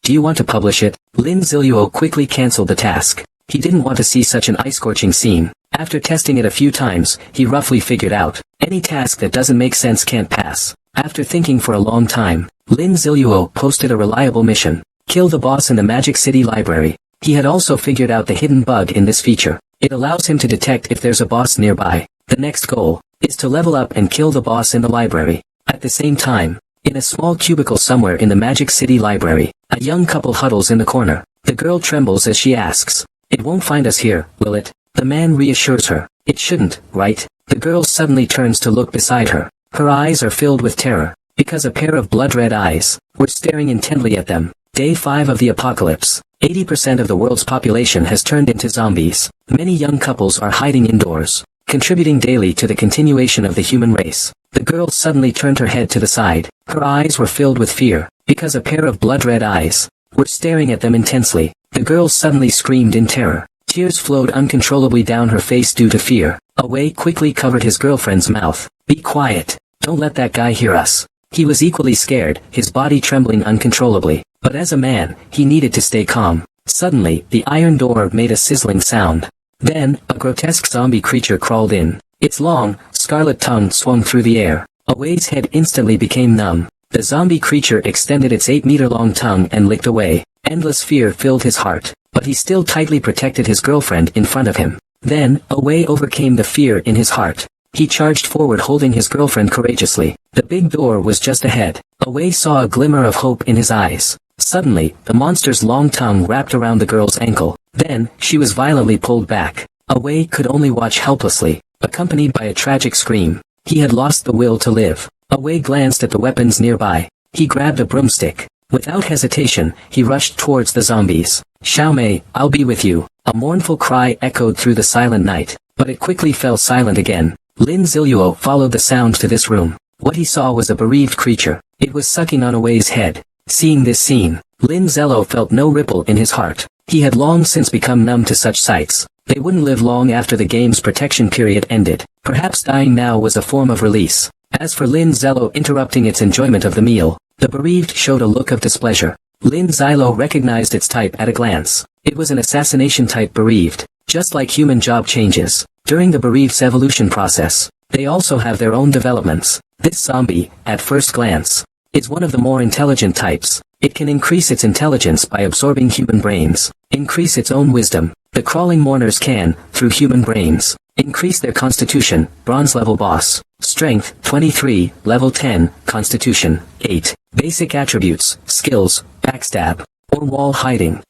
S1: Do you want to publish it? Lin Ziluo quickly cancelled the task. He didn't want to see such an eye-scorching scene. After testing it a few times, he roughly figured out, any task that doesn't make sense can't pass. After thinking for a long time, Lin Ziluo posted a reliable mission. Kill the boss in the Magic City library. He had also figured out the hidden bug in this feature. It allows him to detect if there's a boss nearby. The next goal is to level up and kill the boss in the library. At the same time, in a small cubicle somewhere in the Magic City library, a young couple huddles in the corner. The girl trembles as she asks, "It won't find us here, will it?" The man reassures her, "It shouldn't, right?" The girl suddenly turns to look beside her. Her eyes are filled with terror, because a pair of blood-red eyes were staring intently at them. Day 5 of the apocalypse. 80% of the world's population has turned into zombies. Many young couples are hiding indoors, contributing daily to the continuation of the human race. The girl suddenly turned her head to the side. Her eyes were filled with fear, because a pair of blood-red eyes were staring at them intensely. The girl suddenly screamed in terror. Tears flowed uncontrollably down her face due to fear. Away quickly covered his girlfriend's mouth. "Be quiet. Don't let that guy hear us." He was equally scared, his body trembling uncontrollably. But as a man, he needed to stay calm. Suddenly, the iron door made a sizzling sound. Then, a grotesque zombie creature crawled in. Its long, scarlet tongue swung through the air. Away's head instantly became numb. The zombie creature extended its 8-meter-long tongue and licked away. Endless fear filled his heart, but he still tightly protected his girlfriend in front of him. Then, Away overcame the fear in his heart. He charged forward holding his girlfriend courageously. The big door was just ahead. Away saw a glimmer of hope in his eyes. Suddenly, the monster's long tongue wrapped around the girl's ankle. Then, she was violently pulled back. Away could only watch helplessly, accompanied by a tragic scream. He had lost the will to live. Away glanced at the weapons nearby. He grabbed a broomstick. Without hesitation, he rushed towards the zombies. Xiaomei, I'll be with you. A mournful cry echoed through the silent night, but it quickly fell silent again. Lin Ziluo followed the sound to this room. What he saw was a bereaved creature. It was sucking on Wei's head. Seeing this scene, Lin Ziluo felt no ripple in his heart. He had long since become numb to such sights. They wouldn't live long after the game's protection period ended. Perhaps dying now was a form of release. As for Lin Ziluo interrupting its enjoyment of the meal, the bereaved showed a look of displeasure. Lin Ziluo recognized its type at a glance. It was an assassination type bereaved, just like human job changes. During the bereaved's evolution process, they also have their own developments. This zombie, at first glance, is one of the more intelligent types. It can increase its intelligence by absorbing human brains, increase its own wisdom. The crawling mourners can, through human brains, increase their constitution, bronze level boss, strength, 23, level 10, constitution, 8, basic attributes, skills, backstab, or wall hiding.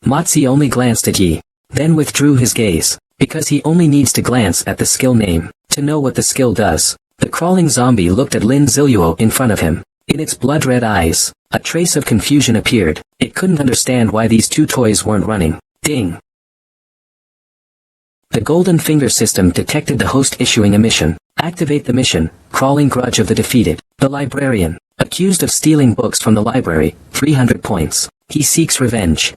S1: Matzi only glanced at Yi, then withdrew his gaze, because he only needs to glance at the skill name, to know what the skill does. The crawling zombie looked at Lin Ziluo in front of him. In its blood-red eyes, a trace of confusion appeared. It couldn't understand why these two toys weren't running. Ding! The Golden Finger system detected the host issuing a mission. Activate the mission, Crawling Grudge of the Defeated. The librarian, accused of stealing books from the library, 300 points. He seeks revenge.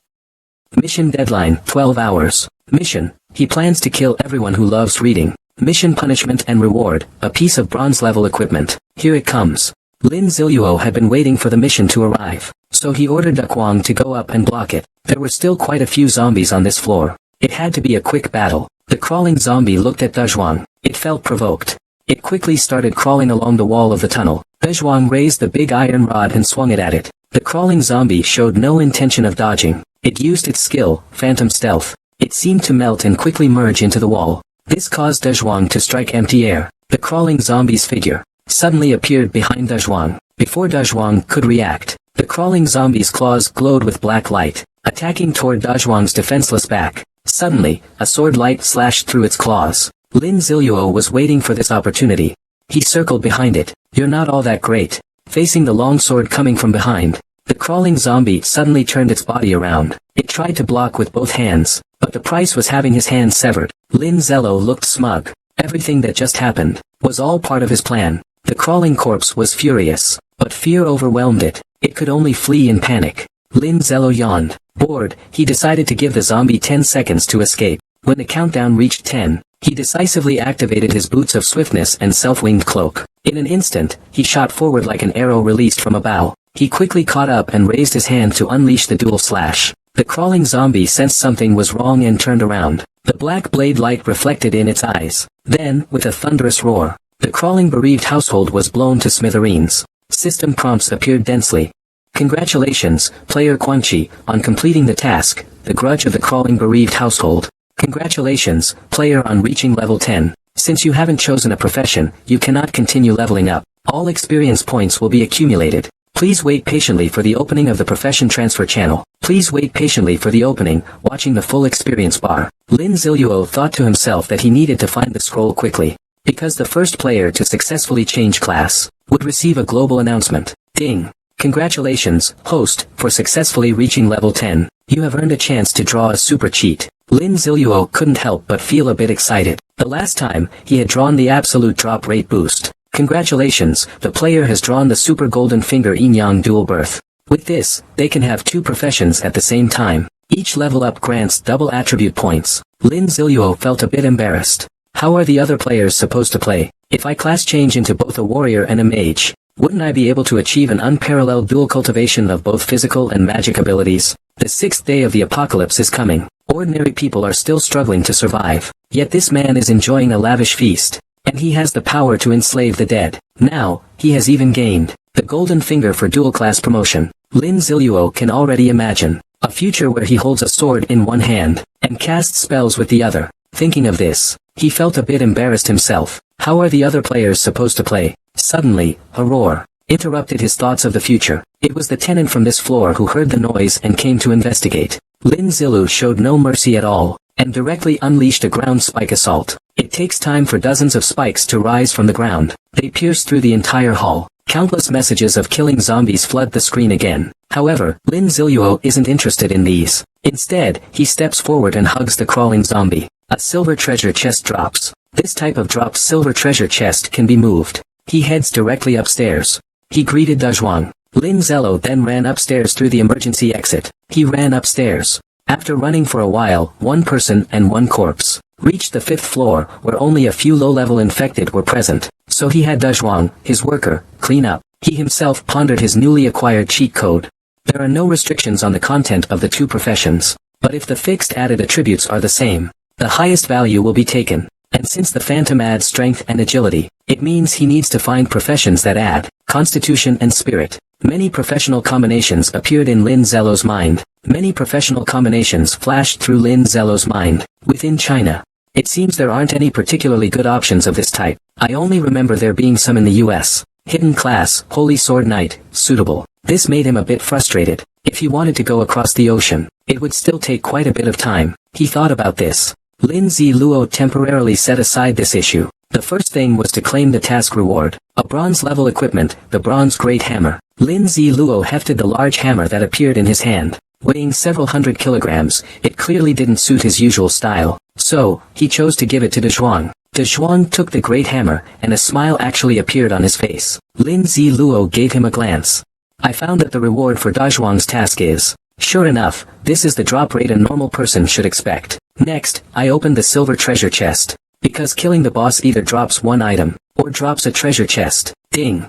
S1: Mission deadline, 12 hours. Mission, he plans to kill everyone who loves reading. Mission punishment and reward, a piece of bronze-level equipment. Here it comes. Lin Ziluo had been waiting for the mission to arrive, so he ordered Dukwang to go up and block it. There were still quite a few zombies on this floor. It had to be a quick battle. The crawling zombie looked at Dezhuang. It felt provoked. It quickly started crawling along the wall of the tunnel. Dezhuang raised the big iron rod and swung it at it. The crawling zombie showed no intention of dodging. It used its skill, Phantom Stealth. It seemed to melt and quickly merge into the wall. This caused Dezhuang to strike empty air. The crawling zombie's figure suddenly appeared behind Dezhuang. Before Dezhuang could react, the crawling zombie's claws glowed with black light, attacking toward Dezhuang's defenseless back. Suddenly, a sword light slashed through its claws. Lin Ziluo was waiting for this opportunity. He circled behind it. You're not all that great. Facing the long sword coming from behind, the crawling zombie suddenly turned its body around. It tried to block with both hands, but the price was having his hand severed. Lin Ziluo looked smug. Everything that just happened was all part of his plan. The crawling corpse was furious, but fear overwhelmed it. It could only flee in panic. Lin Ziluo yawned. Bored, he decided to give the zombie 10 seconds to escape. When the countdown reached 10, he decisively activated his boots of swiftness and self-winged cloak. In an instant, he shot forward like an arrow released from a bow. He quickly caught up and raised his hand to unleash the dual slash. The crawling zombie sensed something was wrong and turned around. The black blade light reflected in its eyes. Then, with a thunderous roar, the crawling bereaved household was blown to smithereens. System prompts appeared densely. Congratulations, player Quanqi, on completing the task, the grudge of the crawling bereaved household. Congratulations, player, on reaching level 10. Since you haven't chosen a profession, you cannot continue leveling up. All experience points will be accumulated. Please wait patiently for the opening of the profession transfer channel. Please wait patiently for the opening, watching the full experience bar. Lin Ziluo thought to himself that he needed to find the scroll quickly, because the first player to successfully change class would receive a global announcement. Ding! Congratulations, host, for successfully reaching level 10. You have earned a chance to draw a super cheat. Lin Ziluo couldn't help but feel a bit excited. The last time, he had drawn the absolute drop rate boost. Congratulations, the player has drawn the Super Golden Finger Yin-Yang Dual Birth. With this, they can have two professions at the same time. Each level up grants double attribute points. Lin Ziluo felt a bit embarrassed. How are the other players supposed to play? If I class change into both a warrior and a mage, wouldn't I be able to achieve an unparalleled dual cultivation of both physical and magic abilities? The 6th day of the apocalypse is coming. Ordinary people are still struggling to survive. Yet this man is enjoying a lavish feast. And he has the power to enslave the dead. Now, he has even gained the golden finger for dual class promotion. Lin Ziluo can already imagine a future where he holds a sword in one hand and casts spells with the other. Thinking of this, he felt a bit embarrassed himself. How are the other players supposed to play? Suddenly, a roar interrupted his thoughts of the future. It was the tenant from this floor who heard the noise and came to investigate. Lin Ziluo showed no mercy at all, and directly unleashed a ground spike assault. It takes time for dozens of spikes to rise from the ground. They pierce through the entire hall. Countless messages of killing zombies flood the screen again. However, Lin Ziluo isn't interested in these. Instead, he steps forward and hugs the crawling zombie. A silver treasure chest drops. This type of dropped silver treasure chest can be moved. He heads directly upstairs. He greeted Dezhuang. Lin Ziluo then ran upstairs through the emergency exit. He ran upstairs. After running for a while, one person and one corpse reached the 5th floor, where only a few low-level infected were present. So he had Dezhuang, his worker, clean up. He himself pondered his newly acquired cheat code. There are no restrictions on the content of the two professions. But if the fixed added attributes are the same, the highest value will be taken. And since the phantom adds strength and agility, it means he needs to find professions that add constitution and spirit. Many professional combinations appeared in Lin Ziluo's mind. Many professional combinations flashed through Lin Ziluo's mind. Within China, it seems there aren't any particularly good options of this type. I only remember there being some in the US. Hidden class, Holy Sword Knight, suitable. This made him a bit frustrated. If he wanted to go across the ocean, it would still take quite a bit of time. He thought about this. Lin Ziluo temporarily set aside this issue. The first thing was to claim the task reward. A bronze-level equipment, the bronze great hammer. Lin Ziluo hefted the large hammer that appeared in his hand. Weighing several hundred kilograms, it clearly didn't suit his usual style. So, he chose to give it to Dezhuang. Dezhuang took the great hammer, and a smile actually appeared on his face. Lin Ziluo gave him a glance. I found that the reward for Dezhuang's task is. Sure enough, this is the drop rate a normal person should expect. Next, I opened the silver treasure chest. Because killing the boss either drops one item, or drops a treasure chest. Ding!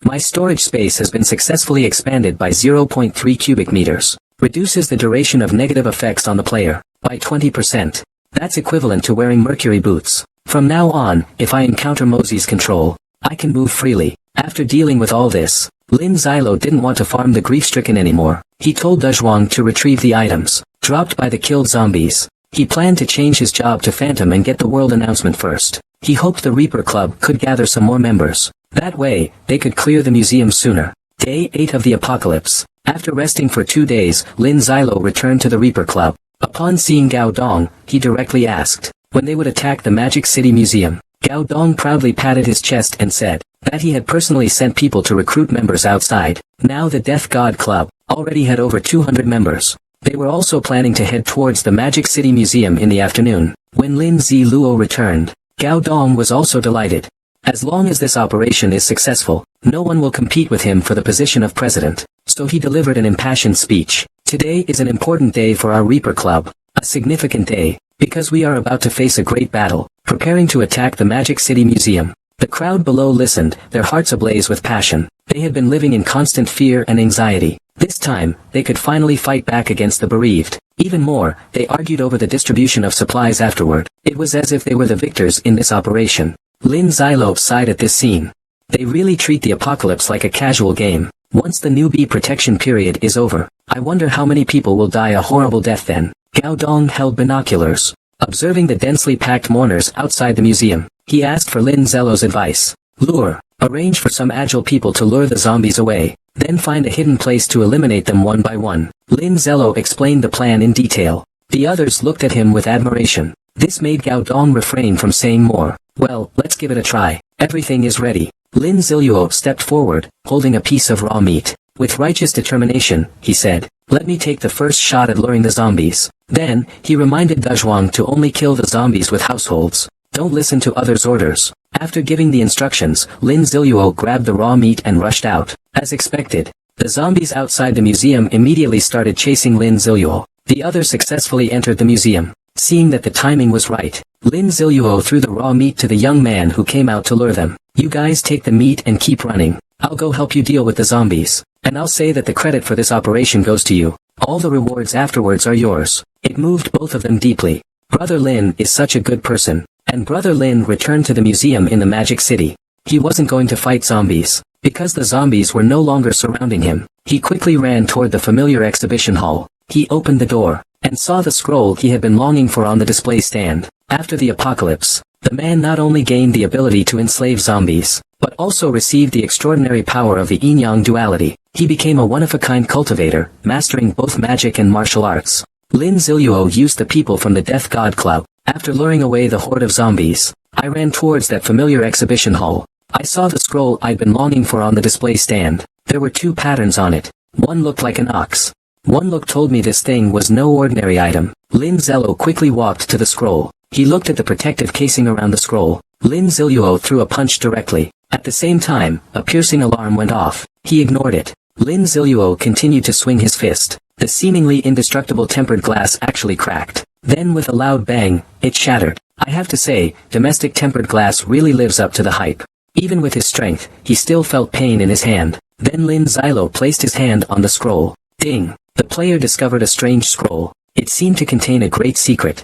S1: My storage space has been successfully expanded by 0.3 cubic meters. Reduces the duration of negative effects on the player by 20%. That's equivalent to wearing mercury boots. From now on, if I encounter Mosey's control, I can move freely. After dealing with all this, Lin Ziluo didn't want to farm the grief-stricken anymore. He told Dezhuang to retrieve the items dropped by the killed zombies. He planned to change his job to Phantom and get the world announcement first. He hoped the Reaper Club could gather some more members. That way, they could clear the museum sooner. Day 8 of the apocalypse. After resting for 2 days, Lin Ziluo returned to the Reaper Club. Upon seeing Gao Dong, he directly asked when they would attack the Magic City Museum. Gao Dong proudly patted his chest and said that he had personally sent people to recruit members outside. Now the Death God Club already had over 200 members. They were also planning to head towards the Magic City Museum in the afternoon. When Lin Ziluo returned, Gao Dong was also delighted. As long as this operation is successful, no one will compete with him for the position of president. So he delivered an impassioned speech. Today is an important day for our Reaper Club. A significant day, because we are about to face a great battle, preparing to attack the Magic City Museum. The crowd below listened, their hearts ablaze with passion. They had been living in constant fear and anxiety. This time, they could finally fight back against the bereaved. Even more, they argued over the distribution of supplies afterward. It was as if they were the victors in this operation. Lin Ziluo sighed at this scene. They really treat the apocalypse like a casual game. Once the newbie protection period is over, I wonder how many people will die a horrible death then. Gao Dong held binoculars. Observing the densely packed mourners outside the museum, he asked for Lin Ziluo's advice. Lure. Arrange for some agile people to lure the zombies away. Then find a hidden place to eliminate them one by one. Lin Ziluo explained the plan in detail. The others looked at him with admiration. This made Gao Dong refrain from saying more. Well, let's give it a try. Everything is ready. Lin Ziluo stepped forward, holding a piece of raw meat. With righteous determination, he said, let me take the first shot at luring the zombies. Then, he reminded Dezhuang to only kill the zombies with households. Don't listen to others' orders. After giving the instructions, Lin Ziluo grabbed the raw meat and rushed out. As expected, the zombies outside the museum immediately started chasing Lin Ziluo. The others successfully entered the museum. Seeing that the timing was right, Lin Ziluo threw the raw meat to the young man who came out to lure them. You guys take the meat and keep running. I'll go help you deal with the zombies. And I'll say that the credit for this operation goes to you. All the rewards afterwards are yours. It moved both of them deeply. Brother Lin is such a good person. And Brother Lin returned to the museum in the Magic City. He wasn't going to fight zombies. Because the zombies were no longer surrounding him, he quickly ran toward the familiar exhibition hall. He opened the door, and saw the scroll he had been longing for on the display stand. After the apocalypse, the man not only gained the ability to enslave zombies, but also received the extraordinary power of the yin-yang duality. He became a one-of-a-kind cultivator, mastering both magic and martial arts. Lin Ziluo used the people from the Death God Club. After luring away the horde of zombies, I ran towards that familiar exhibition hall. I saw the scroll I'd been longing for on the display stand. There were two patterns on it. One looked like an ox. One look told me this thing was no ordinary item. Lin Zello quickly walked to the scroll. He looked at the protective casing around the scroll. Lin Ziluo threw a punch directly. At the same time, a piercing alarm went off. He ignored it. Lin Ziluo continued to swing his fist. The seemingly indestructible tempered glass actually cracked. Then with a loud bang, it shattered. I have to say, domestic tempered glass really lives up to the hype. Even with his strength, he still felt pain in his hand. Then Lin Zilo placed his hand on the scroll. Ding! The player discovered a strange scroll. It seemed to contain a great secret.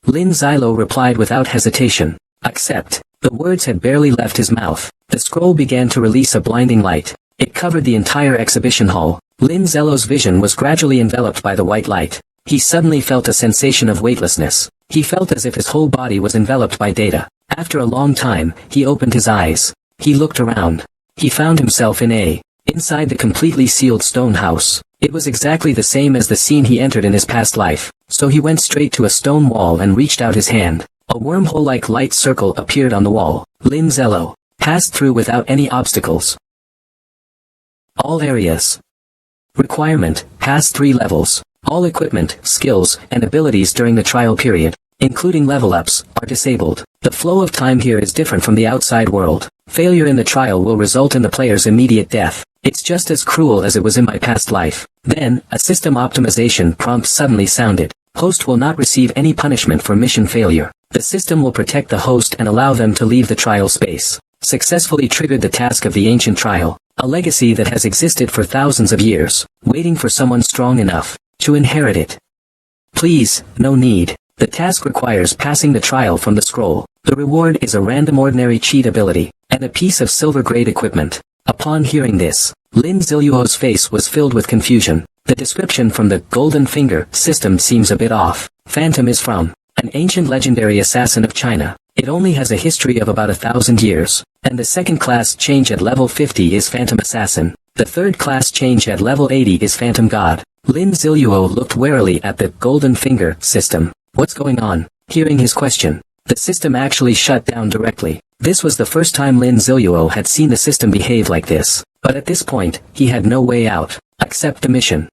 S1: Lin Zilo replied without hesitation. Accept. The words had barely left his mouth. The scroll began to release a blinding light. It covered the entire exhibition hall. Lin Zello's vision was gradually enveloped by the white light. He suddenly felt a sensation of weightlessness. He felt as if his whole body was enveloped by data. After a long time, he opened his eyes. He looked around. He found himself inside the completely sealed stone house. It was exactly the same as the scene he entered in his past life, so he went straight to a stone wall and reached out his hand. A wormhole-like light circle appeared on the wall. Lin Zello passed through without any obstacles. All areas. Requirement: pass 3 levels. All equipment, skills, and abilities during the trial period, including level-ups, are disabled. The flow of time here is different from the outside world. Failure in the trial will result in the player's immediate death. It's just as cruel as it was in my past life. Then, a system optimization prompt suddenly sounded. Host will not receive any punishment for mission failure. The system will protect the host and allow them to leave the trial space. Successfully triggered the task of the ancient trial. A legacy that has existed for thousands of years, waiting for someone strong enough to inherit it. Please, no need. The task requires passing the trial from the scroll. The reward is a random ordinary cheat ability, and a piece of silver-grade equipment. Upon hearing this, Lin Ziluo's face was filled with confusion. The description from the Golden Finger system seems a bit off. Phantom is from an ancient legendary assassin of China. It only has a history of about 1,000 years. And the second class change at level 50 is Phantom Assassin. The third class change at level 80 is Phantom God. Lin Ziluo looked warily at the Golden Finger system. What's going on? Hearing his question, the system actually shut down directly. This was the first time Lin Ziluo had seen the system behave like this. But at this point, he had no way out. Accept the mission.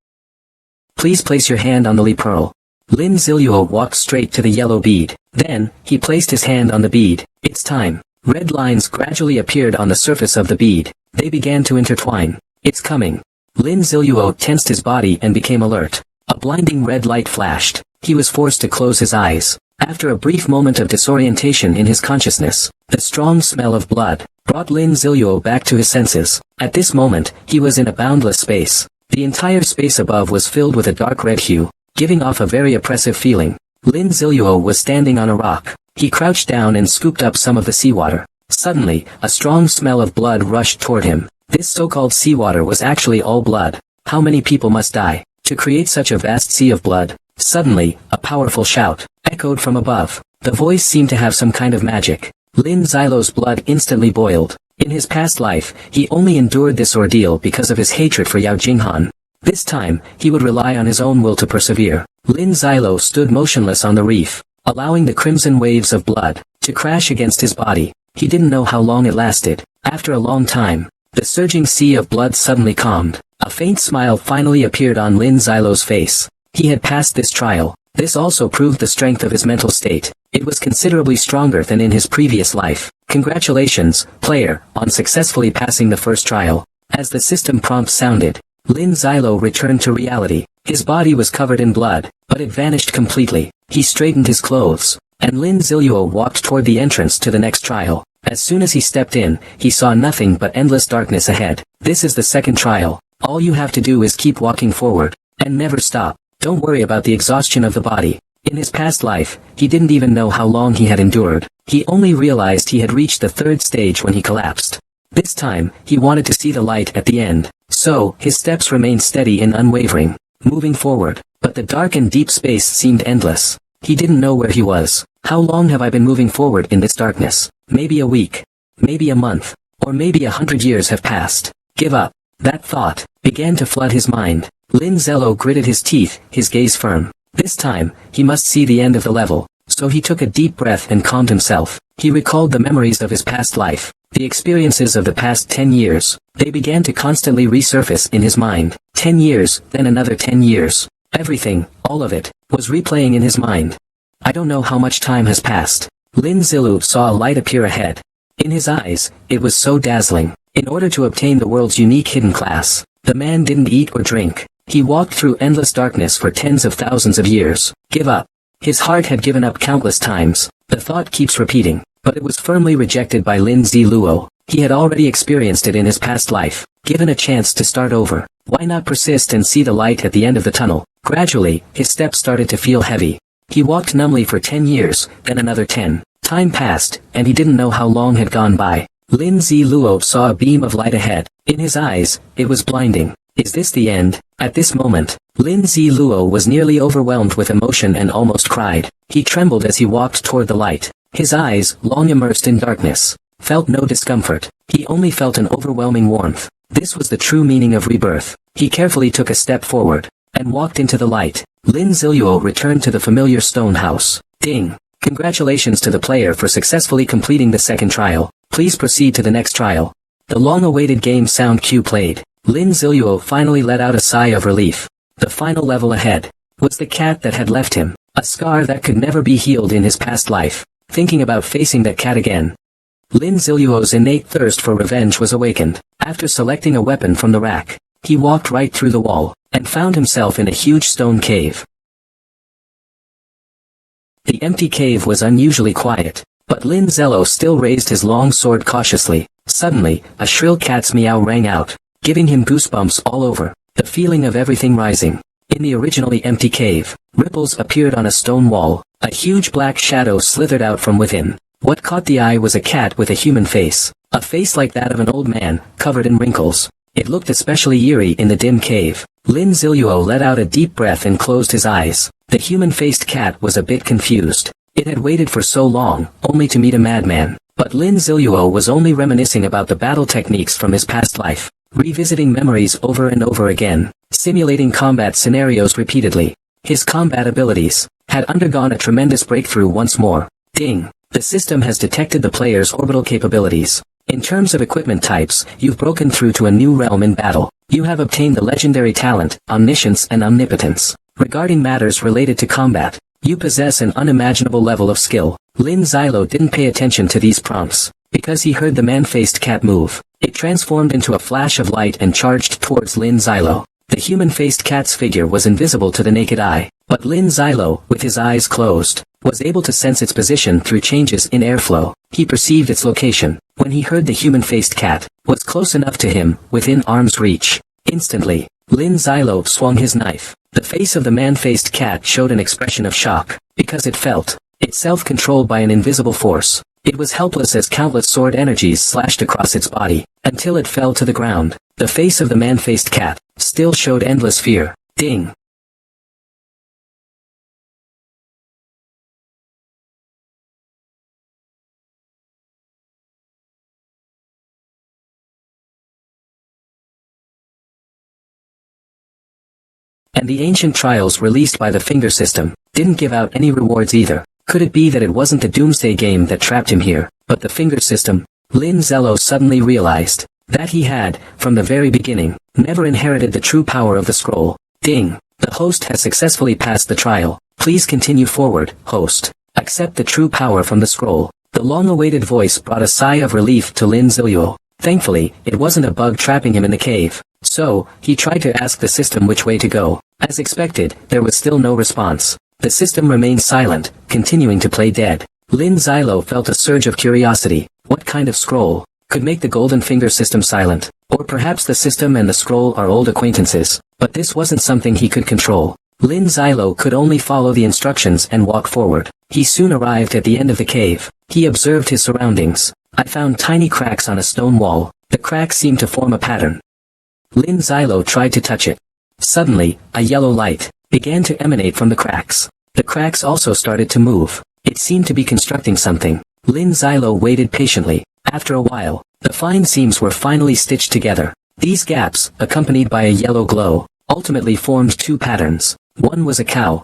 S1: Please place your hand on the Li Pearl. Lin Ziluo walked straight to the yellow bead. Then, he placed his hand on the bead. It's time. Red lines gradually appeared on the surface of the bead. They began to intertwine. It's coming. Lin Ziluo tensed his body and became alert. A blinding red light flashed. He was forced to close his eyes. After a brief moment of disorientation in his consciousness, the strong smell of blood brought Lin Ziluo back to his senses. At this moment, he was in a boundless space. The entire space above was filled with a dark red hue, giving off a very oppressive feeling. Lin Ziluo was standing on a rock. He crouched down and scooped up some of the seawater. Suddenly, a strong smell of blood rushed toward him. This so-called seawater was actually all blood. How many people must die to create such a vast sea of blood? Suddenly, a powerful shout echoed from above. The voice seemed to have some kind of magic. Lin Zilo's blood instantly boiled. In his past life, he only endured this ordeal because of his hatred for Yao Jinghan. This time, he would rely on his own will to persevere. Lin Zilo stood motionless on the reef, allowing the crimson waves of blood to crash against his body. He didn't know how long it lasted. After a long time, the surging sea of blood suddenly calmed. A faint smile finally appeared on Lin Zilo's face. He had passed this trial. This also proved the strength of his mental state. It was considerably stronger than in his previous life. Congratulations, player, on successfully passing the first trial. As the system prompt sounded, Lin Zilo returned to reality. His body was covered in blood, but it vanished completely. He straightened his clothes, and Lin Ziluo walked toward the entrance to the next trial. As soon as he stepped in, he saw nothing but endless darkness ahead. This is the second trial. All you have to do is keep walking forward, and never stop. Don't worry about the exhaustion of the body. In his past life, he didn't even know how long he had endured. He only realized he had reached the third stage when he collapsed. This time, he wanted to see the light at the end. So, his steps remained steady and unwavering, moving forward. But the dark and deep space seemed endless. He didn't know where he was. How long have I been moving forward in this darkness? Maybe a week. Maybe a month. Or maybe 100 years have passed. Give up. That thought began to flood his mind. Lin Zello gritted his teeth, his gaze firm. This time, he must see the end of the level. So he took a deep breath and calmed himself. He recalled the memories of his past life. The experiences of the past 10 years, they began to constantly resurface in his mind. 10 years, then another 10 years. Everything, all of it, was replaying in his mind. I don't know how much time has passed. Lin Zilu saw a light appear ahead. In his eyes, it was so dazzling. In order to obtain the world's unique hidden class, the man didn't eat or drink. He walked through endless darkness for tens of thousands of years. Give up. His heart had given up countless times. The thought keeps repeating, but it was firmly rejected by Lin Ziluo. He had already experienced it in his past life. Given a chance to start over, why not persist and see the light at the end of the tunnel? Gradually, his steps started to feel heavy. He walked numbly for 10 years, then another 10. Time passed, and he didn't know how long had gone by. Lin Ziluo saw a beam of light ahead. In his eyes, it was blinding. Is this the end? At this moment, Lin Ziluo was nearly overwhelmed with emotion and almost cried. He trembled as he walked toward the light. His eyes, long immersed in darkness, felt no discomfort. He only felt an overwhelming warmth. This was the true meaning of rebirth. He carefully took a step forward, and walked into the light. Lin Ziluo returned to the familiar stone house. Ding! Congratulations to the player for successfully completing the second trial. Please proceed to the next trial. The long-awaited game sound cue played. Lin Ziluo finally let out a sigh of relief. The final level ahead was the cat that had left him, a scar that could never be healed in his past life. Thinking about facing that cat again, Lin Ziluo's innate thirst for revenge was awakened. After selecting a weapon from the rack, he walked right through the wall, and found himself in a huge stone cave. The empty cave was unusually quiet, but Lin Ziluo still raised his long sword cautiously. Suddenly, a shrill cat's meow rang out, giving him goosebumps all over. The feeling of everything rising. In the originally empty cave, ripples appeared on a stone wall. A huge black shadow slithered out from within. What caught the eye was a cat with a human face. A face like that of an old man, covered in wrinkles. It looked especially eerie in the dim cave. Lin Ziluo let out a deep breath and closed his eyes. The human-faced cat was a bit confused. It had waited for so long, only to meet a madman. But Lin Ziluo was only reminiscing about the battle techniques from his past life, revisiting memories over and over again, simulating combat scenarios repeatedly. His combat abilities had undergone a tremendous breakthrough once more. Ding! The system has detected the player's orbital capabilities. In terms of equipment types, you've broken through to a new realm in battle. You have obtained the legendary talent, omniscience and omnipotence. Regarding matters related to combat, you possess an unimaginable level of skill. Lin Ziluo didn't pay attention to these prompts, because he heard the man-faced cat move. It transformed into a flash of light and charged towards Lin Ziluo. The human-faced cat's figure was invisible to the naked eye, but Lin Ziluo, with his eyes closed, was able to sense its position through changes in airflow. He perceived its location. When he heard the human-faced cat was close enough to him, within arm's reach. Instantly, Lin Ziluo swung his knife. The face of the man-faced cat showed an expression of shock, because it felt itself controlled by an invisible force. It was helpless as countless sword energies slashed across its body, until it fell to the ground. The face of the man-faced cat still showed endless fear. Ding! And the ancient trials released by the finger system didn't give out any rewards either. Could it be that it wasn't the doomsday game that trapped him here, but the finger system? Lin Ziluo suddenly realized that he had, from the very beginning, never inherited the true power of the scroll. Ding! The host has successfully passed the trial. Please continue forward, host. Accept the true power from the scroll. The long-awaited voice brought a sigh of relief to Lin Ziluo. Thankfully, it wasn't a bug trapping him in the cave. So, he tried to ask the system which way to go. As expected, there was still no response. The system remained silent, continuing to play dead. Lin Ziluo felt a surge of curiosity. What kind of scroll could make the golden finger system silent? Or perhaps the system and the scroll are old acquaintances. But this wasn't something he could control. Lin Ziluo could only follow the instructions and walk forward. He soon arrived at the end of the cave. He observed his surroundings. I found tiny cracks on a stone wall. The cracks seemed to form a pattern. Lin Ziluo tried to touch it. Suddenly, a yellow light began to emanate from the cracks. The cracks also started to move. It seemed to be constructing something. Lin Ziluo waited patiently. After a while, the fine seams were finally stitched together. These gaps, accompanied by a yellow glow, ultimately formed two patterns. One was a cow.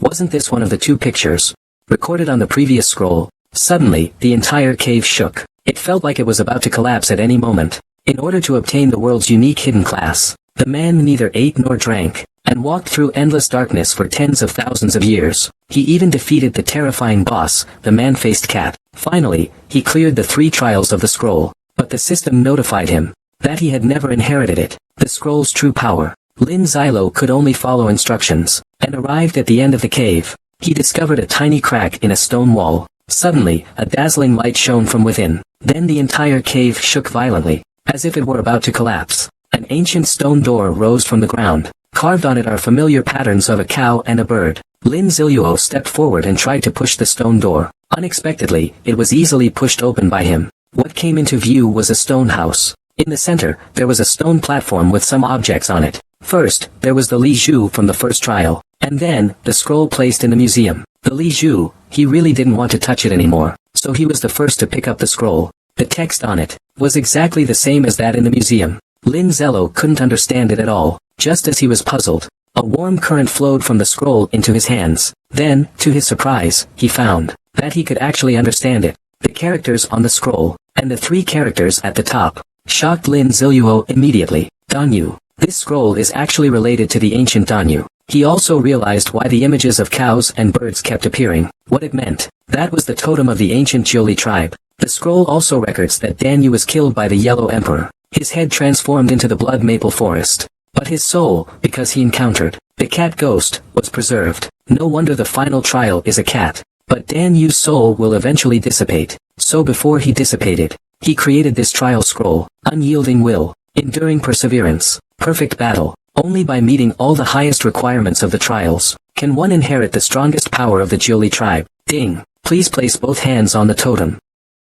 S1: Wasn't this one of the two pictures recorded on the previous scroll? Suddenly, the entire cave shook. It felt like it was about to collapse at any moment. In order to obtain the world's unique hidden class, the man neither ate nor drank, and walked through endless darkness for tens of thousands of years. He even defeated the terrifying boss, the man-faced cat. Finally, he cleared the 3 trials of the scroll, but the system notified him that he had never inherited it, the scroll's true power. Lin Zilo could only follow instructions, and arrived at the end of the cave. He discovered a tiny crack in a stone wall. Suddenly, a dazzling light shone from within. Then the entire cave shook violently, as if it were about to collapse. An ancient stone door rose from the ground. Carved on it are familiar patterns of a cow and a bird. Lin Ziluo stepped forward and tried to push the stone door. Unexpectedly, it was easily pushed open by him. What came into view was a stone house. In the center, there was a stone platform with some objects on it. First, there was the Li Zhu from the first trial, and then, the scroll placed in the museum. The Li Zhu, he really didn't want to touch it anymore, so he was the first to pick up the scroll. The text on it was exactly the same as that in the museum. Lin Zello couldn't understand it at all. Just as he was puzzled, a warm current flowed from the scroll into his hands. Then, to his surprise, he found that he could actually understand it. The characters on the scroll, and the 3 characters at the top, shocked Lin Ziluo immediately. Danyu. This scroll is actually related to the ancient Danyu. He also realized why the images of cows and birds kept appearing. What it meant. That was the totem of the ancient Jiuli tribe. The scroll also records that Danyu was killed by the Yellow Emperor. His head transformed into the blood maple forest. But his soul, because he encountered the cat ghost, was preserved. No wonder the final trial is a cat. But Dan Yu's soul will eventually dissipate. So before he dissipated, he created this trial scroll. Unyielding will, enduring perseverance, perfect battle. Only by meeting all the highest requirements of the trials, can one inherit the strongest power of the Jiuli tribe. Ding. Please place both hands on the totem.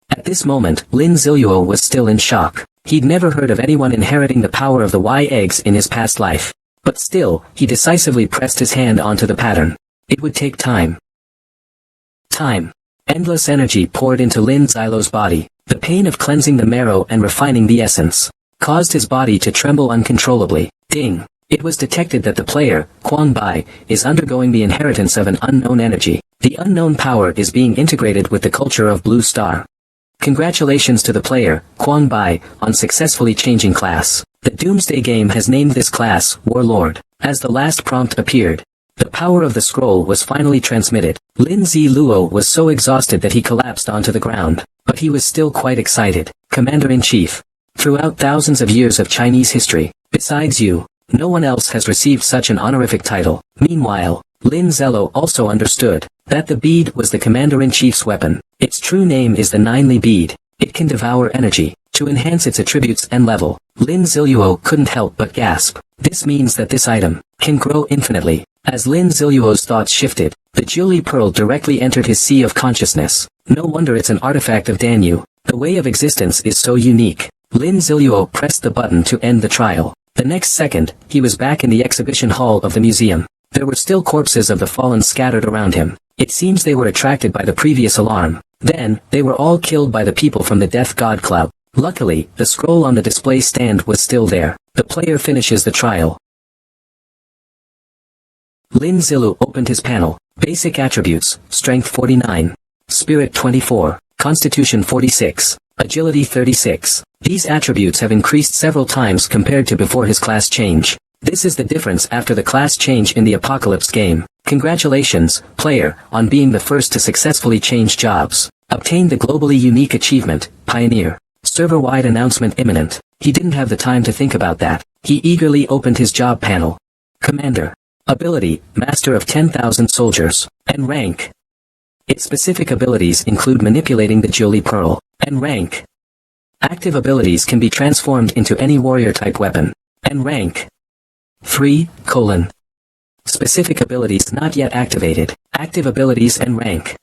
S1: At this moment, Lin Ziluo was still in shock. He'd never heard of anyone inheriting the power of the Y eggs in his past life. But still, he decisively pressed his hand onto the pattern. It would take time. Endless energy poured into Lin Zilo's body. The pain of cleansing the marrow and refining the essence caused his body to tremble uncontrollably. Ding. It was detected that the player, Quang Bai, is undergoing the inheritance of an unknown energy. The unknown power is being integrated with the culture of Blue Star. Congratulations to the player, Quang Bai, on successfully changing class. The Doomsday game has named this class, Warlord. As the last prompt appeared, the power of the scroll was finally transmitted. Lin Ziluo was so exhausted that he collapsed onto the ground, but he was still quite excited. Commander-in-Chief. Throughout thousands of years of Chinese history, besides you, no one else has received such an honorific title. Meanwhile, Lin Zello also understood that the bead was the Commander-in-Chief's weapon. Its true name is the Ninely bead. It can devour energy, to enhance its attributes and level. Lin Ziluo couldn't help but gasp. This means that this item can grow infinitely. As Lin Ziluo's thoughts shifted, the Jiuli pearl directly entered his sea of consciousness. No wonder it's an artifact of Danyu. The way of existence is so unique. Lin Ziluo pressed the button to end the trial. The next second, he was back in the exhibition hall of the museum. There were still corpses of the fallen scattered around him. It seems they were attracted by the previous alarm. Then, they were all killed by the people from the Death God Club. Luckily, the scroll on the display stand was still there. The player finishes the trial. Lin Zilu opened his panel. Basic attributes, Strength 49. Spirit 24. Constitution 46. Agility 36. These attributes have increased several times compared to before his class change. This is the difference after the class change in the Apocalypse game. Congratulations, player, on being the first to successfully change jobs. Obtain the globally unique achievement, Pioneer. Server-wide announcement imminent. He didn't have the time to think about that. He eagerly opened his job panel. Commander. Ability, Master of 10,000 Soldiers. And rank. Its specific abilities include manipulating the Jiuli Pearl. And rank. Active abilities can be transformed into any warrior-type weapon. And rank. 3, Specific abilities not yet activated. Active abilities and rank.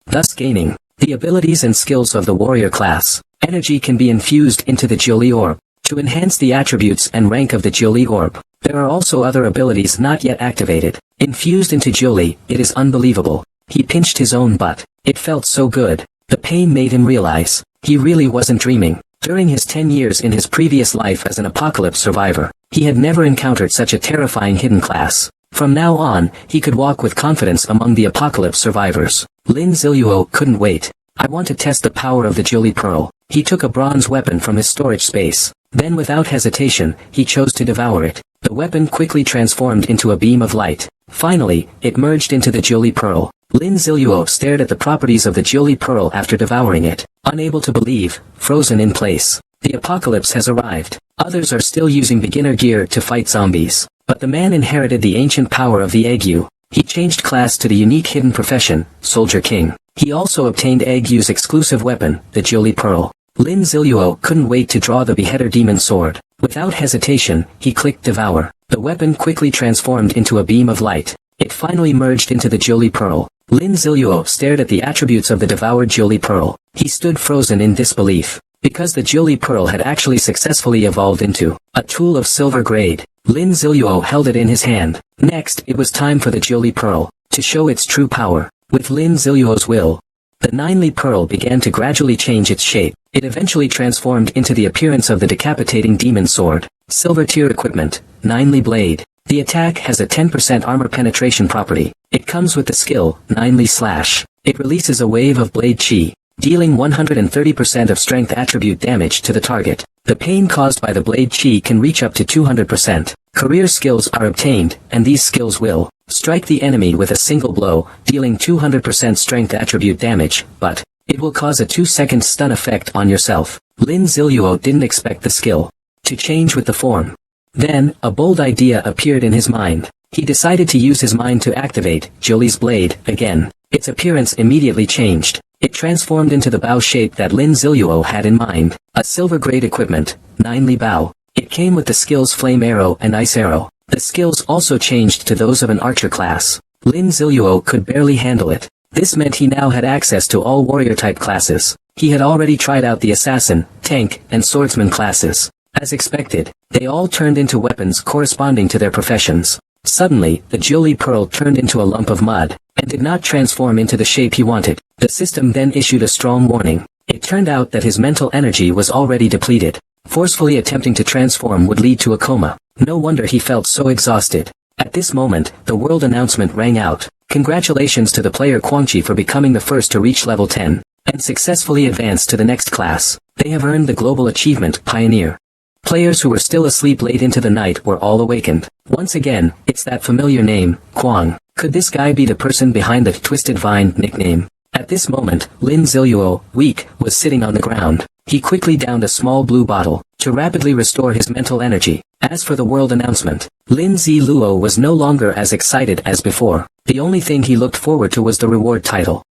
S1: Thus gaining the abilities and skills of the warrior class. Energy can be infused into the Jiuli Orb to enhance the attributes and rank of the Jiuli Orb. There are also other abilities not yet activated. Infused into Jiuli, it is unbelievable. He pinched his own butt. It felt so good. The pain made him realize he really wasn't dreaming. During his 10 years in his previous life as an apocalypse survivor, he had never encountered such a terrifying hidden class. From now on, he could walk with confidence among the apocalypse survivors. Lin Ziluo couldn't wait. I want to test the power of the Jewelry Pearl. He took a bronze weapon from his storage space. Then without hesitation, he chose to devour it. The weapon quickly transformed into a beam of light. Finally, it merged into the Jewelry Pearl. Lin Ziluo stared at the properties of the Jewelry Pearl after devouring it, unable to believe, frozen in place. The apocalypse has arrived. Others are still using beginner gear to fight zombies. But the man inherited the ancient power of the Ague. He changed class to the unique hidden profession, Soldier King. He also obtained Ague's exclusive weapon, the Jewelry Pearl. Lin Ziluo couldn't wait to draw the Beheader Demon Sword. Without hesitation, he clicked Devour. The weapon quickly transformed into a beam of light. It finally merged into the Jewelry Pearl. Lin Ziluo stared at the attributes of the devoured Jewelry Pearl. He stood frozen in disbelief. Because the Jewelry Pearl had actually successfully evolved into a tool of silver grade. Lin Ziluo held it in his hand. Next, it was time for the Jewelry Pearl to show its true power. With Lin Ziluo's will, the ninely pearl began to gradually change its shape. It eventually transformed into the appearance of the decapitating demon sword. Silver tier equipment, ninely blade. The attack has a 10% armor penetration property. It comes with the skill, ninely slash. It releases a wave of blade chi, dealing 130% of strength attribute damage to the target. The pain caused by the blade chi can reach up to 200%. Career skills are obtained, and these skills will strike the enemy with a single blow, dealing 200% strength attribute damage, but it will cause a 2-second stun effect on yourself. Lin Ziluo didn't expect the skill to change with the form. Then, a bold idea appeared in his mind. He decided to use his mind to activate Jolie's blade again. Its appearance immediately changed. It transformed into the bow shape that Lin Ziluo had in mind. A silver grade equipment, ninely bow. It came with the skills Flame Arrow and Ice Arrow. The skills also changed to those of an archer class. Lin Ziluo could barely handle it. This meant he now had access to all warrior-type classes. He had already tried out the assassin, tank, and swordsman classes. As expected, they all turned into weapons corresponding to their professions. Suddenly, the Jewelry Pearl turned into a lump of mud, and did not transform into the shape he wanted. The system then issued a strong warning. It turned out that his mental energy was already depleted. Forcefully attempting to transform would lead to a coma. No wonder he felt so exhausted. At this moment, the world announcement rang out. Congratulations to the player Quangchi for becoming the first to reach level 10, and successfully advance to the next class. They have earned the global achievement, Pioneer. Players who were still asleep late into the night were all awakened. Once again, it's that familiar name, Quang. Could this guy be the person behind the Twisted Vine nickname? At this moment, Lin Ziluo, weak, was sitting on the ground. He quickly downed a small blue bottle, to rapidly restore his mental energy. As for the world announcement, Lin Ziluo was no longer as excited as before. The only thing he looked forward to was the reward title.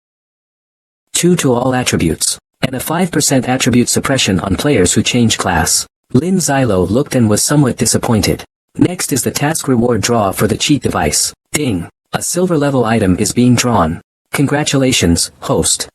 S1: 2 to all attributes, and a 5% attribute suppression on players who change class. Lin Ziluo looked and was somewhat disappointed. Next is the task reward draw for the cheat device. Ding! A silver level item is being drawn. Congratulations, host.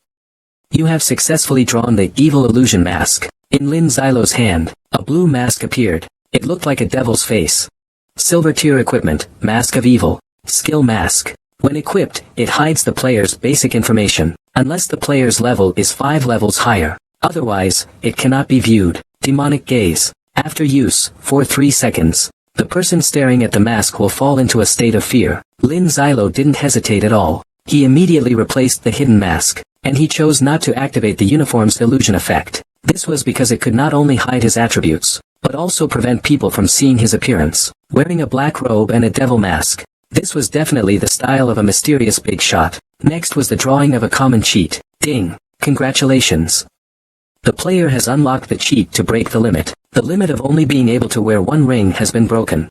S1: You have successfully drawn the Evil Illusion Mask. In Lin Ziluo's hand, a blue mask appeared. It looked like a devil's face. Silver tier equipment, Mask of Evil. Skill Mask. When equipped, it hides the player's basic information, unless the player's level is 5 levels higher. Otherwise, it cannot be viewed. Demonic Gaze. After use, for 3 seconds, the person staring at the mask will fall into a state of fear. Lin Ziluo didn't hesitate at all. He immediately replaced the hidden mask, and he chose not to activate the uniform's illusion effect. This was because it could not only hide his attributes, but also prevent people from seeing his appearance. Wearing a black robe and a devil mask. This was definitely the style of a mysterious big shot. Next was the drawing of a common cheat. Ding! Congratulations! The player has unlocked the cheat to break the limit. The limit of only being able to wear 1 ring has been broken.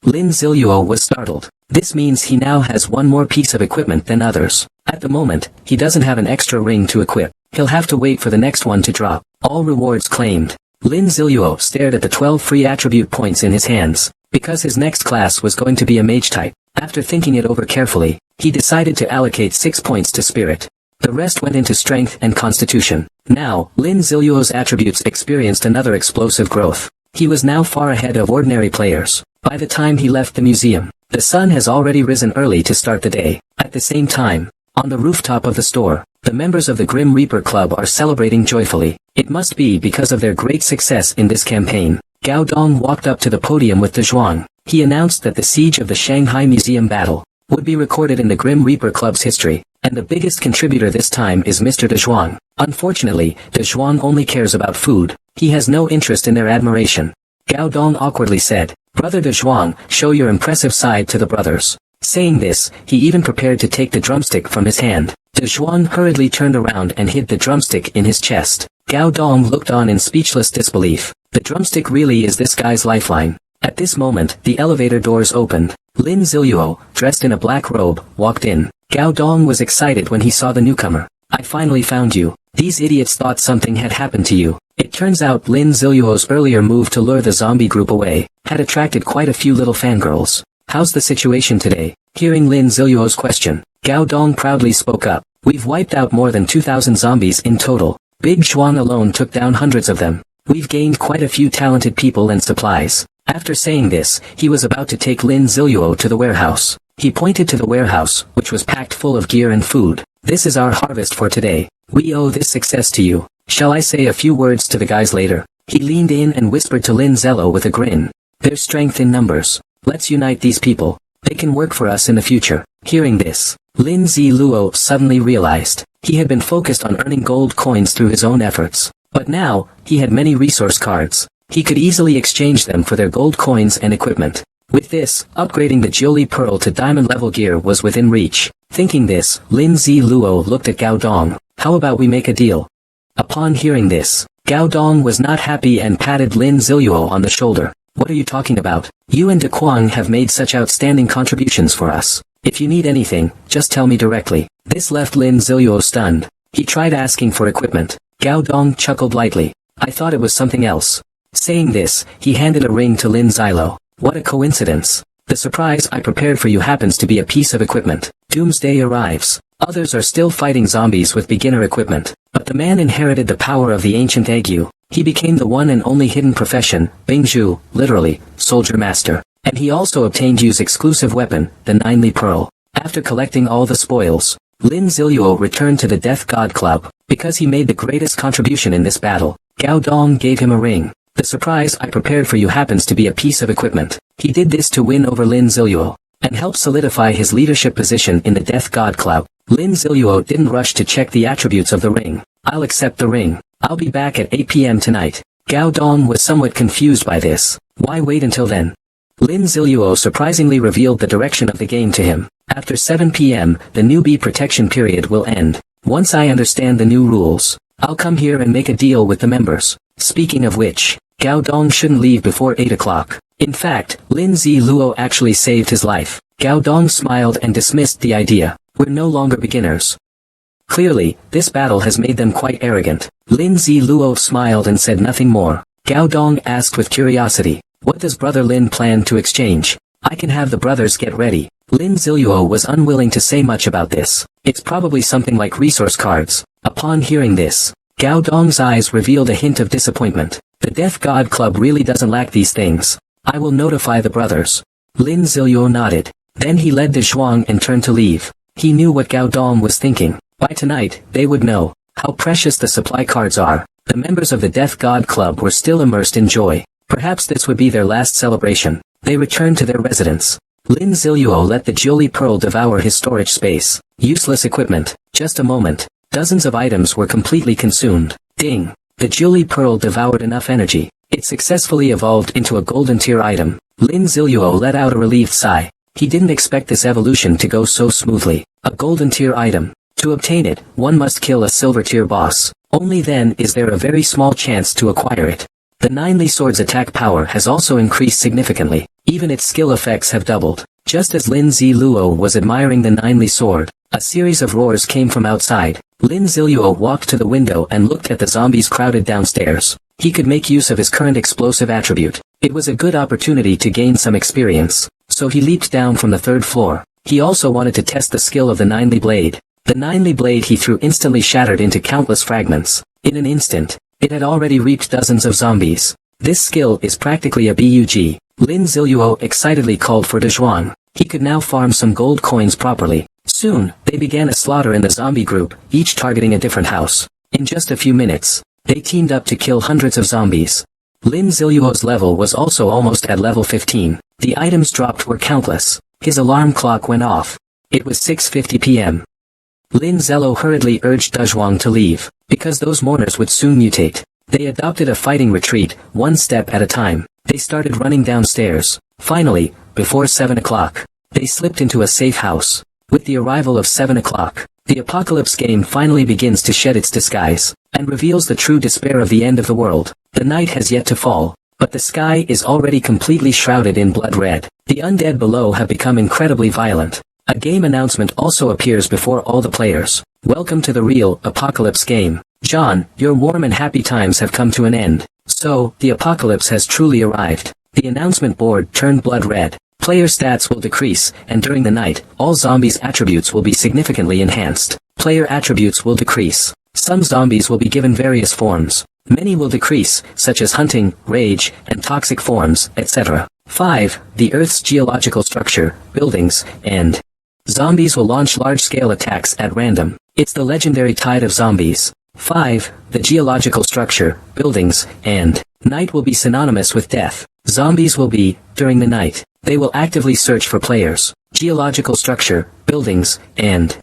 S1: Lin Ziluo was startled. This means he now has 1 more piece of equipment than others. At the moment, he doesn't have an extra ring to equip. He'll have to wait for the next one to drop. All rewards claimed. Lin Ziluo stared at the 12 free attribute points in his hands. Because his next class was going to be a mage type, after thinking it over carefully, he decided to allocate 6 points to spirit. The rest went into strength and constitution. Now, Lin Ziluo's attributes experienced another explosive growth. He was now far ahead of ordinary players. By the time he left the museum, the sun has already risen early to start the day. At the same time, on the rooftop of the store, the members of the Grim Reaper Club are celebrating joyfully. It must be because of their great success in this campaign. Gao Dong walked up to the podium with De Zhuang. He announced that the siege of the Shanghai Museum battle would be recorded in the Grim Reaper Club's history. And the biggest contributor this time is Mr. De Zhuang. Unfortunately, De Zhuang only cares about food. He has no interest in their admiration. Gao Dong awkwardly said, "Brother De Zhuang, show your impressive side to the brothers." Saying this, he even prepared to take the drumstick from his hand. De Zhuang hurriedly turned around and hid the drumstick in his chest. Gao Dong looked on in speechless disbelief. The drumstick really is this guy's lifeline. At this moment, the elevator doors opened. Lin Ziluo, dressed in a black robe, walked in. Gao Dong was excited when he saw the newcomer. "I finally found you. These idiots thought something had happened to you." It turns out Lin Ziluo's earlier move to lure the zombie group away had attracted quite a few little fangirls. "How's the situation today?" Hearing Lin Ziluo's question, Gao Dong proudly spoke up. "We've wiped out more than 2,000 zombies in total. Big Zhuang alone took down hundreds of them. We've gained quite a few talented people and supplies." After saying this, he was about to take Lin Ziluo to the warehouse. He pointed to the warehouse, which was packed full of gear and food. "This is our harvest for today. We owe this success to you. Shall I say a few words to the guys later?" He leaned in and whispered to Lin Zello with a grin. "There's strength in numbers. Let's unite these people. They can work for us in the future." Hearing this, Lin Ziluo suddenly realized he had been focused on earning gold coins through his own efforts. But now, he had many resource cards. He could easily exchange them for their gold coins and equipment. With this, upgrading the Jiuli Pearl to diamond level gear was within reach. Thinking this, Lin Ziluo looked at Gao Dong. "How about we make a deal?" Upon hearing this, Gao Dong was not happy and patted Lin Ziluo on the shoulder. "What are you talking about? You and De Kuang have made such outstanding contributions for us. If you need anything, just tell me directly." This left Lin Ziluo stunned. He tried asking for equipment. Gao Dong chuckled lightly. "I thought it was something else." Saying this, he handed a ring to Lin Ziluo. "What a coincidence. The surprise I prepared for you happens to be a piece of equipment. Doomsday arrives. Others are still fighting zombies with beginner equipment. But the man inherited the power of the ancient ague. He became the one and only hidden profession, Bingzhu, literally, soldier master. And he also obtained Yu's exclusive weapon, the Ninely Pearl. After collecting all the spoils, Lin Ziluo returned to the Death God Club. Because he made the greatest contribution in this battle, Gao Dong gave him a ring. The surprise I prepared for you happens to be a piece of equipment. He did this to win over Lin Ziluo, and help solidify his leadership position in the Death God Club. Lin Ziluo didn't rush to check the attributes of the ring. "I'll accept the ring. I'll be back at 8 p.m. tonight." Gao Dong was somewhat confused by this. Why wait until then? Lin Ziluo surprisingly revealed the direction of the game to him. "After 7 p.m., the newbie protection period will end. Once I understand the new rules, I'll come here and make a deal with the members." Speaking of which, Gao Dong shouldn't leave before 8 o'clock. In fact, Lin Ziluo actually saved his life. Gao Dong smiled and dismissed the idea. "We're no longer beginners." Clearly, this battle has made them quite arrogant. Lin Ziluo smiled and said nothing more. Gao Dong asked with curiosity, "What does Brother Lin plan to exchange? I can have the brothers get ready." Lin Ziluo was unwilling to say much about this. "It's probably something like resource cards." Upon hearing this, Gao Dong's eyes revealed a hint of disappointment. The Death God Club really doesn't lack these things. "I will notify the brothers." Lin Ziluo nodded. Then he led De Zhuang and turned to leave. He knew what Gao Dong was thinking. By tonight, they would know how precious the supply cards are. The members of the Death God Club were still immersed in joy. Perhaps this would be their last celebration. They returned to their residence. Lin Ziluo let the Jiuli Pearl devour his storage space. Useless equipment. Just a moment. Dozens of items were completely consumed. Ding! The Jiuli Pearl devoured enough energy. It successfully evolved into a golden tier item. Lin Ziluo let out a relieved sigh. He didn't expect this evolution to go so smoothly. A golden tier item. To obtain it, one must kill a silver tier boss. Only then is there a very small chance to acquire it. The Ninely Sword's attack power has also increased significantly. Even its skill effects have doubled. Just as Lin Ziluo was admiring the Ninely Sword, a series of roars came from outside. Lin Ziluo walked to the window and looked at the zombies crowded downstairs. He could make use of his current explosive attribute. It was a good opportunity to gain some experience. So he leaped down from the 3rd floor. He also wanted to test the skill of the Ninely Blade. The Ninely Blade he threw instantly shattered into countless fragments. In an instant, it had already reaped dozens of zombies. This skill is practically a bug. Lin Ziluo excitedly called for De Zhuang. He could now farm some gold coins properly. Soon, they began a slaughter in the zombie group, each targeting a different house. In just a few minutes, they teamed up to kill hundreds of zombies. Lin Ziluo's level was also almost at level 15. The items dropped were countless. His alarm clock went off. It was 6:50 p.m. Lin Zello hurriedly urged Dezhuang to leave, because those mourners would soon mutate. They adopted a fighting retreat, one step at a time. They started running downstairs. Finally, before 7 o'clock, they slipped into a safe house. With the arrival of 7 o'clock, the apocalypse game finally begins to shed its disguise, and reveals the true despair of the end of the world. The night has yet to fall, but the sky is already completely shrouded in blood red. The undead below have become incredibly violent. A game announcement also appears before all the players. Welcome to the real apocalypse game. John, your warm and happy times have come to an end. So, the apocalypse has truly arrived. The announcement board turned blood red. Player stats will decrease, and during the night, all zombies' attributes will be significantly enhanced. Player attributes will decrease. Some zombies will be given various forms. Many will decrease, such as hunting, rage, and toxic forms, etc. 5. The Earth's geological structure, buildings, and zombies will launch large-scale attacks at random. It's the legendary tide of zombies. 5. The geological structure, buildings, and night will be synonymous with death. Zombies will be, during the night. They will actively search for players. Geological structure, buildings, and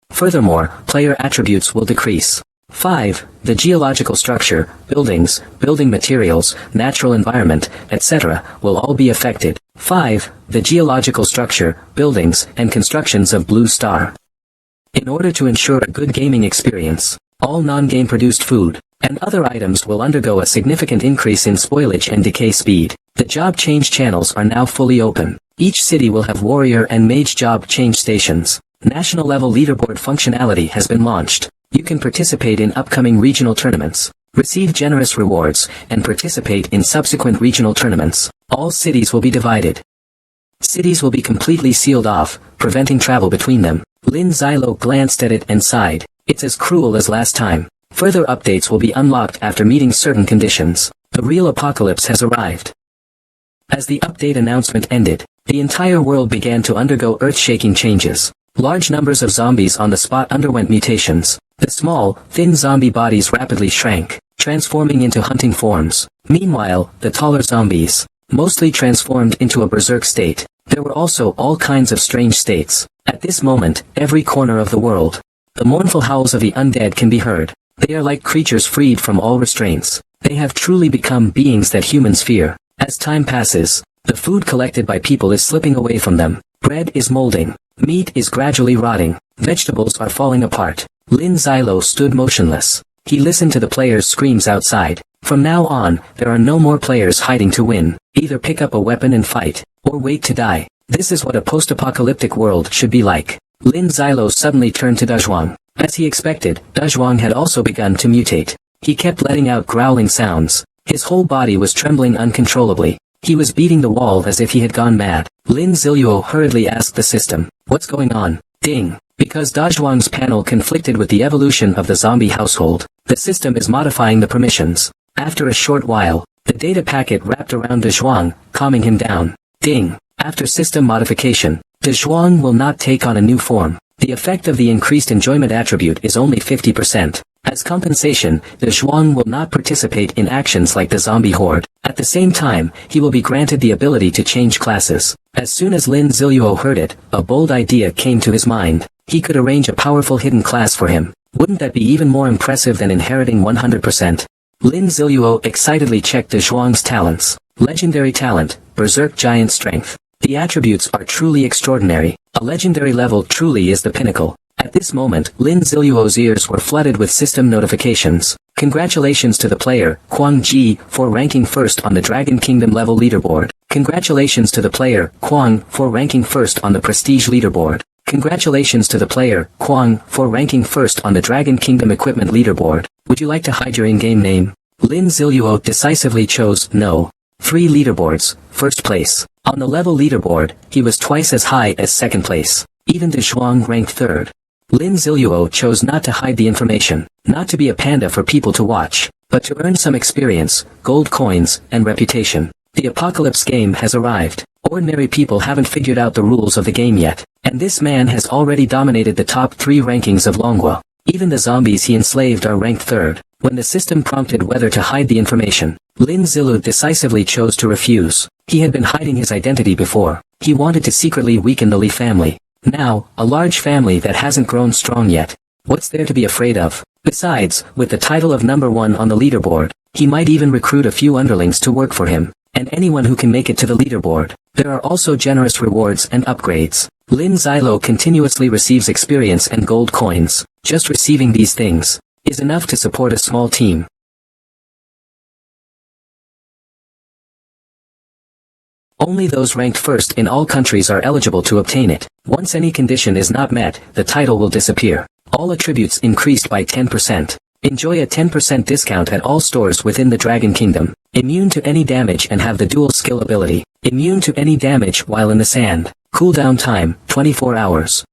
S1: furthermore, player attributes will decrease. 5. The geological structure, buildings, building materials, natural environment, etc. will all be affected. 5. The geological structure, buildings, and constructions of Blue Star. In order to ensure a good gaming experience, all non-game produced food and other items will undergo a significant increase in spoilage and decay speed. The job change channels are now fully open. Each city will have warrior and mage job change stations. National level leaderboard functionality has been launched. You can participate in upcoming regional tournaments, receive generous rewards, and participate in subsequent regional tournaments. All cities will be divided. Cities will be completely sealed off, preventing travel between them. Lin Zilo glanced at it and sighed. It's as cruel as last time. Further updates will be unlocked after meeting certain conditions. The real apocalypse has arrived. As the update announcement ended, the entire world began to undergo earth-shaking changes. Large numbers of zombies on the spot underwent mutations. The small, thin zombie bodies rapidly shrank, transforming into hunting forms. Meanwhile, the taller zombies, mostly transformed into a berserk state. There were also all kinds of strange states. At this moment, every corner of the world, the mournful howls of the undead can be heard. They are like creatures freed from all restraints. They have truly become beings that humans fear. As time passes, the food collected by people is slipping away from them. Bread is molding. Meat is gradually rotting. Vegetables are falling apart. Lin Zilo stood motionless. He listened to the players' screams outside. From now on, there are no more players hiding to win. Either pick up a weapon and fight, or wait to die. This is what a post-apocalyptic world should be like. Lin Zilo suddenly turned to Dezhuang. As he expected, Dezhuang had also begun to mutate. He kept letting out growling sounds. His whole body was trembling uncontrollably. He was beating the wall as if he had gone mad. Lin Ziluo hurriedly asked the system, "What's going on?" Ding. Because Dezhuang's panel conflicted with the evolution of the zombie household, the system is modifying the permissions. After a short while, the data packet wrapped around Dezhuang, calming him down. Ding. After system modification, Dezhuang will not take on a new form. The effect of the increased enjoyment attribute is only 50%. As compensation, Dezhuang will not participate in actions like the zombie horde. At the same time, he will be granted the ability to change classes. As soon as Lin Ziluo heard it, a bold idea came to his mind. He could arrange a powerful hidden class for him. Wouldn't that be even more impressive than inheriting 100%? Lin Ziluo excitedly checked Dezhuang's talents. Legendary talent, Berserk Giant Strength. The attributes are truly extraordinary. A legendary level truly is the pinnacle. At this moment, Lin Ziluo's ears were flooded with system notifications. Congratulations to the player, Quang Ji, for ranking first on the Dragon Kingdom level leaderboard. Congratulations to the player, Quang, for ranking first on the Prestige leaderboard. Congratulations to the player, Quang, for ranking first on the Dragon Kingdom equipment leaderboard. Would you like to hide your in-game name? Lin Ziluo decisively chose no. 3 leaderboards, first place. On the level leaderboard, he was twice as high as second place. Even Dezhuang ranked third. Lin Ziluo chose not to hide the information, not to be a panda for people to watch, but to earn some experience, gold coins, and reputation. The apocalypse game has arrived. Ordinary people haven't figured out the rules of the game yet, and this man has already dominated the top 3 rankings of Longwa. Even the zombies he enslaved are ranked third. When the system prompted whether to hide the information, Lin Zilu decisively chose to refuse. He had been hiding his identity before. He wanted to secretly weaken the Li family. Now, a large family that hasn't grown strong yet. What's there to be afraid of? Besides, with the title of number 1 on the leaderboard, he might even recruit a few underlings to work for him, and anyone who can make it to the leaderboard. There are also generous rewards and upgrades. Lin Xilo continuously receives experience and gold coins. Just receiving these things is enough to support a small team. Only those ranked first in all countries are eligible to obtain it. Once any condition is not met, the title will disappear. All attributes increased by 10%. Enjoy a 10% discount at all stores within the Dragon Kingdom. Immune to any damage and have the dual skill ability. Immune to any damage while in the sand. Cooldown time, 24 hours.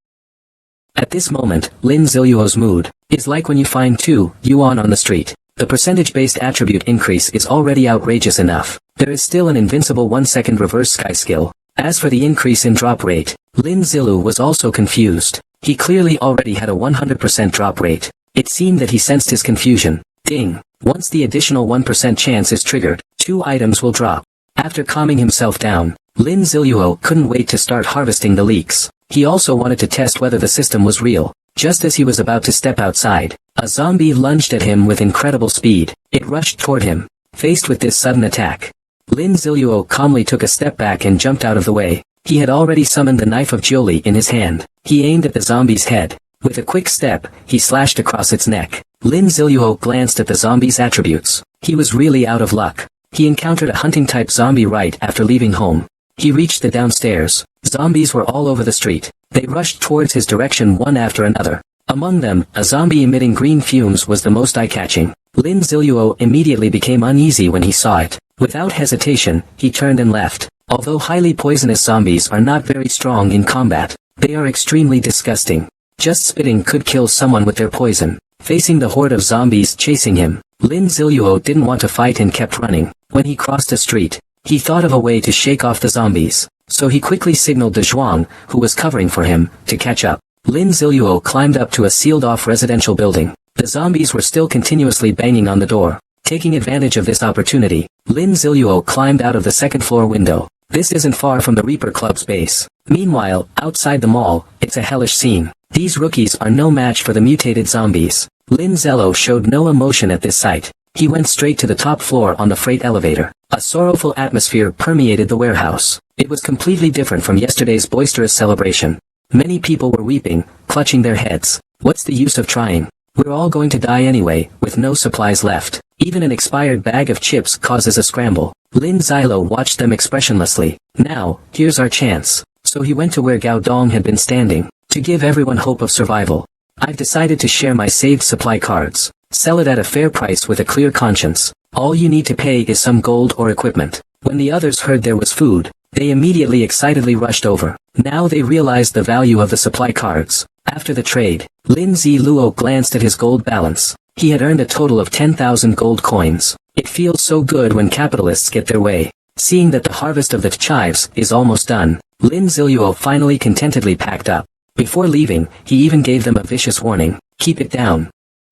S1: At this moment, Lin Ziluo's mood is like when you find 2 yuan on the street. The percentage-based attribute increase is already outrageous enough. There is still an invincible 1-second reverse sky skill. As for the increase in drop rate, Lin Zilu was also confused. He clearly already had a 100% drop rate. It seemed that he sensed his confusion. Ding! Once the additional 1% chance is triggered, 2 items will drop. After calming himself down, Lin Ziluo couldn't wait to start harvesting the leeks. He also wanted to test whether the system was real. Just as he was about to step outside, a zombie lunged at him with incredible speed. It rushed toward him. Faced with this sudden attack, Lin Ziluo calmly took a step back and jumped out of the way. He had already summoned the knife of Jolie in his hand. He aimed at the zombie's head. With a quick step, he slashed across its neck. Lin Ziluo glanced at the zombie's attributes. He was really out of luck. He encountered a hunting-type zombie right after leaving home. He reached the downstairs. Zombies were all over the street. They rushed towards his direction one after another. Among them, a zombie emitting green fumes was the most eye-catching. Lin Ziluo immediately became uneasy when he saw it. Without hesitation, he turned and left. Although highly poisonous zombies are not very strong in combat, they are extremely disgusting. Just spitting could kill someone with their poison. Facing the horde of zombies chasing him, Lin Ziluo didn't want to fight and kept running. When he crossed a street, he thought of a way to shake off the zombies. So he quickly signaled to Zhuang, who was covering for him, to catch up. Lin Ziluo climbed up to a sealed-off residential building. The zombies were still continuously banging on the door. Taking advantage of this opportunity, Lin Ziluo climbed out of the second-floor window. This isn't far from the Reaper Club's base. Meanwhile, outside the mall, it's a hellish scene. These rookies are no match for the mutated zombies. Lin Ziluo showed no emotion at this sight. He went straight to the top floor on the freight elevator. A sorrowful atmosphere permeated the warehouse. It was completely different from yesterday's boisterous celebration. Many people were weeping, clutching their heads. What's the use of trying? We're all going to die anyway, with no supplies left. Even an expired bag of chips causes a scramble. Lin Ziluo watched them expressionlessly. Now, here's our chance. So he went to where Gao Dong had been standing. To give everyone hope of survival, I've decided to share my saved supply cards. Sell it at a fair price with a clear conscience. All you need to pay is some gold or equipment. When the others heard there was food, they immediately excitedly rushed over. Now they realized the value of the supply cards. After the trade, Lin Ziluo glanced at his gold balance. He had earned a total of 10,000 gold coins. It feels so good when capitalists get their way. Seeing that the harvest of the chives is almost done, Lin Ziluo finally contentedly packed up. Before leaving, he even gave them a vicious warning. Keep it down.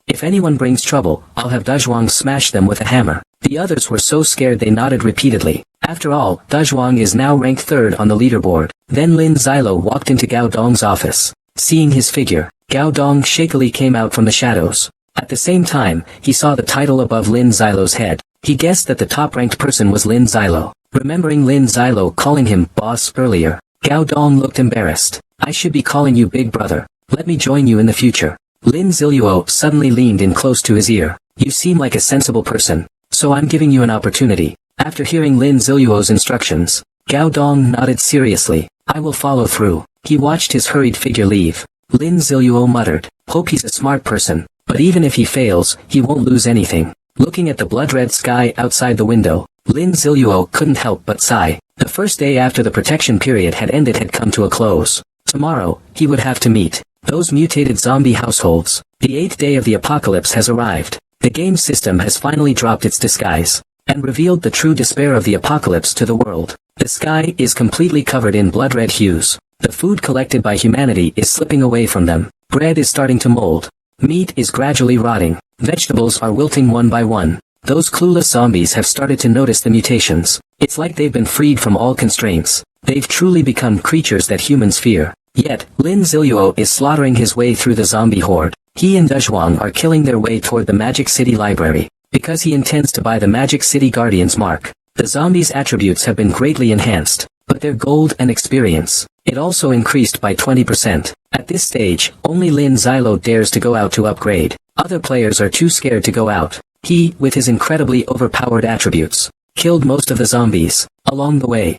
S1: If anyone brings trouble, I'll have Dazhuang smash them with a hammer. The others were so scared they nodded repeatedly. After all, Dazhuang is now ranked 3rd on the leaderboard. Then Lin Ziluo walked into Gao Dong's office. Seeing his figure, Gao Dong shakily came out from the shadows. At the same time, he saw the title above Lin Ziluo's head. He guessed that the top-ranked person was Lin Ziluo. Remembering Lin Ziluo calling him boss earlier, Gao Dong looked embarrassed. I should be calling you big brother. Let me join you in the future. Lin Ziluo suddenly leaned in close to his ear. You seem like a sensible person, so I'm giving you an opportunity. After hearing Lin Ziluo's instructions, Gao Dong nodded seriously. I will follow through. He watched his hurried figure leave. Lin Ziluo muttered, hope he's a smart person, but even if he fails, he won't lose anything. Looking at the blood-red sky outside the window, Lin Ziluo couldn't help but sigh. The first day after the protection period had ended had come to a close. Tomorrow, he would have to meet those mutated zombie households. The 8th day of the apocalypse has arrived. The game system has finally dropped its disguise and revealed the true despair of the apocalypse to the world. The sky is completely covered in blood-red hues. The food collected by humanity is slipping away from them. Bread is starting to mold. Meat is gradually rotting. Vegetables are wilting one by one. Those clueless zombies have started to notice the mutations. It's like they've been freed from all constraints. They've truly become creatures that humans fear. Yet, Lin Ziluo is slaughtering his way through the zombie horde. He and Dezhuang are killing their way toward the Magic City Library, because he intends to buy the Magic City Guardian's mark. The zombies' attributes have been greatly enhanced, but their gold and experience, it also increased by 20%. At this stage, only Lin Ziluo dares to go out to upgrade. Other players are too scared to go out. He, with his incredibly overpowered attributes, killed most of the zombies along the way.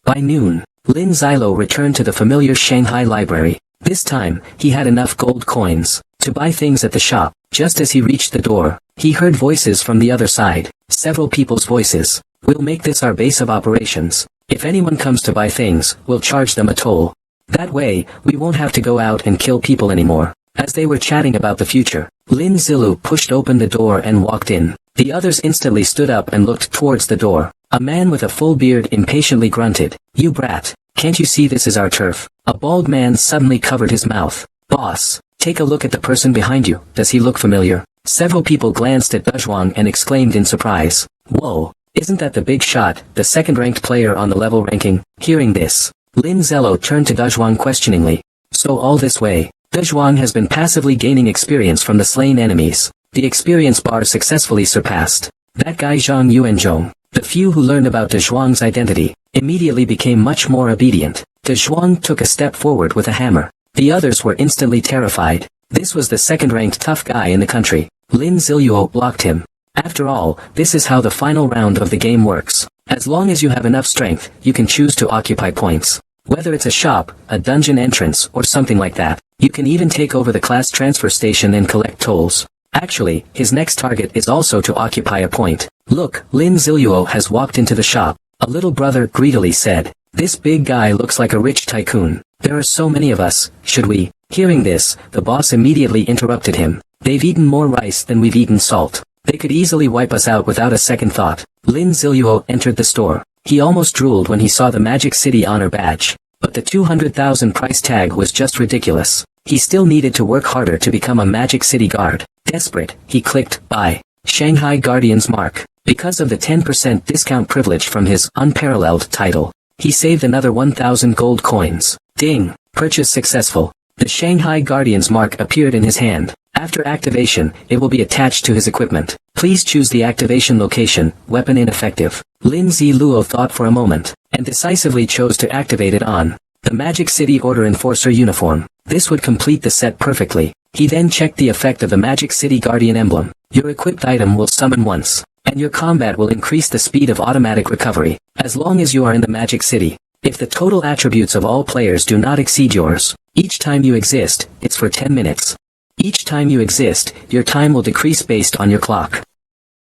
S1: By noon, Lin Ziluo returned to the familiar Shanghai library. This time, he had enough gold coins to buy things at the shop. Just as he reached the door, he heard voices from the other side, several people's voices. We'll make this our base of operations. If anyone comes to buy things, we'll charge them a toll. That way, we won't have to go out and kill people anymore. As they were chatting about the future, Lin Ziluo pushed open the door and walked in. The others instantly stood up and looked towards the door. A man with a full beard impatiently grunted, "You brat, can't you see this is our turf?" A bald man suddenly covered his mouth. "Boss, take a look at the person behind you, does he look familiar?" Several people glanced at Dezhuang and exclaimed in surprise, "Whoa, isn't that the big shot, the second-ranked player on the level ranking?" Hearing this, Lin Ziluo turned to Dezhuang questioningly. "So all this way, Dezhuang has been passively gaining experience from the slain enemies. The experience bar successfully surpassed. That guy Zhang Yuanzhong." The few who learned about Dezhuang's identity immediately became much more obedient. Dezhuang took a step forward with a hammer. The others were instantly terrified. This was the second-ranked tough guy in the country. Lin Ziluo blocked him. After all, this is how the final round of the game works. As long as you have enough strength, you can choose to occupy points. Whether it's a shop, a dungeon entrance, or something like that. You can even take over the class transfer station and collect tolls. Actually, his next target is also to occupy a point. Look, Lin Ziluo has walked into the shop. A little brother greedily said, "This big guy looks like a rich tycoon. There are so many of us, should we?" Hearing this, the boss immediately interrupted him. "They've eaten more rice than we've eaten salt. They could easily wipe us out without a second thought." Lin Ziluo entered the store. He almost drooled when he saw the Magic City honor badge. But the 200,000 price tag was just ridiculous. He still needed to work harder to become a Magic City guard. Desperate, he clicked Buy Shanghai Guardian's mark. Because of the 10% discount privilege from his unparalleled title, he saved another 1,000 gold coins. Ding! Purchase successful. The Shanghai Guardian's mark appeared in his hand. After activation, it will be attached to his equipment. Please choose the activation location, weapon ineffective. Lin Ziluo thought for a moment, and decisively chose to activate it on the Magic City Order Enforcer uniform. This would complete the set perfectly. He then checked the effect of the Magic City Guardian emblem. Your equipped item will summon once, and your combat will increase the speed of automatic recovery, as long as you are in the Magic City. If the total attributes of all players do not exceed yours, each time you exist, it's for 10 minutes. Each time you exist, your time will decrease based on your clock.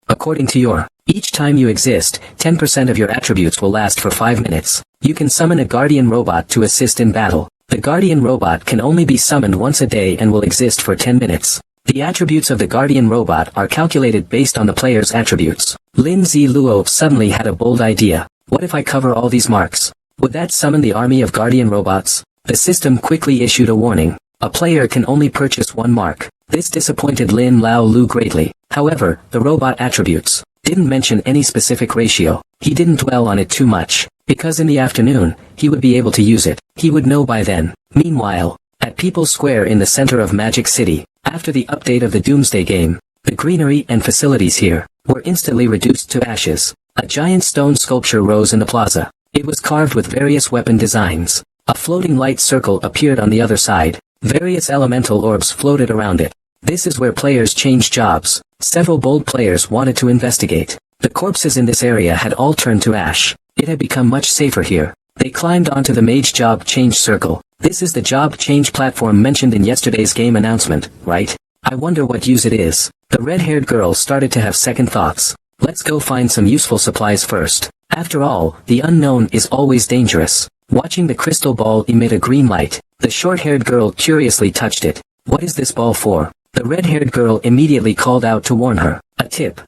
S1: According to your, each time you exist, 10% of your attributes will last for 5 minutes. You can summon a guardian robot to assist in battle. The guardian robot can only be summoned once a day and will exist for 10 minutes. The attributes of the guardian robot are calculated based on the player's attributes. Lin Ziluo suddenly had a bold idea. What if I cover all these marks? Would that summon the army of guardian robots? The system quickly issued a warning. A player can only purchase one mark. This disappointed Lin Lao Lu greatly. However, the robot attributes didn't mention any specific ratio. He didn't dwell on it too much, because in the afternoon, he would be able to use it. He would know by then. Meanwhile, at People's Square in the center of Magic City, after the update of the Doomsday game, the greenery and facilities here were instantly reduced to ashes. A giant stone sculpture rose in the plaza. It was carved with various weapon designs. A floating light circle appeared on the other side. Various elemental orbs floated around it. This is where players change jobs. Several bold players wanted to investigate. The corpses in this area had all turned to ash. It had become much safer here. They climbed onto the mage job change circle. This is the job change platform mentioned in yesterday's game announcement, right? I wonder what use it is. The red-haired girl started to have second thoughts. Let's go find some useful supplies first. After all, the unknown is always dangerous. Watching the crystal ball emit a green light, the short-haired girl curiously touched it. What is this ball for? The red-haired girl immediately called out to warn her. A tip.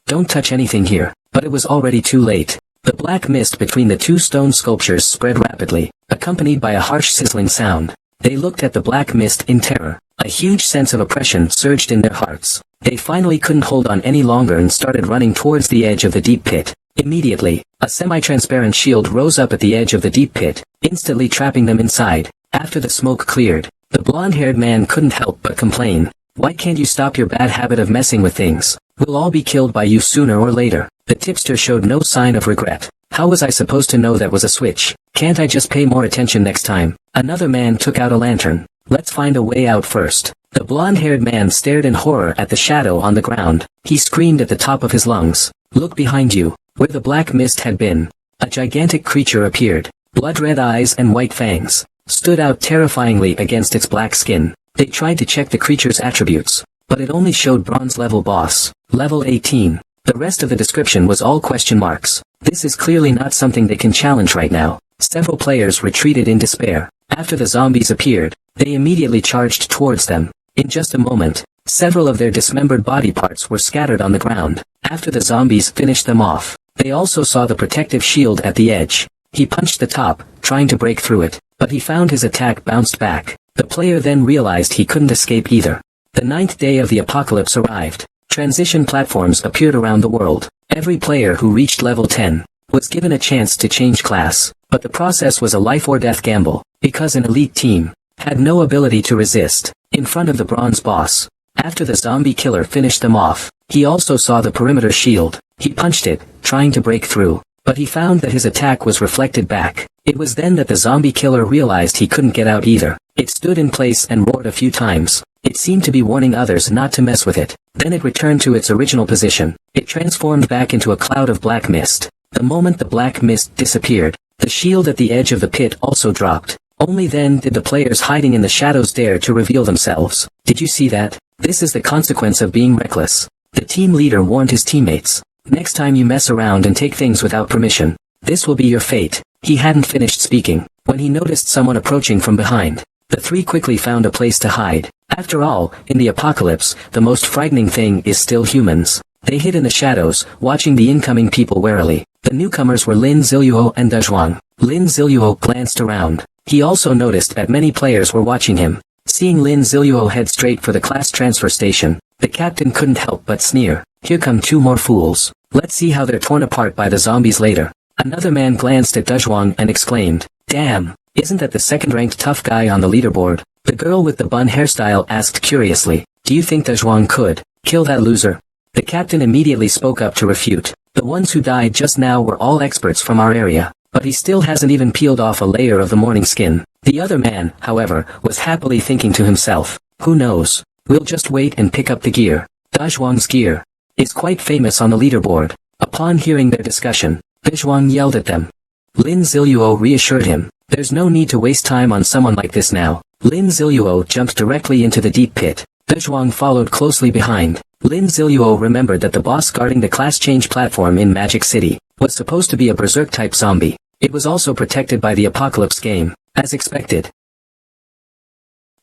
S1: Don't touch anything here. But it was already too late. The black mist between the two stone sculptures spread rapidly, accompanied by a harsh sizzling sound. They looked at the black mist in terror. A huge sense of oppression surged in their hearts. They finally couldn't hold on any longer and started running towards the edge of the deep pit. Immediately, a semi-transparent shield rose up at the edge of the deep pit, instantly trapping them inside. After the smoke cleared, the blonde-haired man couldn't help but complain. Why can't you stop your bad habit of messing with things? We'll all be killed by you sooner or later. The tipster showed no sign of regret. How was I supposed to know that was a switch? Can't I just pay more attention next time? Another man took out a lantern. Let's find a way out first. The blonde-haired man stared in horror at the shadow on the ground. He screamed at the top of his lungs. Look behind you, where the black mist had been. A gigantic creature appeared. Blood-red eyes and white fangs stood out terrifyingly against its black skin. They tried to check the creature's attributes, but it only showed bronze level boss, level 18. The rest of the description was all question marks. This is clearly not something they can challenge right now. Several players retreated in despair. After the zombies appeared, they immediately charged towards them. In just a moment, several of their dismembered body parts were scattered on the ground. After the zombies finished them off, they also saw the protective shield at the edge. He punched the top, trying to break through it, but he found his attack bounced back. The player then realized he couldn't escape either. The 9th day of the apocalypse arrived. Transition platforms appeared around the world. Every player who reached level 10 was given a chance to change class, but the process was a life or death gamble, because an elite team had no ability to resist in front of the bronze boss. After the zombie killer finished them off, he also saw the perimeter shield. He punched it, trying to break through, but he found that his attack was reflected back. It was then that the zombie killer realized he couldn't get out either. It stood in place and roared a few times. It seemed to be warning others not to mess with it. Then it returned to its original position. It transformed back into a cloud of black mist. The moment the black mist disappeared, the shield at the edge of the pit also dropped. Only then did the players hiding in the shadows dare to reveal themselves. Did you see that? This is the consequence of being reckless. The team leader warned his teammates. Next time you mess around and take things without permission, this will be your fate. He hadn't finished speaking when he noticed someone approaching from behind. The three quickly found a place to hide. After all, in the apocalypse, the most frightening thing is still humans. They hid in the shadows, watching the incoming people warily. The newcomers were Lin Ziluo and Dezhuang. Lin Ziluo glanced around. He also noticed that many players were watching him. Seeing Lin Ziluo head straight for the class transfer station, the captain couldn't help but sneer. Here come two more fools. Let's see how they're torn apart by the zombies later. Another man glanced at Dezhuang and exclaimed, "Damn, isn't that the second-ranked tough guy on the leaderboard?" The girl with the bun hairstyle asked curiously, "Do you think Dezhuang could kill that loser?" The captain immediately spoke up to refute. "The ones who died just now were all experts from our area, but he still hasn't even peeled off a layer of the morning skin." The other man, however, was happily thinking to himself, "Who knows? We'll just wait and pick up the gear." Dezhuang's gear is quite famous on the leaderboard. Upon hearing their discussion, Dezhuang yelled at them. Lin Ziluo reassured him, "There's no need to waste time on someone like this now." Lin Ziluo jumped directly into the deep pit. Dezhuang followed closely behind. Lin Ziluo remembered that the boss guarding the class change platform in Magic City was supposed to be a berserk-type zombie. It was also protected by the Apocalypse game, as expected.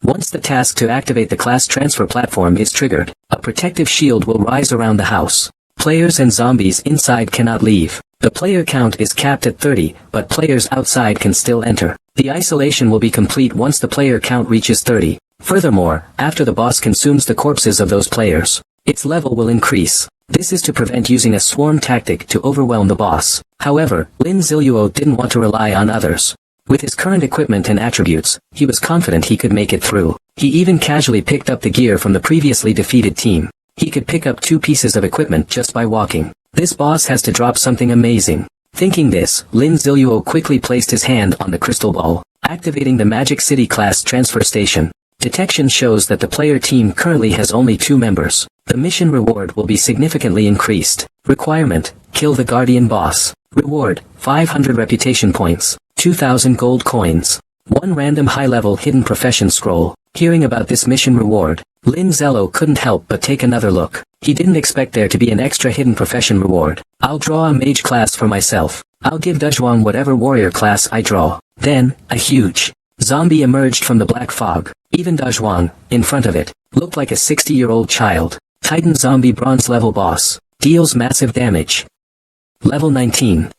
S1: Once the task to activate the class transfer platform is triggered, a protective shield will rise around the house. Players and zombies inside cannot leave. The player count is capped at 30, but players outside can still enter. The isolation will be complete once the player count reaches 30. Furthermore, after the boss consumes the corpses of those players, its level will increase. This is to prevent using a swarm tactic to overwhelm the boss. However, Lin Ziluo didn't want to rely on others. With his current equipment and attributes, he was confident he could make it through. He even casually picked up the gear from the previously defeated team. He could pick up 2 pieces of equipment just by walking. This boss has to drop something amazing. Thinking this, Lin Ziluo quickly placed his hand on the crystal ball, activating the Magic City class transfer station. Detection shows that the player team currently has only 2 members. The mission reward will be significantly increased. Requirement: kill the Guardian boss. Reward: 500 reputation points, 2,000 gold coins, 1 random high-level hidden profession scroll. Hearing about this mission reward, Lin Ziluo couldn't help but take another look. He didn't expect there to be an extra hidden profession reward. "I'll draw a mage class for myself. I'll give Dezhuang whatever warrior class I draw." Then, a huge zombie emerged from the black fog. Even Dezhuang, in front of it, looked like a 60-year-old child. Titan zombie bronze level boss. Deals massive damage. Level 19.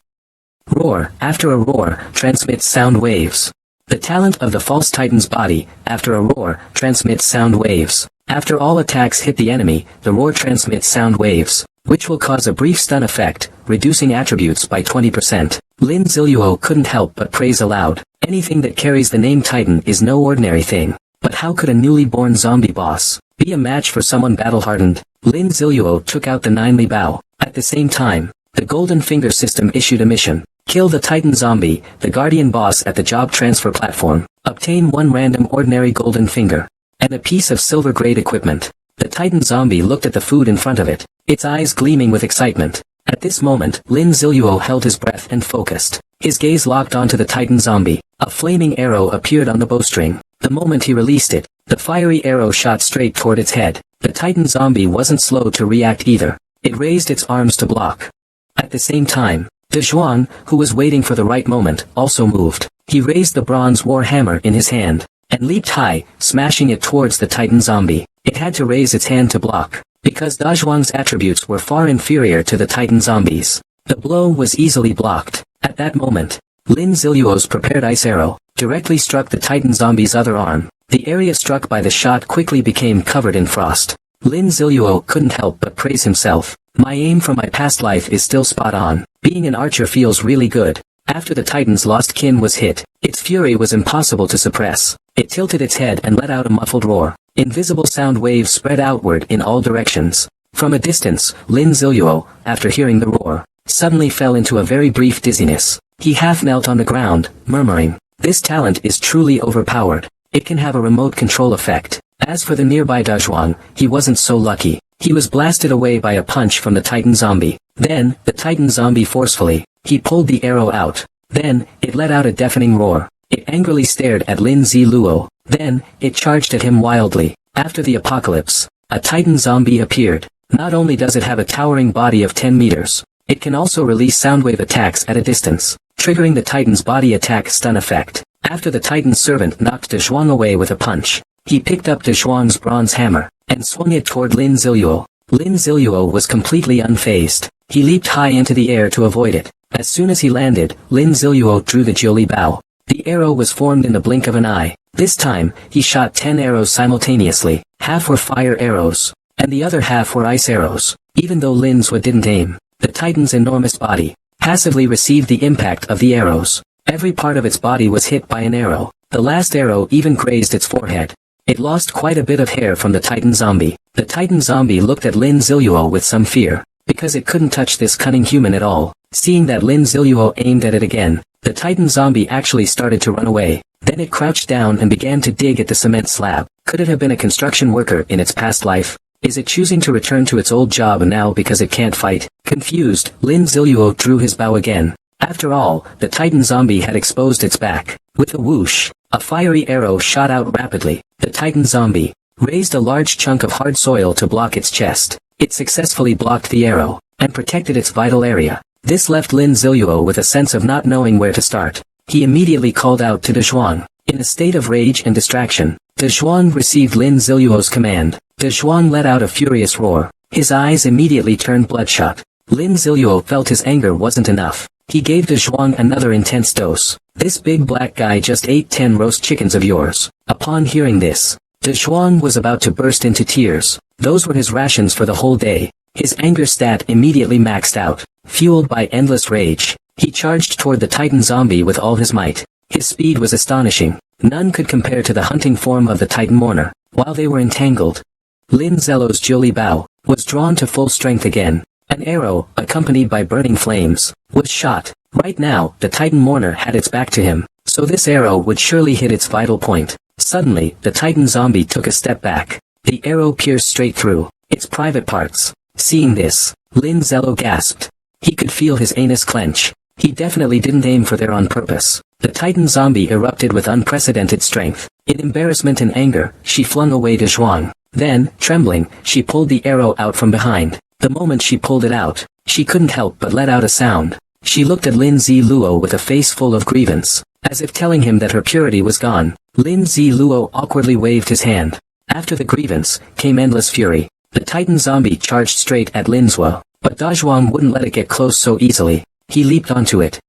S1: Roar. After a roar, transmits sound waves. The talent of the false titan's body, after a roar, transmits sound waves. After all attacks hit the enemy, the roar transmits sound waves, which will cause a brief stun effect, reducing attributes by 20%. Lin Ziluo couldn't help but praise aloud. Anything that carries the name Titan is no ordinary thing. But how could a newly born zombie boss be a match for someone battle-hardened? Lin Ziluo took out the 9 bow. At the same time, the Golden Finger system issued a mission. Kill the Titan zombie, the guardian boss at the job transfer platform. Obtain 1 random ordinary Golden Finger. And a piece of silver-grade equipment. The Titan zombie looked at the food in front of it, its eyes gleaming with excitement. At this moment, Lin Ziluo held his breath and focused. His gaze locked onto the Titan zombie. A flaming arrow appeared on the bowstring. The moment he released it, the fiery arrow shot straight toward its head. The Titan zombie wasn't slow to react either. It raised its arms to block. At the same time, De Zhuang, who was waiting for the right moment, also moved. He raised the bronze war hammer in his hand, and leaped high, smashing it towards the Titan zombie. It had to raise its hand to block, because Da Zhuang's attributes were far inferior to the Titan zombies. The blow was easily blocked. At that moment, Lin Ziluo's prepared ice arrow directly struck the Titan zombie's other arm. The area struck by the shot quickly became covered in frost. Lin Ziluo couldn't help but praise himself. My aim from my past life is still spot on. Being an archer feels really good. After the Titan's lost kin was hit, its fury was impossible to suppress. It tilted its head and let out a muffled roar. Invisible sound waves spread outward in all directions. From a distance, Lin Ziluo, after hearing the roar, suddenly fell into a very brief dizziness. He half knelt on the ground, murmuring, "This talent is truly overpowered. It can have a remote control effect." As for the nearby Da Zhuang, he wasn't so lucky. He was blasted away by a punch from the Titan zombie. Then, the Titan zombie forcefully, he pulled the arrow out. Then, it let out a deafening roar. It angrily stared at Lin Ziluo. Then, it charged at him wildly. After the apocalypse, a Titan zombie appeared. Not only does it have a towering body of 10 meters, it can also release soundwave attacks at a distance, triggering the Titan's body attack stun effect. After the Titan's servant knocked De Zhuang away with a punch, he picked up De Zhuang's bronze hammer, and swung it toward Lin Ziluo. Lin Ziluo was completely unfazed. He leaped high into the air to avoid it. As soon as he landed, Lin Ziluo drew the Jiuli bow. The arrow was formed in the blink of an eye. This time, he shot 10 arrows simultaneously. Half were fire arrows, and the other half were ice arrows. Even though Lin Ziluo didn't aim, the Titan's enormous body passively received the impact of the arrows. Every part of its body was hit by an arrow. The last arrow even grazed its forehead. It lost quite a bit of hair from the Titan zombie. The Titan zombie looked at Lin Ziluo with some fear, because it couldn't touch this cunning human at all. Seeing that Lin Ziluo aimed at it again, the Titan zombie actually started to run away. Then it crouched down and began to dig at the cement slab. Could it have been a construction worker in its past life? Is it choosing to return to its old job now because it can't fight? Confused, Lin Ziluo drew his bow again. After all, the Titan zombie had exposed its back. With a whoosh, a fiery arrow shot out rapidly. The Titan zombie raised a large chunk of hard soil to block its chest. It successfully blocked the arrow, and protected its vital area. This left Lin Ziluo with a sense of not knowing where to start. He immediately called out to De Zhuang. In a state of rage and distraction, De Zhuang received Lin Ziluo's command. De Zhuang let out a furious roar. His eyes immediately turned bloodshot. Lin Ziluo felt his anger wasn't enough. He gave De Zhuang another intense dose. "This big black guy just ate 10 roast chickens of yours." Upon hearing this, De Zhuang was about to burst into tears. Those were his rations for the whole day. His anger stat immediately maxed out. Fueled by endless rage, he charged toward the Titan zombie with all his might. His speed was astonishing. None could compare to the hunting form of the Titan mourner. While they were entangled, Lin Ziluo's Jiuli bow was drawn to full strength again. An arrow, accompanied by burning flames, was shot. Right now, the Titan mourner had its back to him, so this arrow would surely hit its vital point. Suddenly, the Titan zombie took a step back. The arrow pierced straight through its private parts. Seeing this, Lin Ziluo gasped. He could feel his anus clench. He definitely didn't aim for there on purpose. The Titan zombie erupted with unprecedented strength. In embarrassment and anger, she flung away De Zhuang. Then, trembling, she pulled the arrow out from behind. The moment she pulled it out, she couldn't help but let out a sound. She looked at Lin Ziluo with a face full of grievance, as if telling him that her purity was gone. Lin Ziluo awkwardly waved his hand. After the grievance, came endless fury. The Titan zombie charged straight at Lin Ziluo, but Da Zhuang wouldn't let it get close so easily. He leaped onto it.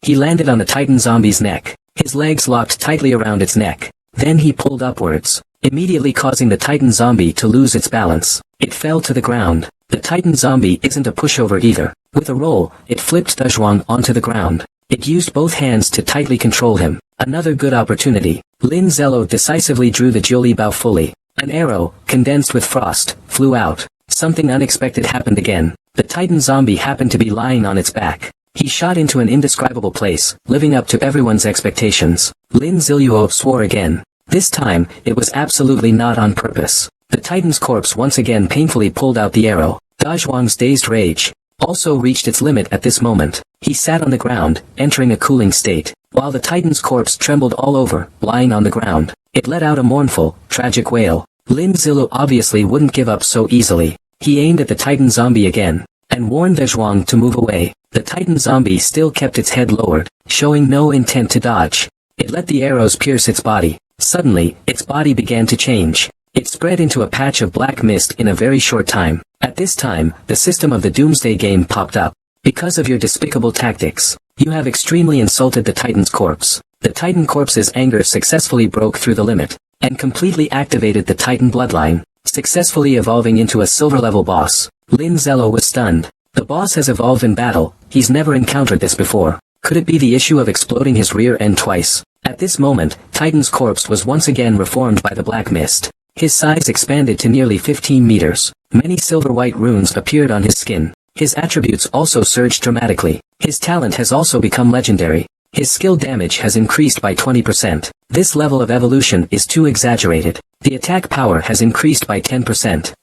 S1: He landed on the Titan zombie's neck. His legs locked tightly around its neck. Then he pulled upwards, immediately causing the Titan zombie to lose its balance. It fell to the ground. The Titan zombie isn't a pushover either. With a roll, it flipped Da Zhuang onto the ground. It used both hands to tightly control him. Another good opportunity. Lin Zello decisively drew the Jiuli Bao fully. An arrow, condensed with frost, flew out. Something unexpected happened again. The Titan zombie happened to be lying on its back. He shot into an indescribable place, living up to everyone's expectations. Lin Ziluo swore again. This time, it was absolutely not on purpose. The Titan's corpse once again painfully pulled out the arrow. Dazhuang's dazed rage also reached its limit at this moment. He sat on the ground, entering a cooling state, while the Titan's corpse trembled all over, lying on the ground. It let out a mournful, tragic wail. Lin Zilu obviously wouldn't give up so easily. He aimed at the Titan zombie again, and warned Dazhuang to move away. The Titan zombie still kept its head lowered, showing no intent to dodge. It let the arrows pierce its body. Suddenly, its body began to change. It spread into a patch of black mist in a very short time. At this time, the system of the Doomsday game popped up. Because of your despicable tactics, you have extremely insulted the Titan's corpse. The Titan corpse's anger successfully broke through the limit, and completely activated the Titan bloodline, successfully evolving into a silver-level boss. Lin Zello was stunned. The boss has evolved in battle. He's never encountered this before. Could it be the issue of exploding his rear end twice? At this moment, Titan's corpse was once again reformed by the black mist. His size expanded to nearly 15 meters. Many silver-white runes appeared on his skin. His attributes also surged dramatically. His talent has also become legendary. His skill damage has increased by 20%. This level of evolution is too exaggerated. The attack power has increased by 10%.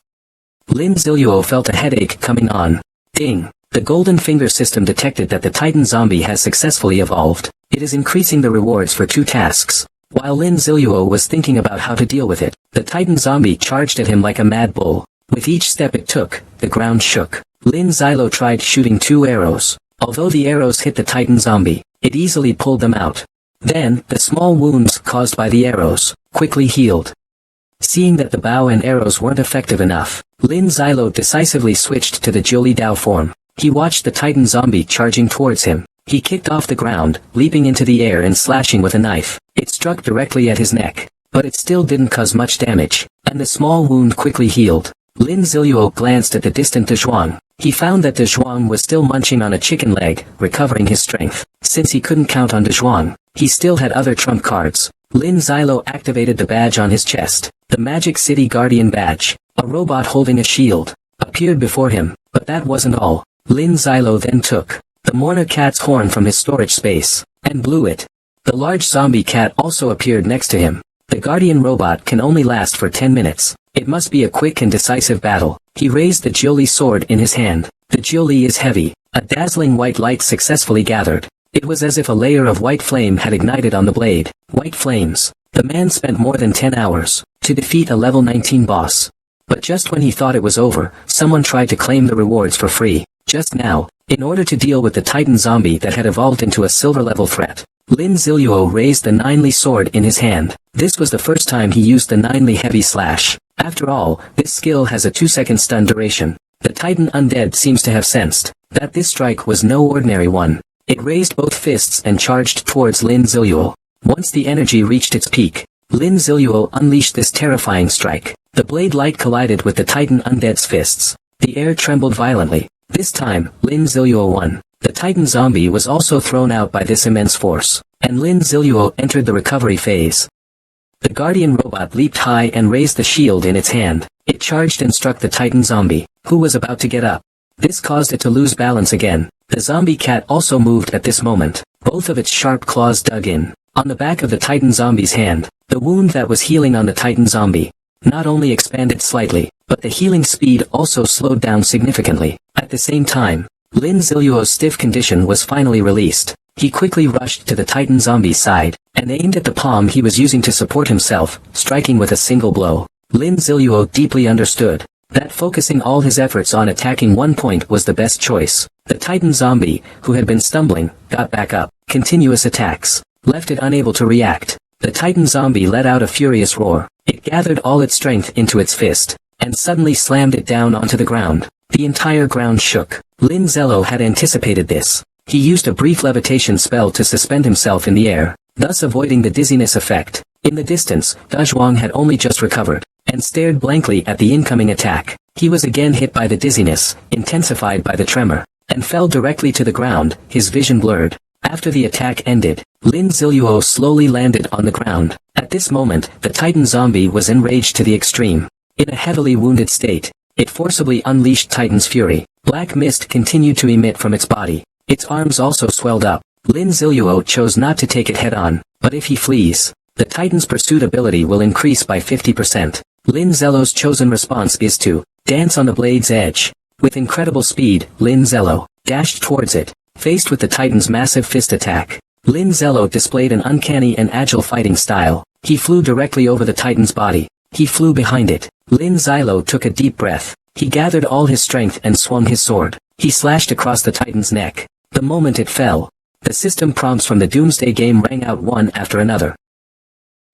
S1: Lin Ziluo felt a headache coming on. Ding! The golden finger system detected that the Titan zombie has successfully evolved. It is increasing the rewards for 2 tasks. While Lin Ziluo was thinking about how to deal with it, the Titan zombie charged at him like a mad bull. With each step it took, the ground shook. Lin Ziluo tried shooting 2 arrows. Although the arrows hit the Titan zombie, it easily pulled them out. Then, the small wounds caused by the arrows quickly healed. Seeing that the bow and arrows weren't effective enough, Lin Ziluo decisively switched to the Jiuli Dao form. He watched the Titan zombie charging towards him. He kicked off the ground, leaping into the air and slashing with a knife. It struck directly at his neck, but it still didn't cause much damage, and the small wound quickly healed. Lin Ziluo glanced at the distant Dazhuang. He found that Dazhuang was still munching on a chicken leg, recovering his strength. Since he couldn't count on Dazhuang, he still had other trump cards. Lin Ziluo activated the badge on his chest. The Magic City Guardian badge. A robot holding a shield appeared before him, but that wasn't all. Lin Ziluo then took the mourner cat's horn from his storage space and blew it. The large zombie cat also appeared next to him. The Guardian robot can only last for 10 minutes. It must be a quick and decisive battle. He raised the Jiuli sword in his hand. The Jiuli is heavy. A dazzling white light successfully gathered. It was as if a layer of white flame had ignited on the blade. White flames. The man spent more than 10 hours to defeat a level 19 boss. But just when he thought it was over, someone tried to claim the rewards for free. Just now, in order to deal with the Titan zombie that had evolved into a silver-level threat, Lin Ziluo raised the 9-li sword in his hand. This was the first time he used the 9-li heavy slash. After all, this skill has a 2-second stun duration. The Titan undead seems to have sensed that this strike was no ordinary one. It raised both fists and charged towards Lin Ziluo. Once the energy reached its peak, Lin Ziluo unleashed this terrifying strike. The blade light collided with the Titan undead's fists. The air trembled violently. This time, Lin Ziluo won. The Titan zombie was also thrown out by this immense force, and Lin Ziluo entered the recovery phase. The Guardian robot leaped high and raised the shield in its hand. It charged and struck the Titan zombie, who was about to get up. This caused it to lose balance again. The zombie cat also moved at this moment. Both of its sharp claws dug in on the back of the Titan zombie's hand. The wound that was healing on the Titan zombie not only expanded slightly, but the healing speed also slowed down significantly. At the same time, Lin Ziluo's stiff condition was finally released. He quickly rushed to the Titan zombie's side, and aimed at the palm he was using to support himself, striking with a single blow. Lin Ziluo deeply understood that focusing all his efforts on attacking one point was the best choice. The Titan zombie, who had been stumbling, got back up. Continuous attacks left it unable to react. The Titan zombie let out a furious roar. It gathered all its strength into its fist, and suddenly slammed it down onto the ground. The entire ground shook. Lin Ziluo had anticipated this. He used a brief levitation spell to suspend himself in the air, thus avoiding the dizziness effect. In the distance, Dazhuang had only just recovered, and stared blankly at the incoming attack. He was again hit by the dizziness, intensified by the tremor, and fell directly to the ground, his vision blurred. After the attack ended, Lin Ziluo slowly landed on the ground. At this moment, the Titan zombie was enraged to the extreme. In a heavily wounded state, it forcibly unleashed Titan's fury. Black mist continued to emit from its body. Its arms also swelled up. Lin Ziluo chose not to take it head-on, but if he flees, the Titan's pursuit ability will increase by 50%. Lin Ziluo's chosen response is to dance on the blade's edge. With incredible speed, Lin Ziluo dashed towards it. Faced with the Titan's massive fist attack, Lin Ziluo displayed an uncanny and agile fighting style. He flew directly over the Titan's body. He flew behind it. Lin Ziluo took a deep breath. He gathered all his strength and swung his sword. He slashed across the Titan's neck. The moment it fell, the system prompts from the Doomsday game rang out one after another.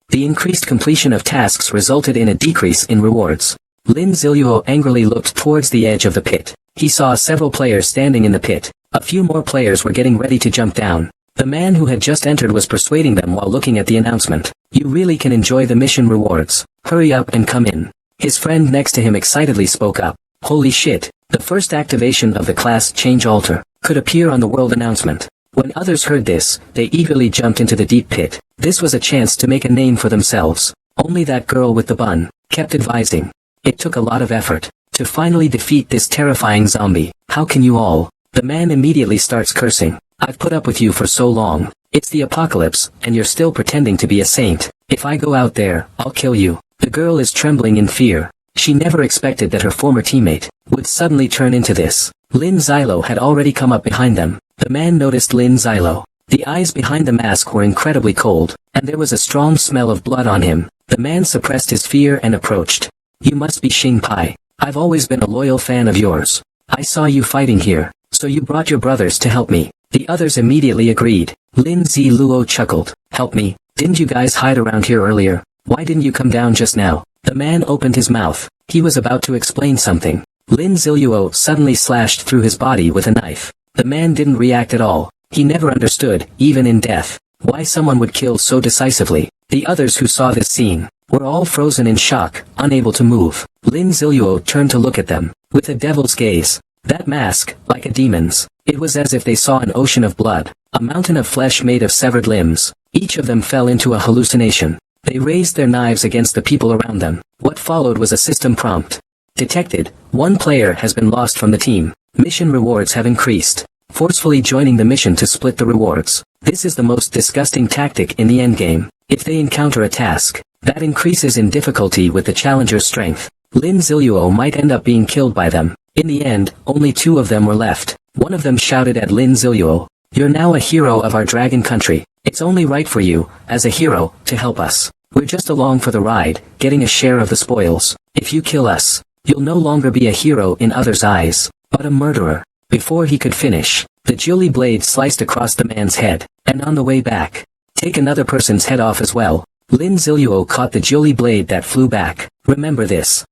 S1: The increased completion of tasks resulted in a decrease in rewards. Lin Ziluo angrily looked towards the edge of the pit. He saw several players standing in the pit. A few more players were getting ready to jump down. The man who had just entered was persuading them while looking at the announcement. You really can enjoy the mission rewards. Hurry up and come in. His friend next to him excitedly spoke up. Holy shit, the first activation of the class change altar could appear on the world announcement. When others heard this, they eagerly jumped into the deep pit. This was a chance to make a name for themselves. Only that girl with the bun kept advising. It took a lot of effort to finally defeat this terrifying zombie. How can you all? The man immediately starts cursing. I've put up with you for so long. It's the apocalypse, and you're still pretending to be a saint. If I go out there, I'll kill you. The girl is trembling in fear. She never expected that her former teammate would suddenly turn into this. Lin Ziluo had already come up behind them. The man noticed Lin Ziluo. The eyes behind the mask were incredibly cold, and there was a strong smell of blood on him. The man suppressed his fear and approached. You must be Xing Pai. I've always been a loyal fan of yours. I saw you fighting here, so you brought your brothers to help me. The others immediately agreed. Lin Ziluo chuckled. Help me? Didn't you guys hide around here earlier? Why didn't you come down just now? The man opened his mouth. He was about to explain something. Lin Ziluo suddenly slashed through his body with a knife. The man didn't react at all. He never understood, even in death, why someone would kill so decisively. The others who saw this scene were all frozen in shock, unable to move. Lin Ziluo turned to look at them, with a devil's gaze. That mask, like a demon's. It was as if they saw an ocean of blood, a mountain of flesh made of severed limbs. Each of them fell into a hallucination. They raised their knives against the people around them. What followed was a system prompt. Detected, one player has been lost from the team. Mission rewards have increased. Forcefully joining the mission to split the rewards. This is the most disgusting tactic in the endgame. If they encounter a task that increases in difficulty with the challenger's strength, Lin Ziluo might end up being killed by them. In the end, only two of them were left. One of them shouted at Lin Ziluo, "You're now a hero of our dragon country. It's only right for you, as a hero, to help us. We're just along for the ride, getting a share of the spoils. If you kill us, you'll no longer be a hero in others' eyes, but a murderer." Before he could finish, the Julie blade sliced across the man's head, and on the way back, take another person's head off as well. Lin Ziluo caught the Julie blade that flew back. Remember this.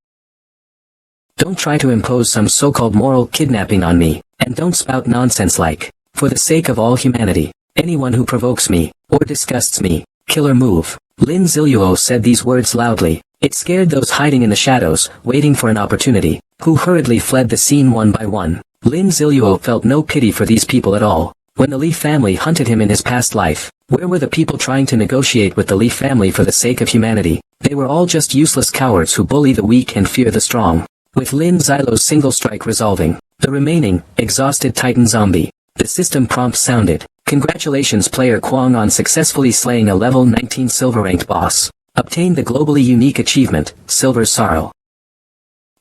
S1: Don't try to impose some so-called moral kidnapping on me, and don't spout nonsense like, for the sake of all humanity, anyone who provokes me, or disgusts me, kill or move. Lin Ziluo said these words loudly. It scared those hiding in the shadows, waiting for an opportunity, who hurriedly fled the scene one by one. Lin Ziluo felt no pity for these people at all. When the Li family hunted him in his past life, where were the people trying to negotiate with the Li family for the sake of humanity? They were all just useless cowards who bully the weak and fear the strong. With Lin Ziluo's single strike resolving the remaining, exhausted Titan zombie, the system prompt sounded. Congratulations player Kwang on successfully slaying a level 19 silver ranked boss. Obtained the globally unique achievement, Silver's Sorrow.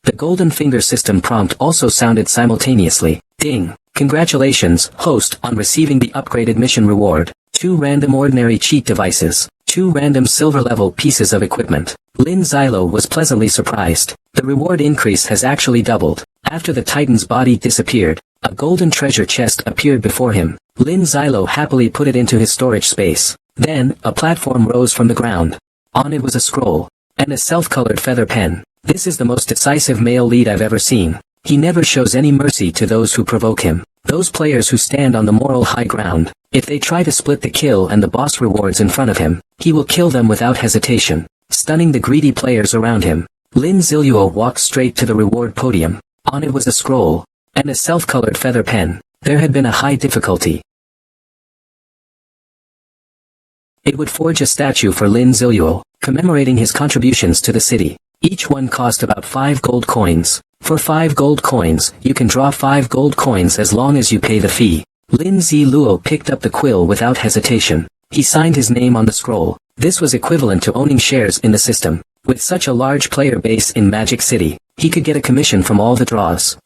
S1: The golden finger system prompt also sounded simultaneously. Ding! Congratulations, host, on receiving the upgraded mission reward. 2 random ordinary cheat devices. 2 random silver level pieces of equipment. Lin Ziluo was pleasantly surprised. The reward increase has actually doubled. After the Titan's body disappeared, a golden treasure chest appeared before him. Lin Ziluo happily put it into his storage space. Then, a platform rose from the ground. On it was a scroll, and a self-colored feather pen. This is the most decisive male lead I've ever seen. He never shows any mercy to those who provoke him. Those players who stand on the moral high ground. If they try to split the kill and the boss rewards in front of him, he will kill them without hesitation, stunning the greedy players around him. Lin Ziluo walked straight to the reward podium. On it was a scroll, and a self-colored feather pen. There had been a high difficulty It would forge a statue for Lin Ziluo, commemorating his contributions to the city. Each one cost about 5 gold coins. For 5 gold coins, you can draw 5 gold coins as long as you pay the fee. Lin Ziluo picked up the quill without hesitation. He signed his name on the scroll. This was equivalent to owning shares in the system. With such a large player base in Magic City, he could get a commission from all the draws.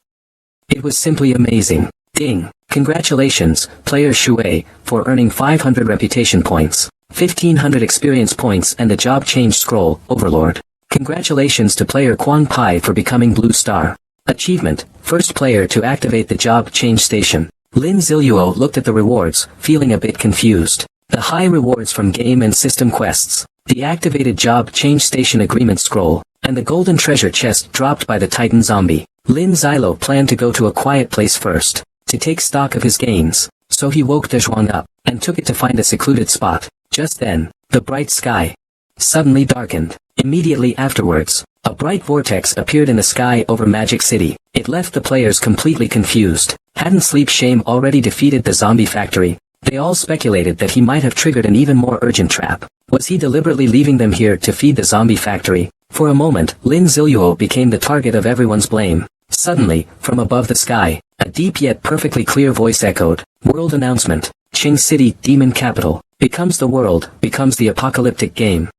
S1: It was simply amazing. Ding! Congratulations, player Shui, for earning 500 reputation points, 1500 experience points and the job change scroll, Overlord. Congratulations to player Quan Pai for becoming Blue Star. Achievement, first player to activate the job change station. Lin Ziluo looked at the rewards, feeling a bit confused. The high rewards from game and system quests, the activated job change station agreement scroll, and the golden treasure chest dropped by the Titan zombie. Lin Ziluo planned to go to a quiet place first, to take stock of his gains, so he woke Dezhuang up, and took it to find a secluded spot. Just then, the bright sky suddenly darkened. Immediately afterwards, a bright vortex appeared in the sky over Magic City. It left the players completely confused. Hadn't Sleep Shame already defeated the zombie factory? They all speculated that he might have triggered an even more urgent trap. Was he deliberately leaving them here to feed the zombie factory? For a moment, Lin Ziluo became the target of everyone's blame. Suddenly, from above the sky, a deep yet perfectly clear voice echoed. World announcement. Qing City, Demon Capital. Becomes the world, becomes the apocalyptic game.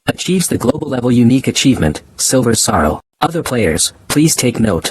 S1: Achieves the global level unique achievement, Silver Sorrow. Other players, please take note.